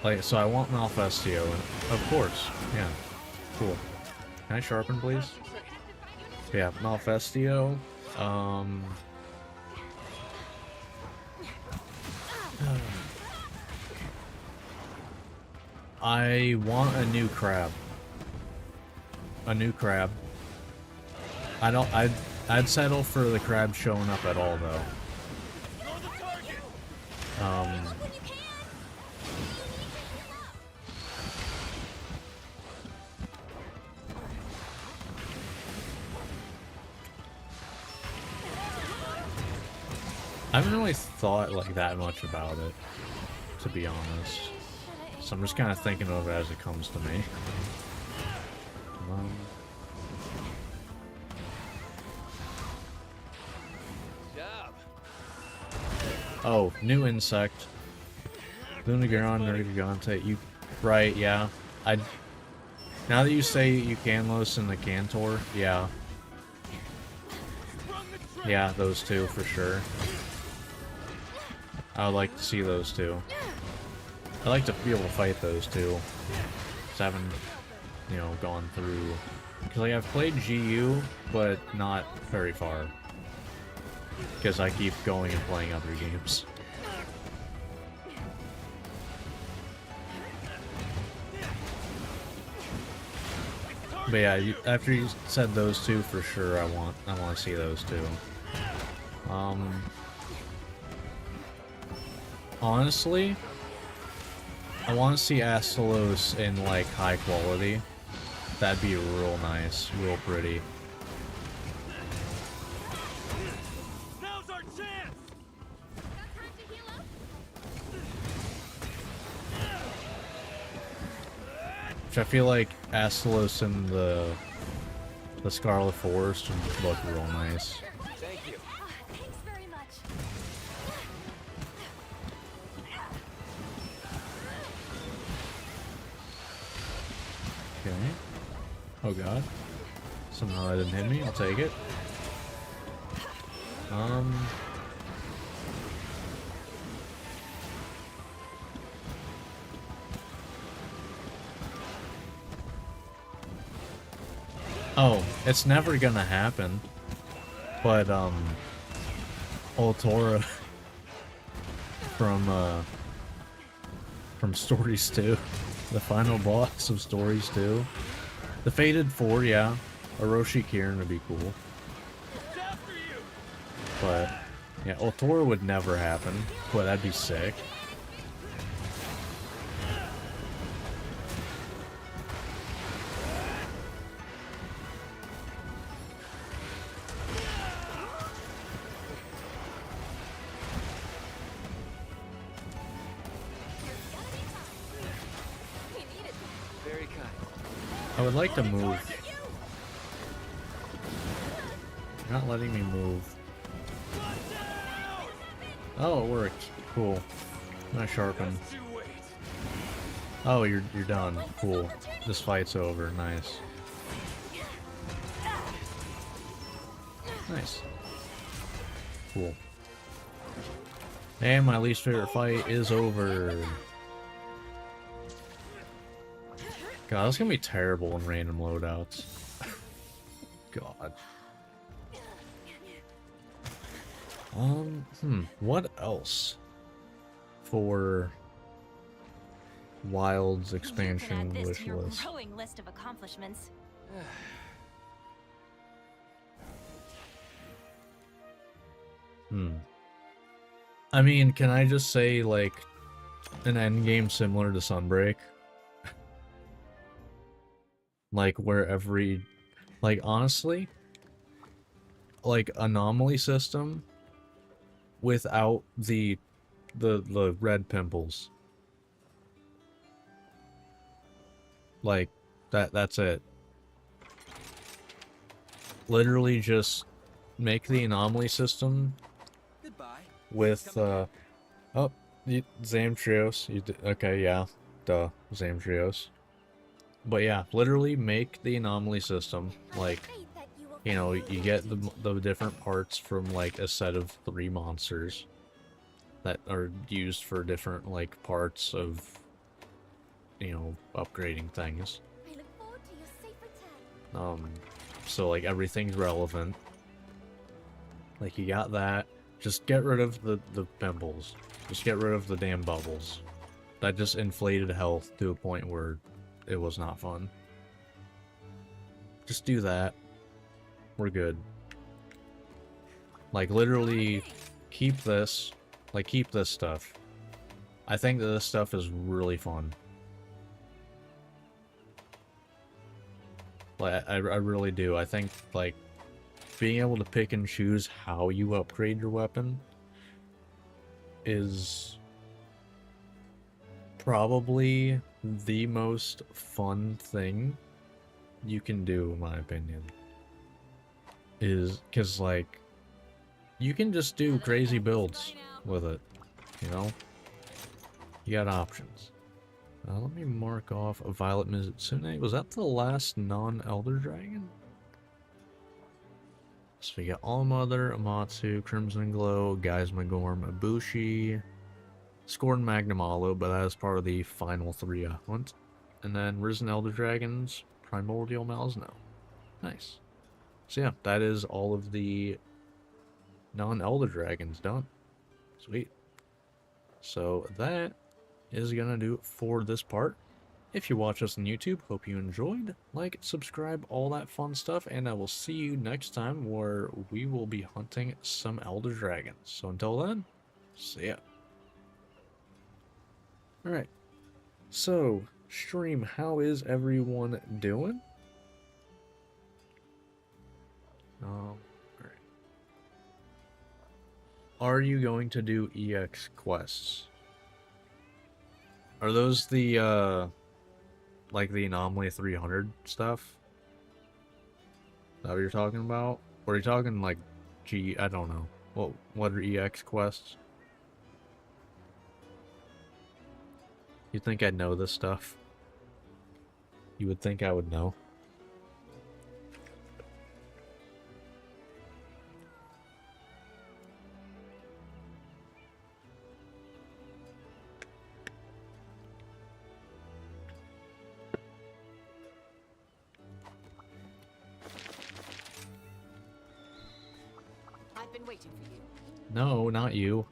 Like, so I want Malfestio, and of course, yeah, cool. Can I sharpen, please? Yeah, Malfestio. I want a new crab. A new crab. I don't. I'd settle for the crab showing up at all though. Look when you can! You need to heal up! I haven't really thought like that much about it, to be honest. So I'm just kind of thinking of it as it comes to me. Come on. Job. Oh, new insect. Lunagon, Nergigante. You, right? Yeah. Now that you say Eucanlos and the Cantor, yeah. Yeah, those two for sure. I would like to see those two. I'd like to be able to fight those two. Just haven't, you know, gone through. Because like, I've played GU, but not very far. Because I keep going and playing other games. But yeah, after you said those two, for sure, I want to see those two. Honestly, I want to see Astalos in like high quality. That'd be real nice, real pretty. Now's our chance. Got time to heal up? Which I feel like Astalos in the Scarlet Forest would look real nice. Thank you. Thanks very much. Okay. Oh god. Somehow that didn't hit me. I'll take it. Oh, it's never gonna happen. But, Altora from Stories 2. The final boss of Stories 2. The Fated 4, yeah. Orochi Kirin would be cool. After you. But, yeah, Altora would never happen. But that'd be sick. We need it. Very kind. I would like to move. You're not letting me move. Oh, it worked. Cool. Nice sharpen. Just you wait. Oh, you're done. Cool. This fight's over. Nice. Nice. Cool. And my least favorite fight is over. God, that's gonna be terrible in random loadouts. God. What else for Wild's expansion You can add this wish to your list? growing list of accomplishments. I mean, can I just say, like, an endgame similar to Sunbreak? Like, where every... Like, honestly, like, anomaly system without the red pimples. Like, that's it. Literally just make the anomaly system Goodbye. with, oh, Zamtrios. Okay, yeah. Duh, Zamtrios. But yeah, literally make the anomaly system, like, you know, you get the different parts from, like, a set of 3 monsters that are used for different, like, parts of, you know, upgrading things. I look forward to your safe return. So, like, everything's relevant. Like, you got that. Just get rid of the pimples. Just get rid of the damn bubbles. That just inflated health to a point where it was not fun. Just do that. we're good. Like, literally, keep this. Like, keep this stuff. I think that this stuff is really fun. Like, I really do. I think, like, being able to pick and choose how you upgrade your weapon is probably the most fun thing you can do, in my opinion. Is because, like, you can just do crazy builds with it, you know? You got options. Let me mark off a Violet Mizutsune. Was that the last non-Elder Dragon? So we got Allmother, Amatsu, Crimson Glow, Geismagorm, Ibushi, Scorn Magnamalo, but that is part of the final 3 hunt. And then Risen Elder Dragons, Primordial Malzno. Nice. So yeah, that is all of the non-Elder Dragons done. Sweet. So that is gonna do it for this part. If you watch us on YouTube, hope you enjoyed. Like, subscribe, all that fun stuff, and I will see you next time where we will be hunting some Elder Dragons. So until then, see ya. Alright. So, stream, how is everyone doing? Alright. Are you going to do EX quests? Are those the, like the Anomaly 300 stuff? Is that what you're talking about? Or are you talking like I don't know. What are EX quests? You'd think I'd know this stuff. You would think I would know. I've been waiting for you. No, not you.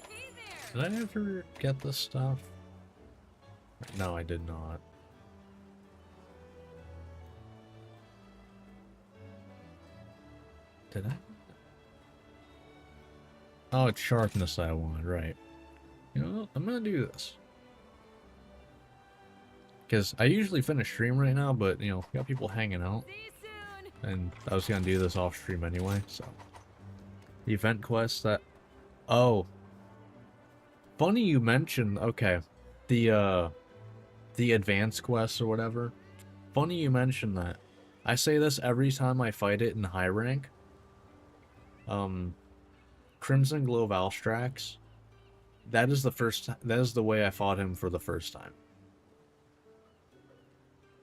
Hey there. Did I ever get this stuff? No, I did not. Did I? Oh, it's sharpness I want, right. You know what? I'm gonna do this. Because I usually finish stream right now, but, you know, got people hanging out. See you soon. And I was gonna do this off stream anyway, so. The event quest that... Oh. Funny you mentioned, okay. The advanced quests or whatever. Funny you mentioned that. I say this every time I fight it in high rank. Crimson Glow Valstrax. That is the way I fought him for the first time.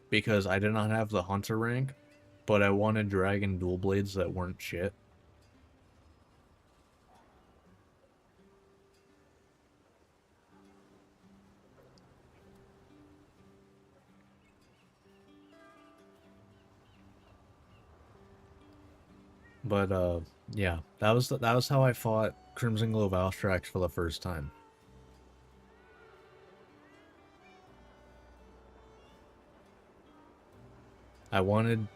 Because I did not have the Hunter rank, but I wanted Dragon Dual Blades that weren't shit. But yeah, that was how I fought Crimson Glow Valstrax for the first time. I wanted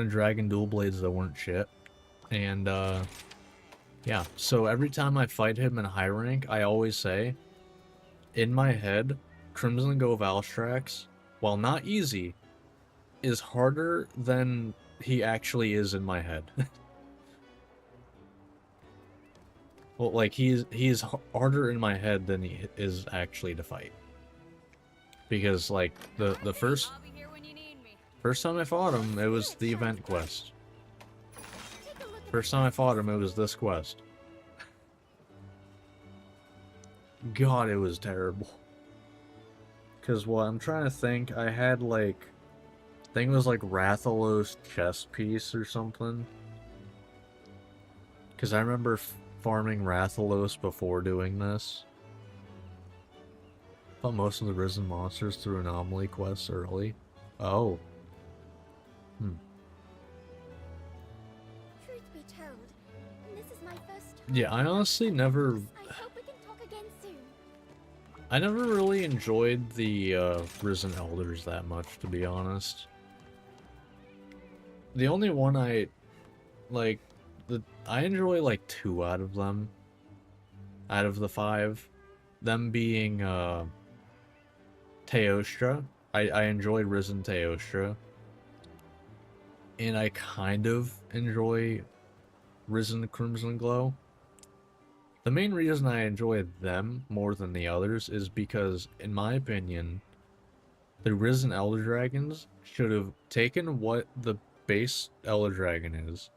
Dragon Dual Blades that weren't shit. And yeah, so every time I fight him in high rank, I always say, in my head, Crimson Glow Valstrax, while not easy, is harder than he actually is in my head. Well, like, he's harder in my head than he is actually to fight. Because, like, the first I'll be here when you need me. first time I fought him, it was the event quest. Take a look at First time I fought him, it was this quest. God, it was terrible. Because, what, I'm trying to think, I had, like, I think it was, like, Rathalos chest piece or something. Because I remember farming Rathalos before doing this. Fought most of the Risen monsters through Anomaly quests early. Oh. Truth be told, this This is my first time. Yeah, I honestly never... I hope we can talk again soon. I never really enjoyed the Risen Elders that much, to be honest. The only one I like, I enjoy like 2 out of them, out of the 5. Them being Teostra. I enjoy Risen Teostra. And I kind of enjoy Risen Crimson Glow. The main reason I enjoy them more than the others is because, in my opinion, the Risen Elder Dragons should have taken what the base Elder Dragon is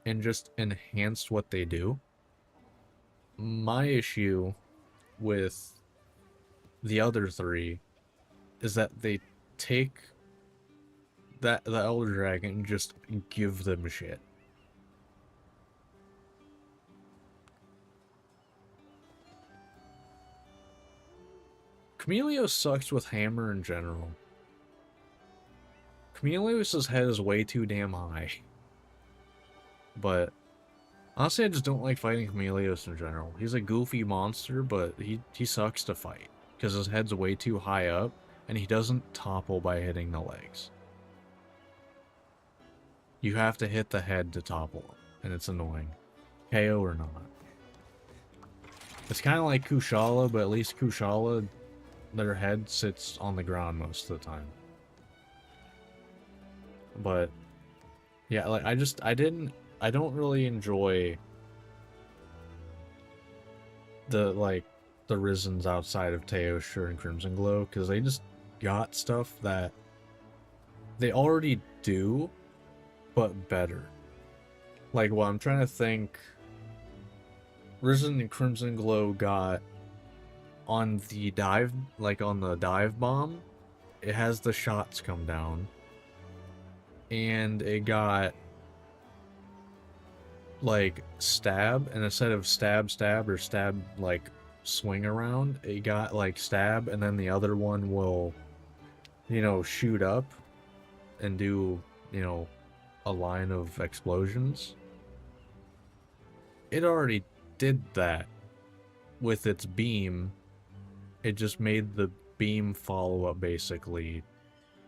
and just enhanced what they do. My issue with the other 3 is that they take the Elder Dragon and just give them shit. Chameleos sucks with hammer in general. Chameleos' head is way too damn high. But honestly, I just don't like fighting Chameleos in general. He's a goofy monster, but he sucks to fight because his head's way too high up and he doesn't topple by hitting the legs. You have to hit the head to topple him, and it's annoying. KO or not. It's kind of like Kushala, but at least Kushala, their head sits on the ground most of the time. But yeah, like I don't really enjoy the Risens outside of Teostra and Crimson Glow because they just got stuff that they already do, but better. Like, well, I'm trying to think. Risen and Crimson Glow got on the dive, like on the dive bomb, it has the shots come down. And it got like stab, and instead of stab or stab like swing around, it got like stab, and then the other one will, you know, shoot up and do, you know, a line of explosions. It already did that with its beam. It just made the beam follow-up basically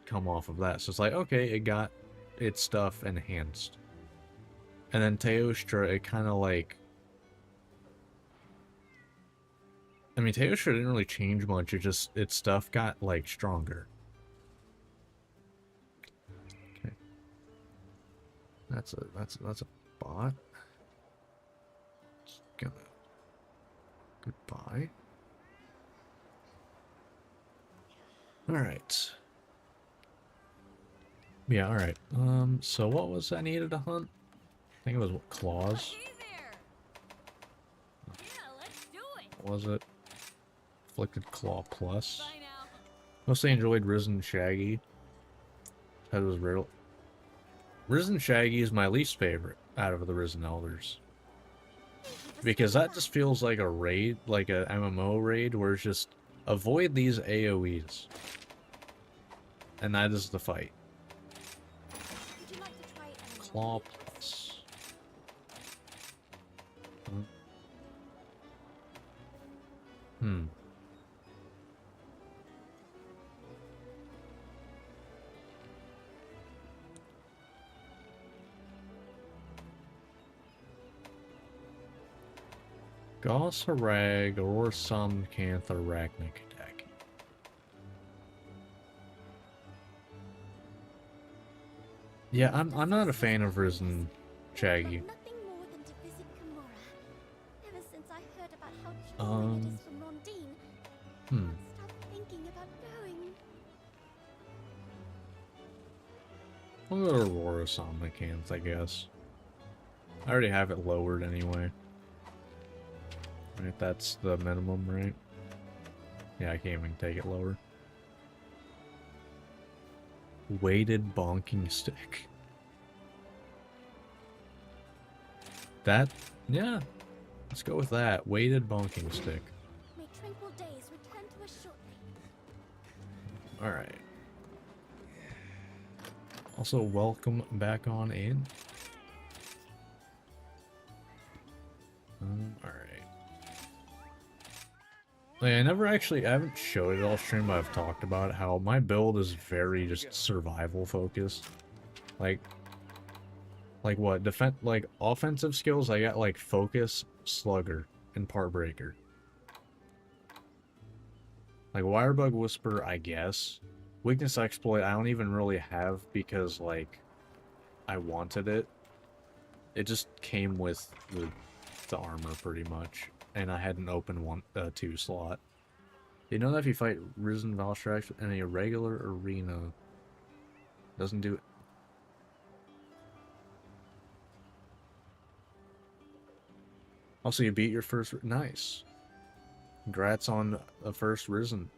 come off of that. So it's like, okay, it got its stuff enhanced. And then Teostra, it kind of like... I mean, Teostra didn't really change much, it just, its stuff got, like, stronger. Okay. That's a bot. Just gonna... Goodbye. Alright. Yeah, alright. So what was I needed to hunt? I think it was, what, claws? Hey there. Yeah, let's do it. What was it? Afflicted Claw Plus. Bye now. Mostly enjoyed Risen Shaggy. That was real. Risen Shaggy is my least favorite out of the Risen Elders. Because that just feels like a raid, like a MMO raid, where it's just avoid these AoEs. And that is the fight. Would you like to try animal Claw meat? Plus. Hmm. Gossarag or some Cantha Arachnic attack. Yeah, I'm not a fan of Risen Shaggy. But nothing more than to visit Kimura. Ever since I heard about how chilling it is from Rondine, I can't stop thinking about going. I'll go to Aurora Somnicants, I guess. I already have it lowered anyway. Right, that's the minimum, right? Yeah, I can't even take it lower. Weighted bonking stick. That, yeah. Let's go with that. Weighted bonking stick. May tranquil days return to us shortly. Alright. Also, welcome back on in. Alright. Like, I haven't showed it all stream, but I've talked about how my build is very just survival focused. Like what? Like, offensive skills, I got, like, Focus, Slugger, and Part Breaker. Like, Wirebug Whisper, I guess. Weakness Exploit, I don't even really have because, like, I wanted it. It just came with the armor, pretty much. And I had an open 2 slot. You know that if you fight Risen Valstrax in a regular arena, doesn't do it. Also, you beat your first... Nice. Congrats on the first Risen.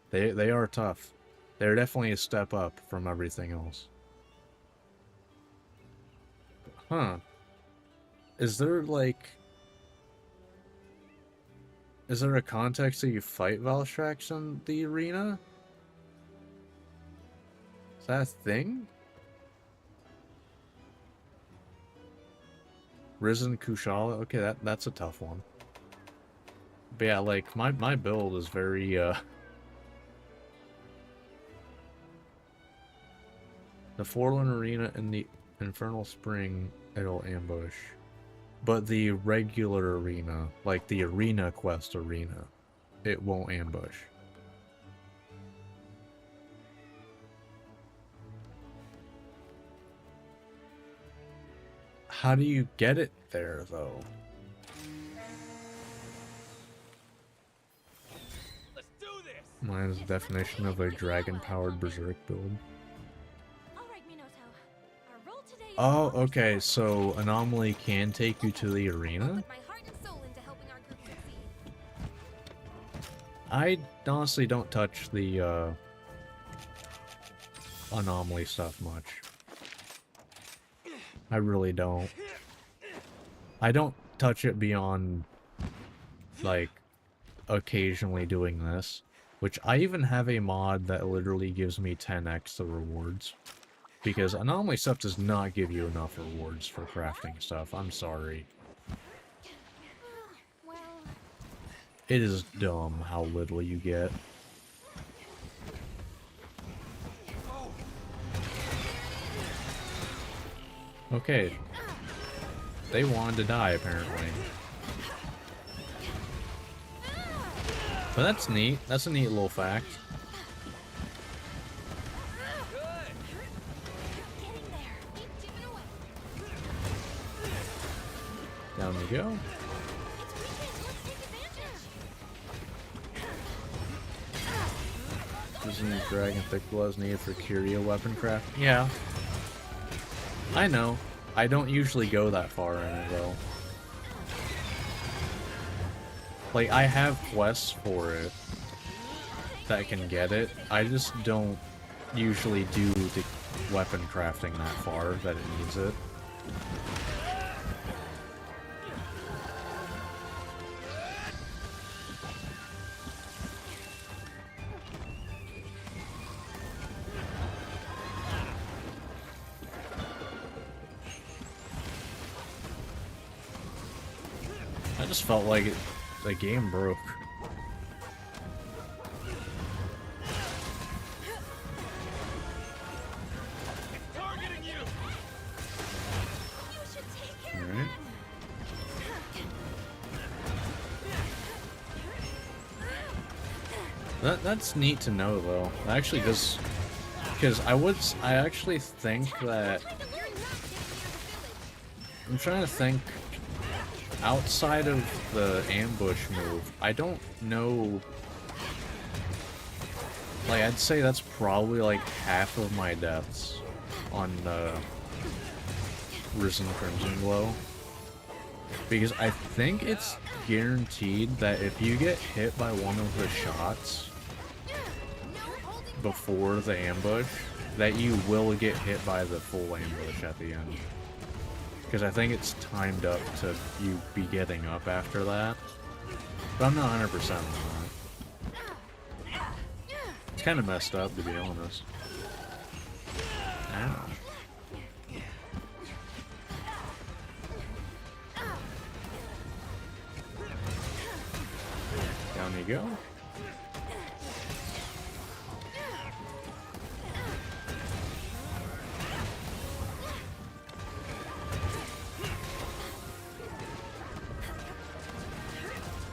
They are tough. They're definitely a step up from everything else. Huh. Is there, like... Is there a context that you fight Valstrax in the arena? Is that a thing? Risen Kushala? Okay, that's a tough one. But yeah, like, my build is very, The Forlorn Arena and the Infernal Spring, it'll ambush. But the regular arena, like the Arena Quest arena, it won't ambush. How do you get it there, though? Let's do this. Mine is the definition of a dragon-powered berserk build. All right, Minotaur. Our role today is Oh, okay, so Anomaly can take you to the I'll arena? put my heart and soul into helping our group succeed. I honestly don't touch the, Anomaly stuff much. I really don't. I don't touch it beyond, like, occasionally doing this. Which, I even have a mod that literally gives me 10x the rewards. Because Anomaly stuff does not give you enough rewards for crafting stuff. I'm sorry. Well, It is dumb how little you get. Okay. They wanted to die, apparently. But that's neat. That's a neat little fact. getting there. Keep chipping away. Down we go. It's weekend. Let's take advantage. Using Dragon Thick Blood is needed for Curio weapon craft. Yeah. I know. I don't usually go that far in it, though. Like, I have quests for it that can get it. I just don't usually do the weapon crafting that far that it needs it. I just felt like the game broke. Targeting you. You should take care Alright. That's neat to know, though. Actually, does, because I actually think that Time to learn not to near the village. I'm trying to think. Outside of the ambush move, I don't know. Like, I'd say that's probably like half of my deaths on Risen Crimson Glow. Because I think it's guaranteed that if you get hit by one of the shots before the ambush, that you will get hit by the full ambush at the end. Because I think it's timed up to you be getting up after that. But I'm not 100% on that. It's kind of messed up, to be honest. Ow. you go.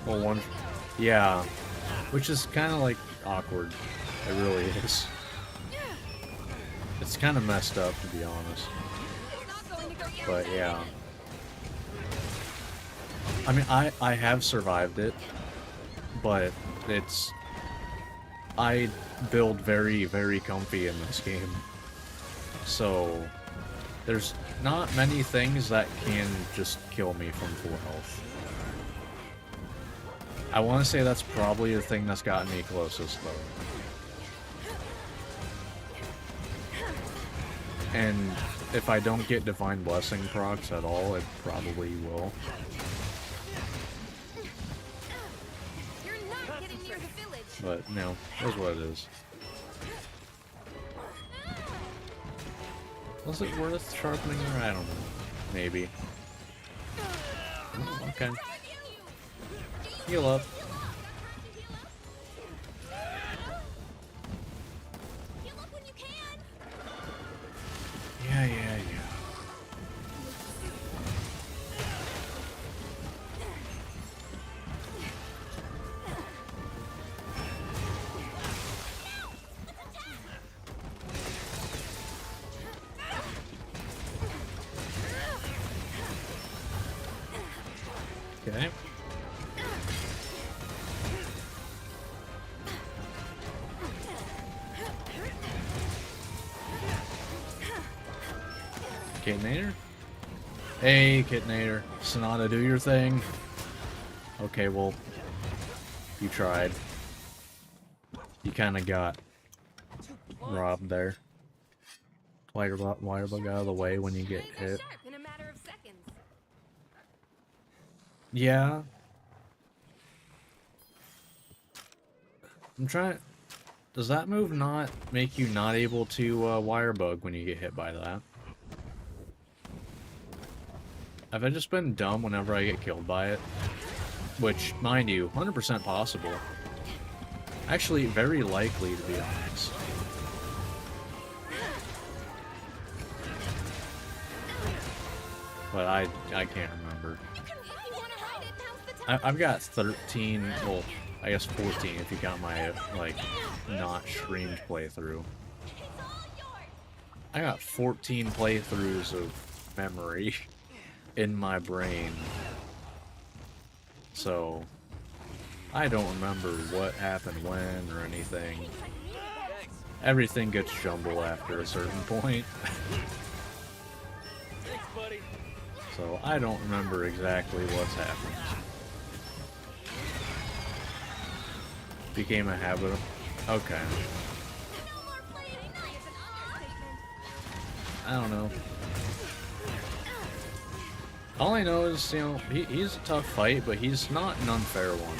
Well, one, yeah, which is kind of like awkward. It really is. It's kind of messed up, to be honest. But yeah. I mean, I have survived it, but it's... I build very, very comfy in this game. So, there's not many things that can just kill me from full health. I want to say that's probably the thing that's gotten me closest, though. And if I don't get Divine Blessing procs at all, it probably will. You're not getting near the village. But, no, that's what it is. Was it worth sharpening her? I don't know. Maybe. Oh, okay. Heal up. Heal up when you can. Yeah, yeah, yeah. Okay. Kitnator? Hey, Kitnator. Sonata, do your thing. Okay, well, you tried. You kind of got robbed there. Wirebug out of the way when you get hit. Sharp in a matter of seconds. Yeah. I'm trying... Does that move not make you not able to Wirebug when you get hit by that? Have I just been dumb whenever I get killed by it? Which, mind you, 100% possible. Actually, very likely, to be honest. But I can't remember. I've got 13, well, I guess 14 if you count my, like, not streamed playthrough. I got 14 playthroughs of memory in my brain. So, I don't remember what happened when or anything. Everything gets jumbled after a certain point. Thanks, buddy. So, I don't remember exactly what's happened. Became a habit of... Okay. I don't know. All I know is, you know, he's a tough fight, but he's not an unfair one.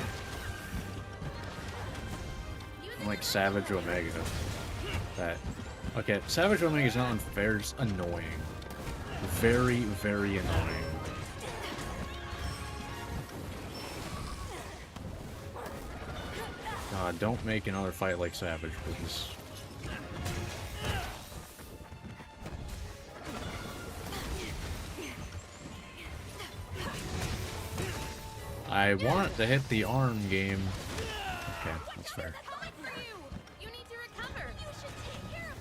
Like Savage Omega. That... Okay, Savage Omega is not unfair, it's annoying. Very, very annoying. God, don't make another fight like Savage, please. I want to hit the arm game. Okay, that's fair. You need to recover. You should take care of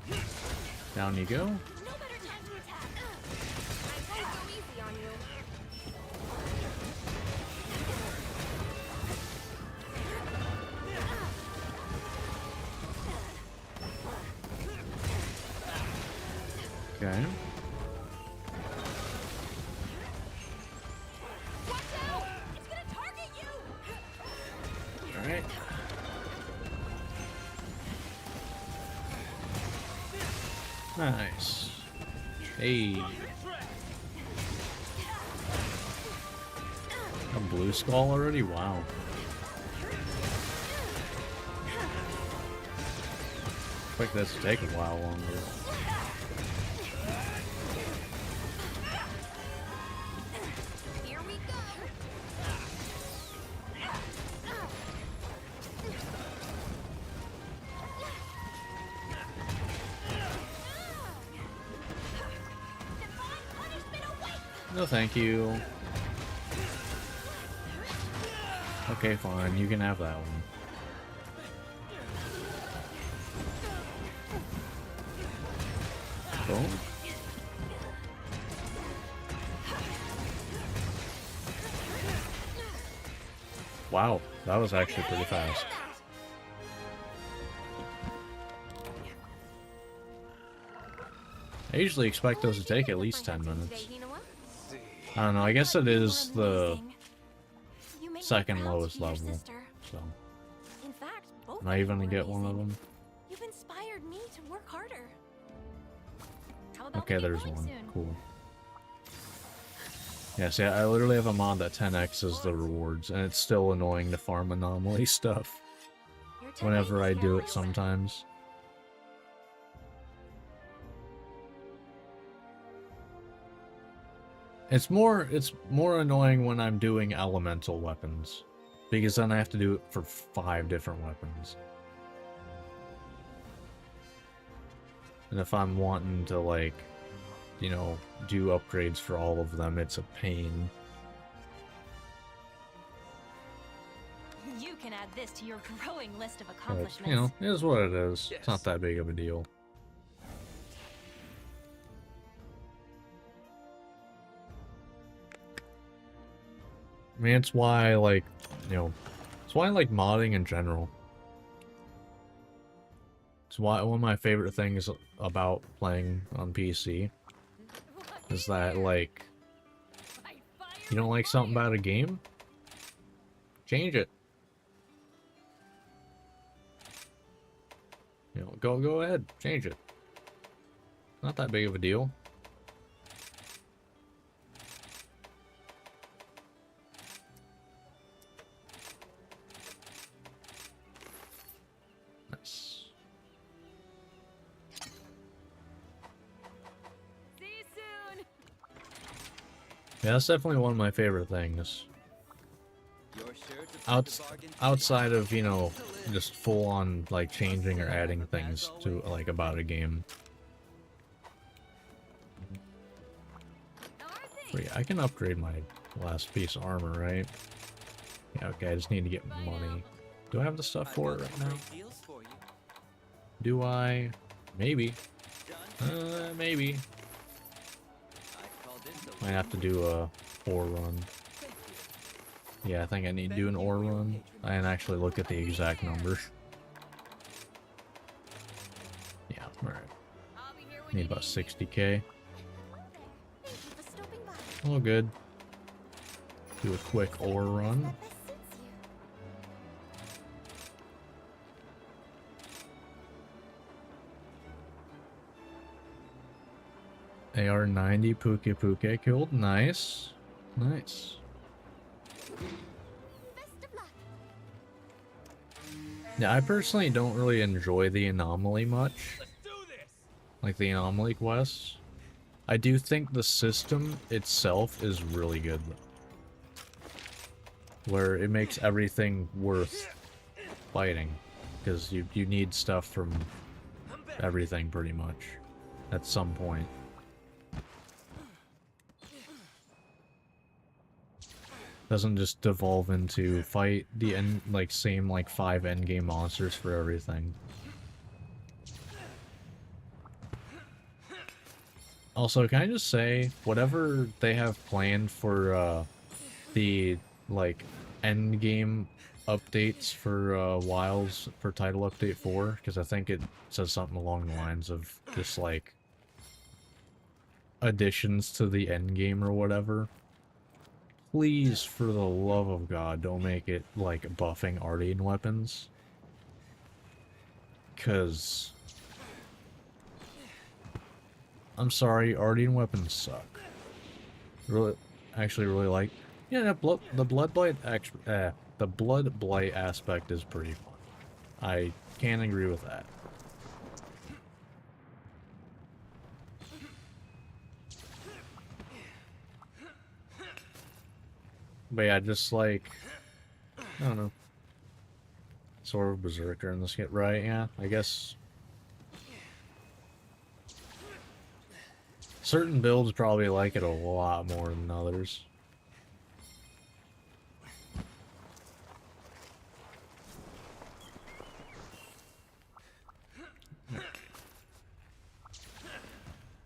that. Down you go. No better time to attack. I won't go easy on you. Okay. Watch out! It's gonna target you. Alright. Nice. Hey. A blue skull already? Wow. Like this to take a while longer. Here we go. No, thank you. Okay, fine. You can have that one. Boom. Wow, that was actually pretty fast. I usually expect those to take at least 10 minutes. I don't know, I guess it is the second lowest level, so In fact, both am I even gonna get one of them? You've inspired me to work harder. How about Okay, we get there's going one. soon? Cool. Yeah, see, I literally have a mod that 10x's the rewards, and it's still annoying to farm anomaly stuff Your turn whenever is I do now it sometimes. It's more annoying when I'm doing elemental weapons, because then I have to do it for 5 different weapons. And if I'm wanting to, like, you know, do upgrades for all of them, it's a pain. You can add this to your growing list of But, accomplishments. you know, it is what it is. It's not Yes. that big of a deal. I mean, it's why, like, you know, it's why I like modding in general. It's why one of my favorite things about playing on PC is that, like, you don't like something about a game? Change it. You know, go ahead, change it. Not that big of a deal. Nice. See you soon. Yeah, that's definitely one of my favorite things. Outside of, you know, just full on, like, changing or adding things to, like, about a game. Wait, I can upgrade my last piece of armor, right? Yeah, okay, I just need to get money. Do I have the stuff for it right now? Do I? Maybe. Maybe. Might have to do a ore run. Yeah, I think I need to do an ore run. I didn't actually look at the exact numbers. Yeah, alright. I'll be here when Need you about need me. 60k. Thank you for stopping by. All good. Do a quick ore run. That best suits you. AR-90 Puke killed. Nice. Nice. Best of luck. Yeah, I personally don't really enjoy the anomaly much. Let's do this. Like the anomaly quests. I do think the system itself is really good, where it makes everything worth fighting, because you need stuff from everything pretty much at some point. Doesn't just devolve into fight the end, like, same, like, 5 endgame monsters for everything. Also, can I just say, whatever they have planned for the, like, endgame updates for Wilds for Title Update 4, because I think it says something along the lines of just, like, additions to the endgame or whatever. Please, for the love of God, don't make it, like, buffing Ardian weapons. Because... I'm sorry, Ardian weapons suck. Really, actually really like... Yeah, the Blood Blight aspect is pretty fun. I can't agree with that. But yeah, just like, I don't know. Sort of Berserker in this get right, yeah, I guess. Certain builds probably like it a lot more than others.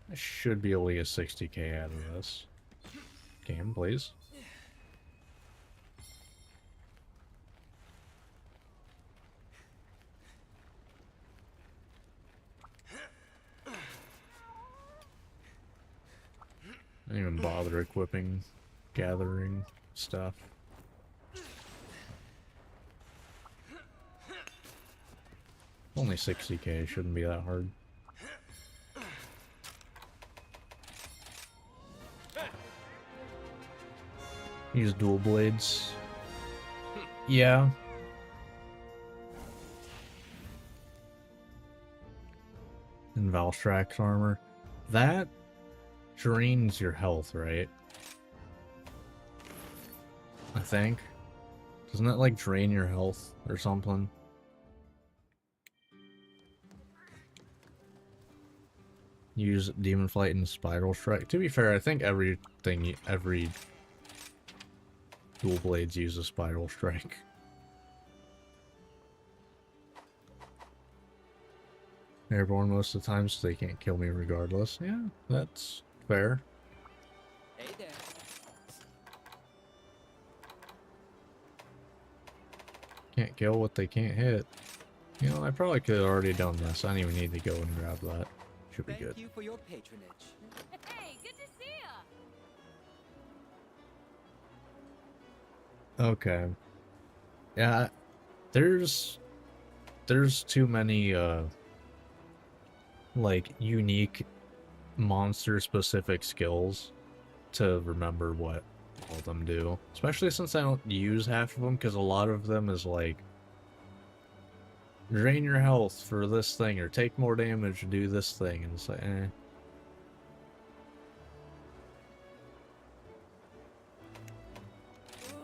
I should be able to get 60k out of this. Game, please. I didn't even bother equipping, gathering stuff. Only 60k, shouldn't be that hard. Use dual blades. Yeah. And Valstrax armor. That drains your health, right? I think. Doesn't that like drain your health or something? Use Demon Flight and Spiral Strike. To be fair, I think every dual blades use a Spiral Strike. Airborne most of the time, so they can't kill me regardless. Yeah, that's fair. Hey there. Can't kill what they can't hit. You know, I probably could have already done this. I don't even need to go and grab that. Should be good. Thank you for your patronage. Hey, good to see ya. Okay. Yeah, there's too many like unique monster specific skills to remember what all of them do. Especially since I don't use half of them, because a lot of them is like drain your health for this thing or take more damage to do this thing, and it's like Ooh,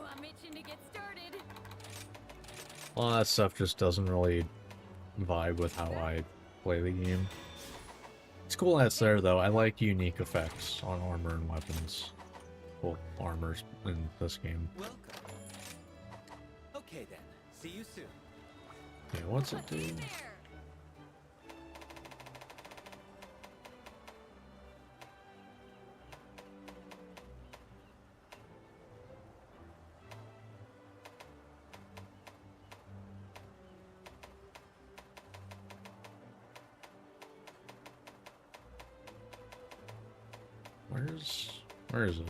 I'm itching to get started. all that stuff just doesn't really vibe with how I play the game. It's cool that's there though. I like unique effects on armor and weapons. Well, armors in this game. Welcome. Okay then. See you soon. Yeah, what's it do? Hey there. Where is it?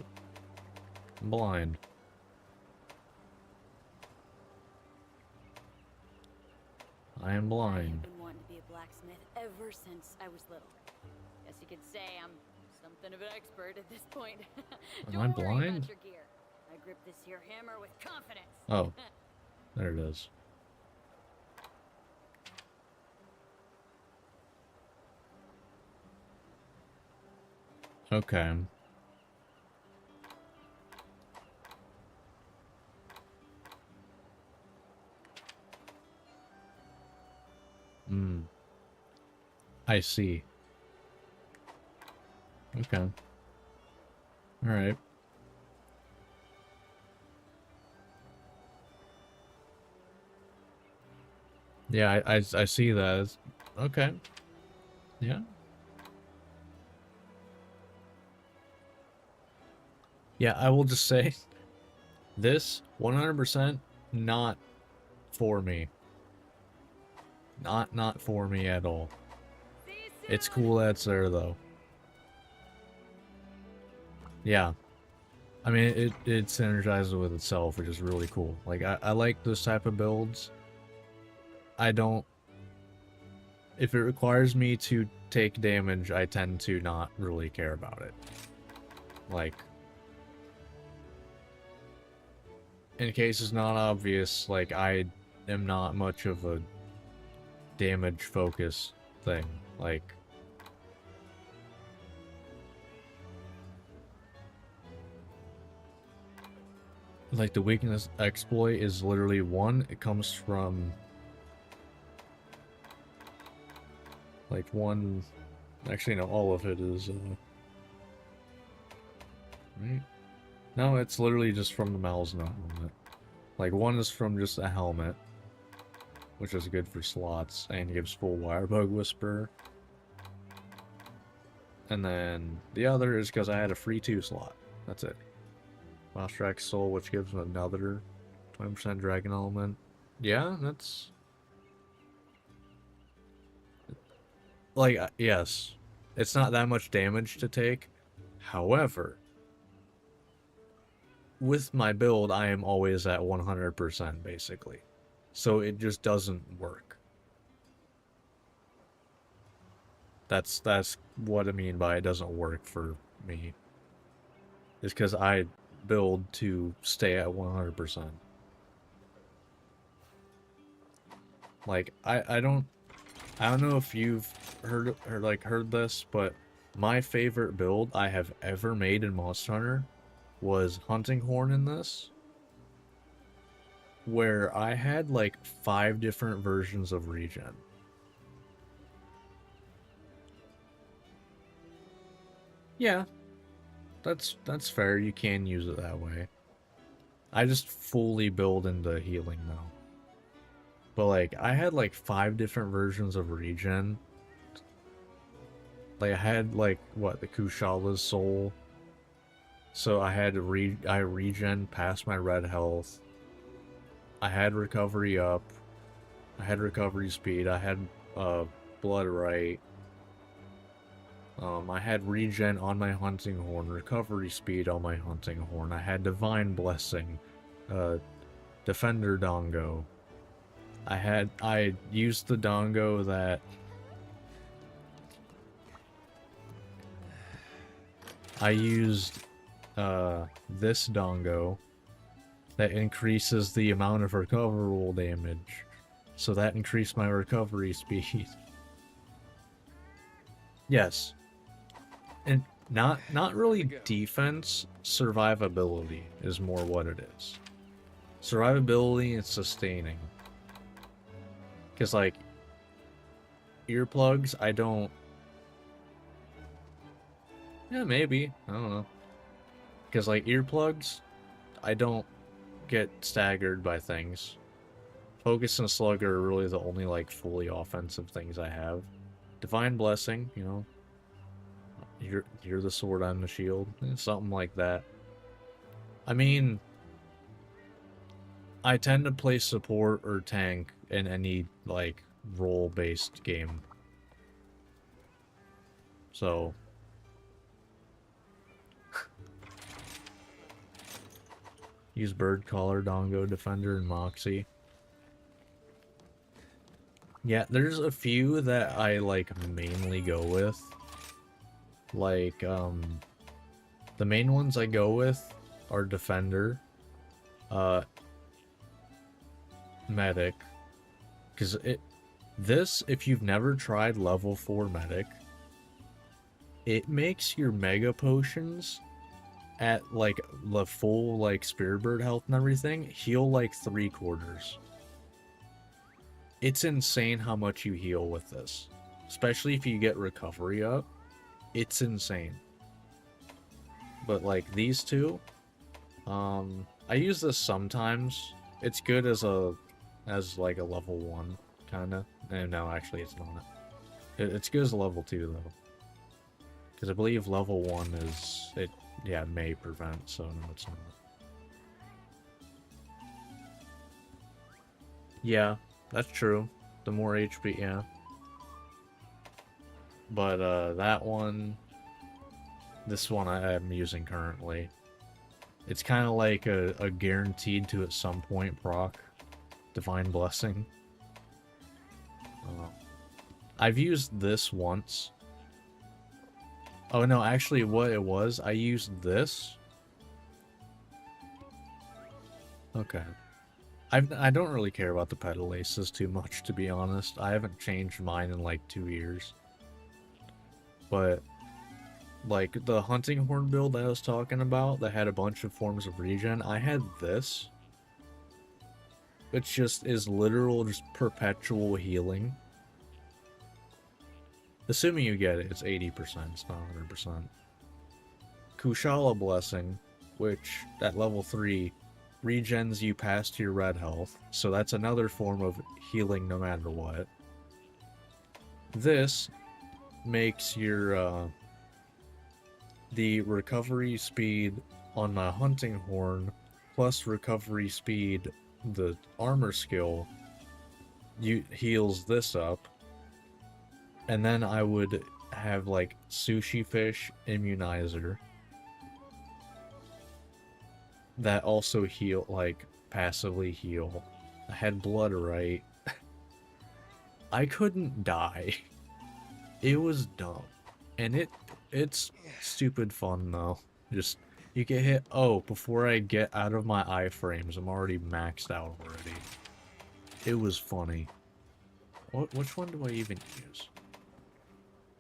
I'm blind. I am blind. I've been wanting to be a blacksmith ever since I was little. Guess you could say I'm something of an expert at this point. Am Don't I worry blind? about your gear. I grip this here hammer with confidence. Oh, there it is. Okay. Hmm. I see. Okay. Alright. Yeah, I see that. Okay. Yeah. Yeah, I will just say this 100% not for me. Not for me at all. See you soon. It's cool that's there though. Yeah. I mean, it synergizes with itself, which is really cool. Like, I like this type of builds. I don't... If it requires me to take damage, I tend to not really care about it. Like... In case it's not obvious, like, I am not much of a damage focus thing. Like... Like, the weakness exploit is literally one, it comes from... Like, one... Actually, no, all of it is, right? No, it's literally just from the Malzno helmet. Like, one is from just a helmet, which is good for slots, and gives full Wirebug Whisper. And then the other is because I had a free 2 slot. That's it. Mouse Soul, which gives another 20% Dragon Element. Yeah, that's... Like, yes. It's not that much damage to take. However, with my build, I am always at 100%, basically. So it just doesn't work. That's what I mean by it doesn't work for me. It's because I build to stay at 100%. Like, I don't know if you've heard this, but my favorite build I have ever made in Monster Hunter was Hunting Horn in this, where I had like 5 different versions of regen. Yeah, that's fair. You can use it that way. I just fully build into healing now. But like, I had like 5 different versions of regen. Like, I had like, what, the Kushala's soul. So I had to I regen past my red health. I had recovery up. I had recovery speed. I had blood right. I had regen on my Hunting Horn, recovery speed on my Hunting Horn. I had Divine Blessing, Defender Dongo. I used the Dongo that I used this Dongo that increases the amount of recoverable damage. So that increased my recovery speed. Yes. And not really defense, survivability is more what it is. Survivability and sustaining. Because, like, earplugs, I don't... Yeah, maybe. I don't know. Because, like, earplugs, I don't get staggered by things. Focus and Slugger are really the only, like, fully offensive things I have. Divine Blessing, you know. You're the sword, I'm the shield. Something like that. I mean, I tend to play support or tank in any, like, role-based game. So... Use Bird Collar, Dongo, Defender, and Moxie. Yeah, there's a few that I, like, mainly go with. Like, the main ones I go with are Defender, Medic, because if you've never tried level 4 Medic, it makes your Mega Potions at, like, the full, like, Spirit Bird health and everything, heal, like, 3/4. It's insane how much you heal with this. Especially if you get recovery up. It's insane. But, like, these two, I use this sometimes. It's good as like a level 1, kinda. And no, actually it's not. It's good as a level 2, though. Because I believe level 1 is... Yeah, may prevent, so no, it's not. Yeah, that's true. The more HP, yeah. But, that one... This one I am using currently. It's kind of like a guaranteed to at some point proc. Divine Blessing. I've used this once. Oh no, actually what it was, I used this. Okay. I don't really care about the pedal aces too much, to be honest. I haven't changed mine in like 2 years. But, like, the Hunting Horn build that I was talking about, that had a bunch of forms of regen, I had this. Which just is literal, just perpetual healing. Assuming you get it, it's 80%, it's not 100%. Kushala Blessing, which at level 3 regens you past your red health, so that's another form of healing no matter what. This makes your the recovery speed on my hunting horn plus recovery speed, the armor skill, heals this up. And then I would have like Sushi Fish Immunizer that also heal, like passively heal. I had Blood Right. I couldn't die. It was dumb. And it's stupid fun though. Just, you get hit, oh, before I get out of my iframes, I'm already maxed out already. It was funny. Which one do I even use?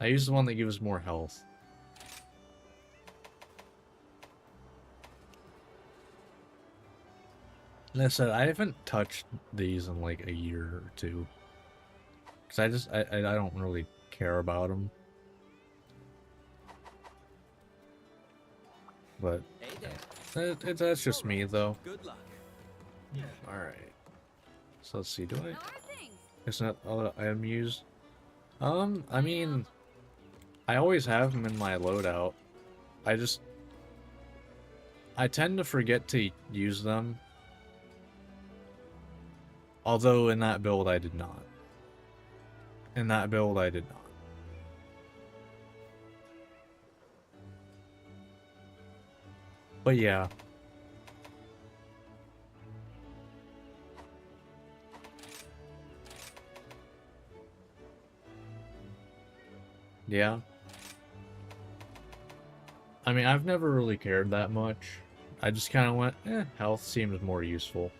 I use the one that gives more health. Like I said, I haven't touched these in like a year or two. Because I don't really care about them. But Hey there. that's just me though. Good luck. Alright. So let's see, do I? How are things? It's not all that I am used. I mean, I always have them in my loadout. I tend to forget to use them. Although in that build I did not. In that build I did not. But yeah. Yeah. I mean, I've never really cared that much. I just kind of went, health seems more useful.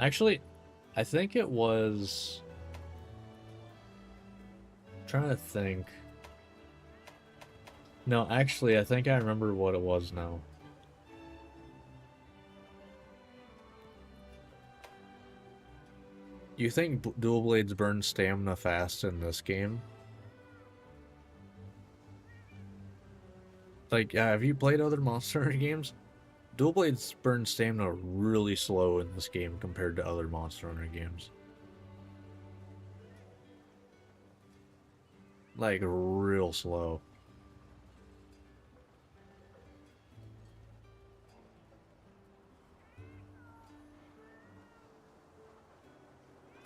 Actually, I think it was... I'm trying to think. No, actually, I think I remember what it was now. You think dual blades burn stamina fast in this game? Like, have you played other Monster Hunter games? Dual blades burn stamina really slow in this game compared to other Monster Hunter games. Like, real slow.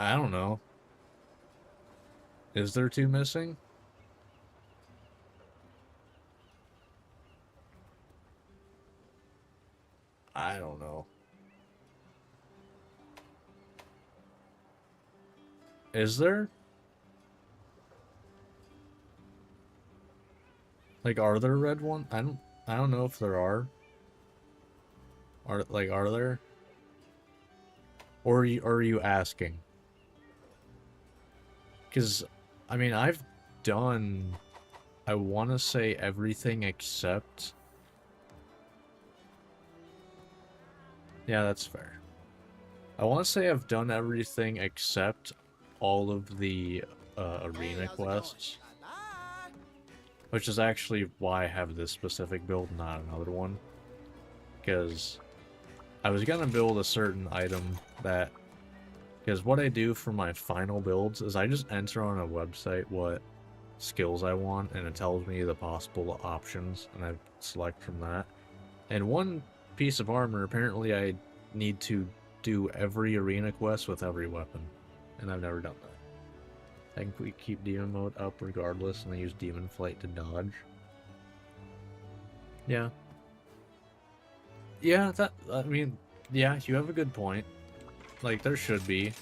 I don't know. Is there two missing? I don't know. Is there? Like, are there red ones? I don't know if there are. Are there? Or are you asking? Because, I mean, I've done, I want to say everything except... Yeah, that's fair. I want to say I've done everything except all of the arena quests. Which is actually why I have this specific build, not another one. Because I was going to build a certain item that... Because what I do for my final builds is I just enter on a website what skills I want, and it tells me the possible options, and I select from that. And one piece of armor, apparently I need to do every arena quest with every weapon, and I've never done that. I can keep demon mode up regardless, and I use demon flight to dodge. Yeah. Yeah, I mean, yeah, you have a good point. Like, there should be.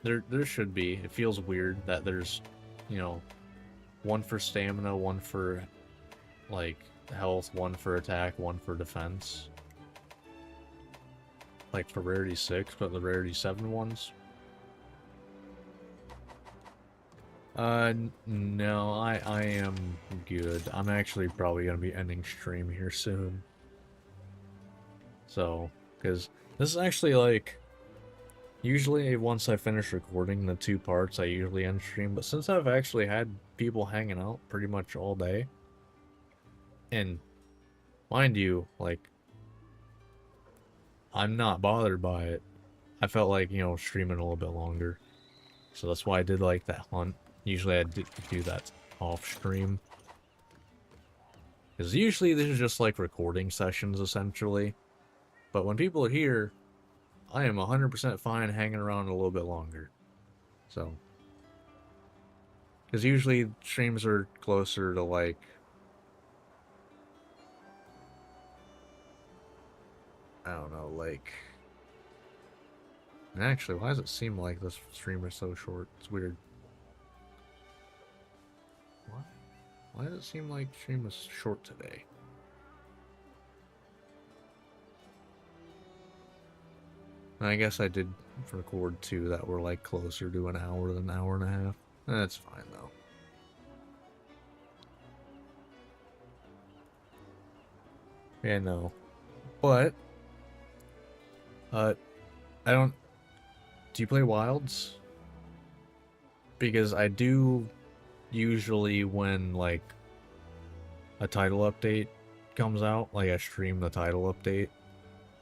There should be. It feels weird that there's, you know, one for stamina, one for, like, health, one for attack, one for defense. Like for rarity 6, but the rarity 7 ones. No, I am good. I'm actually probably gonna be ending stream here soon. So, because this is actually like, Usually, once I finish recording the 2 parts, I usually end stream. But since I've actually had people hanging out pretty much all day, and mind you, like, I'm not bothered by it. I felt like, you know, streaming a little bit longer. So that's why I did like that hunt. Usually I do that off stream. Because usually this is just like recording sessions essentially. But when people are here, I am 100% fine hanging around a little bit longer. So. Because usually streams are closer to like, I don't know, like... And actually, why does it seem like this stream is so short? It's weird. Why does it seem like stream was short today? I guess I did record 2 that were like closer to an hour than an hour and a half. That's fine though. Yeah, no. But I don't... Do you play Wilds? Because I do usually when, like, a title update comes out, like, I stream the title update.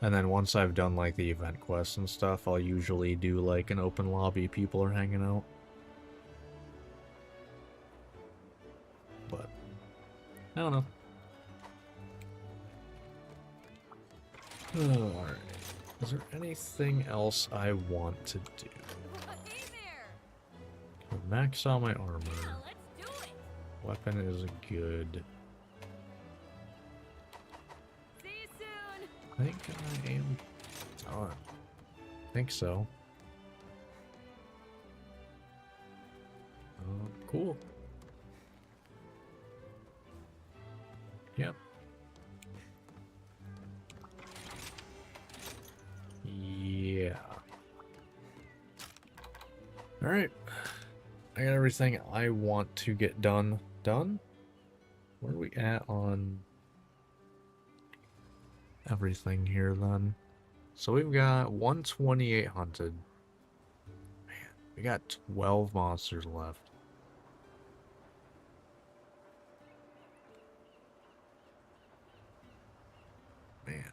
And then once I've done, like, the event quests and stuff, I'll usually do, like, an open lobby, people are hanging out. But, I don't know. Alright. Is there anything else I want to do? Hey there! Max out my armor. Yeah, let's do it! Weapon is good. See you soon! I think I am done. I think so. Cool. Yep. Yeah. Alright. I got everything I want to get done. Done? Where are we at on everything here then? So we've got 128 hunted. Man, we got 12 monsters left. Man.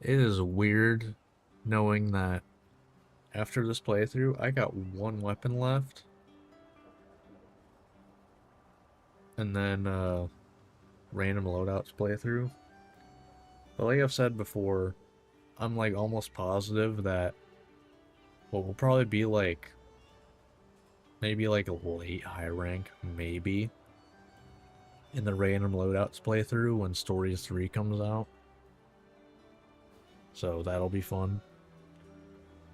It is weird knowing that after this playthrough, I got 1 weapon left. And then, random loadouts playthrough. But like I've said before, I'm like almost positive that what will probably be like, maybe like a late high rank, maybe, in the random loadouts playthrough when Stories 3 comes out. So that'll be fun.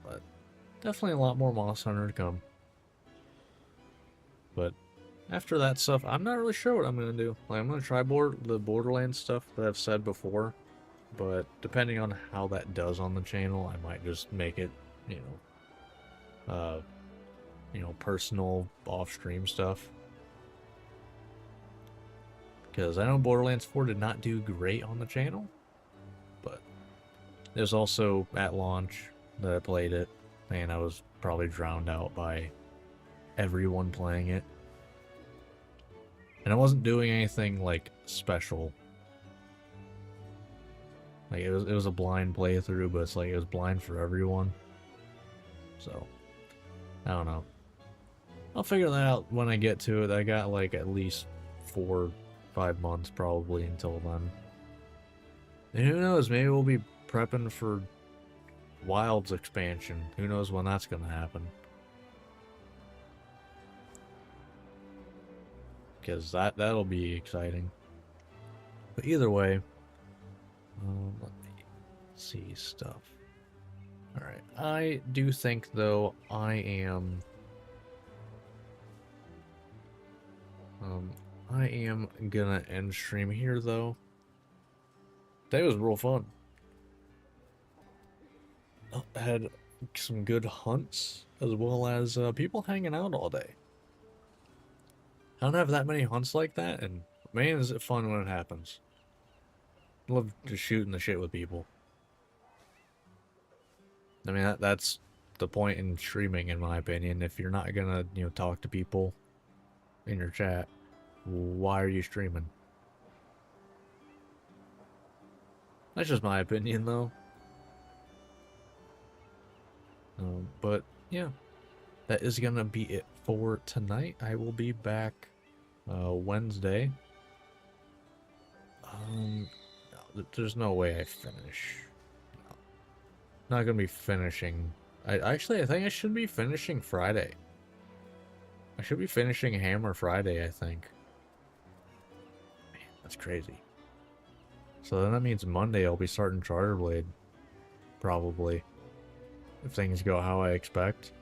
But definitely a lot more Monster Hunter to come. But after that stuff, I'm not really sure what I'm going to do. Like, I'm going to try the Borderlands stuff that I've said before. But depending on how that does on the channel, I might just make it, you know, personal off-stream stuff. Because I know Borderlands 4 did not do great on the channel. But there's also, at launch, that I played it, and I was probably drowned out by everyone playing it. And I wasn't doing anything, like, special. Like, it was a blind playthrough, but it's like, it was blind for everyone. So, I don't know. I'll figure that out when I get to it. I got, like, at least 4 or 5 months, probably, until then. And who knows, maybe we'll be prepping for Wilds expansion. Who knows when that's gonna happen. Because that'll be exciting. But either way, let me see stuff. Alright, I do think, though, I am gonna end stream here, though. Today was real fun. Had some good hunts, as well as people hanging out all day. I don't have that many hunts like that, and man, is it fun when it happens. I love just shooting the shit with people. I mean, that's the point in streaming, in my opinion. If you're not gonna, talk to people in your chat, why are you streaming? That's just my opinion, though. But yeah, that is gonna be it for tonight. I will be back Wednesday. No, there's no way I finish. No. Not gonna be finishing. I think I should be finishing Friday. I should be finishing Hammer Friday, I think. Man, that's crazy. So then that means Monday I'll be starting Charter Blade. Probably. If things go how I expect.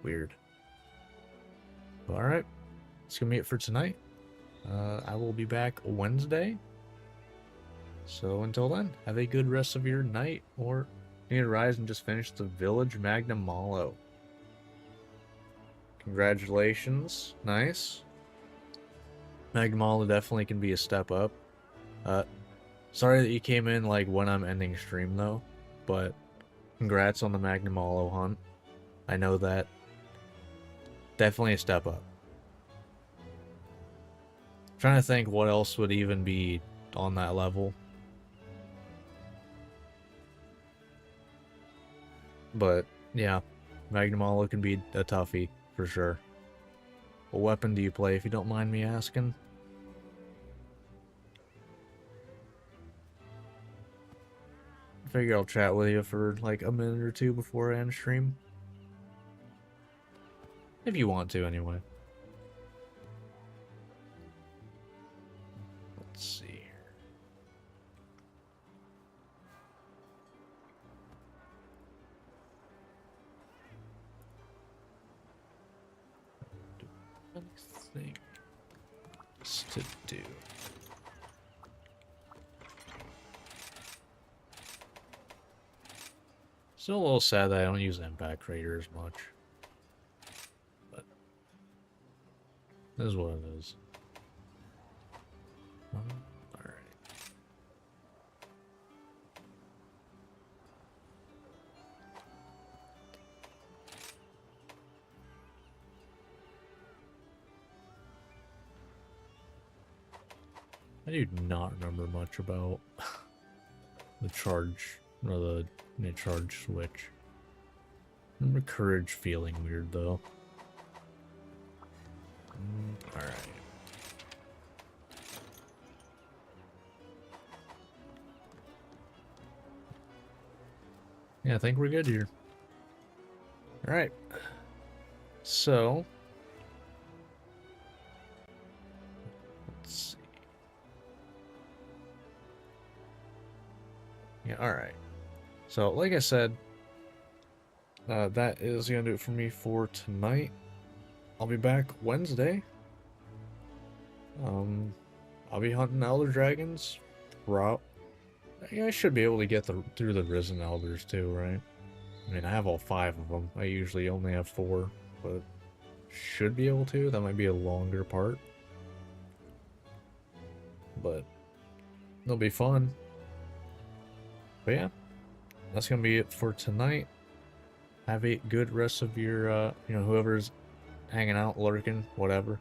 Weird. Alright. That's gonna be it for tonight. I will be back Wednesday. So until then, have a good rest of your night, or you need to rise and just finish the Village Magnum Malo. Congratulations. Nice. Magnum Malo definitely can be a step up. Sorry that you came in like when I'm ending stream though, but congrats on the Magnum Malo hunt. I know that. Definitely a step up. Trying to think what else would even be on that level. But yeah, Magnum Malo can be a toughie for sure. What weapon do you play, if you don't mind me asking? I figure I'll chat with you for like a minute or two before I end stream. If you want to, anyway. Let's see here. Things to do. Still a little sad that I don't use Impact Crater as much. But this is what it is. Alright. I do not remember much about the charge, or the charge switch. I remember Courage feeling weird though. Alright. Yeah, I think we're good here. Alright. So let's see. Yeah, alright. So, like I said, that is going to do it for me for tonight. I'll be back Wednesday. I'll be hunting Elder Dragons. I should be able to get through the Risen Elders too, right? I mean, I have all 5 of them. I usually only have 4, but should be able to. That might be a longer part. But it'll be fun. But yeah, that's going to be it for tonight. Have a good rest of your, whoever's hanging out, lurking, whatever.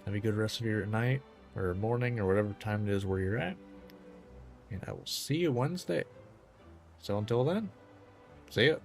Have a good rest of your night, or morning, or whatever time it is where you're at. And I will see you Wednesday. So until then, see ya.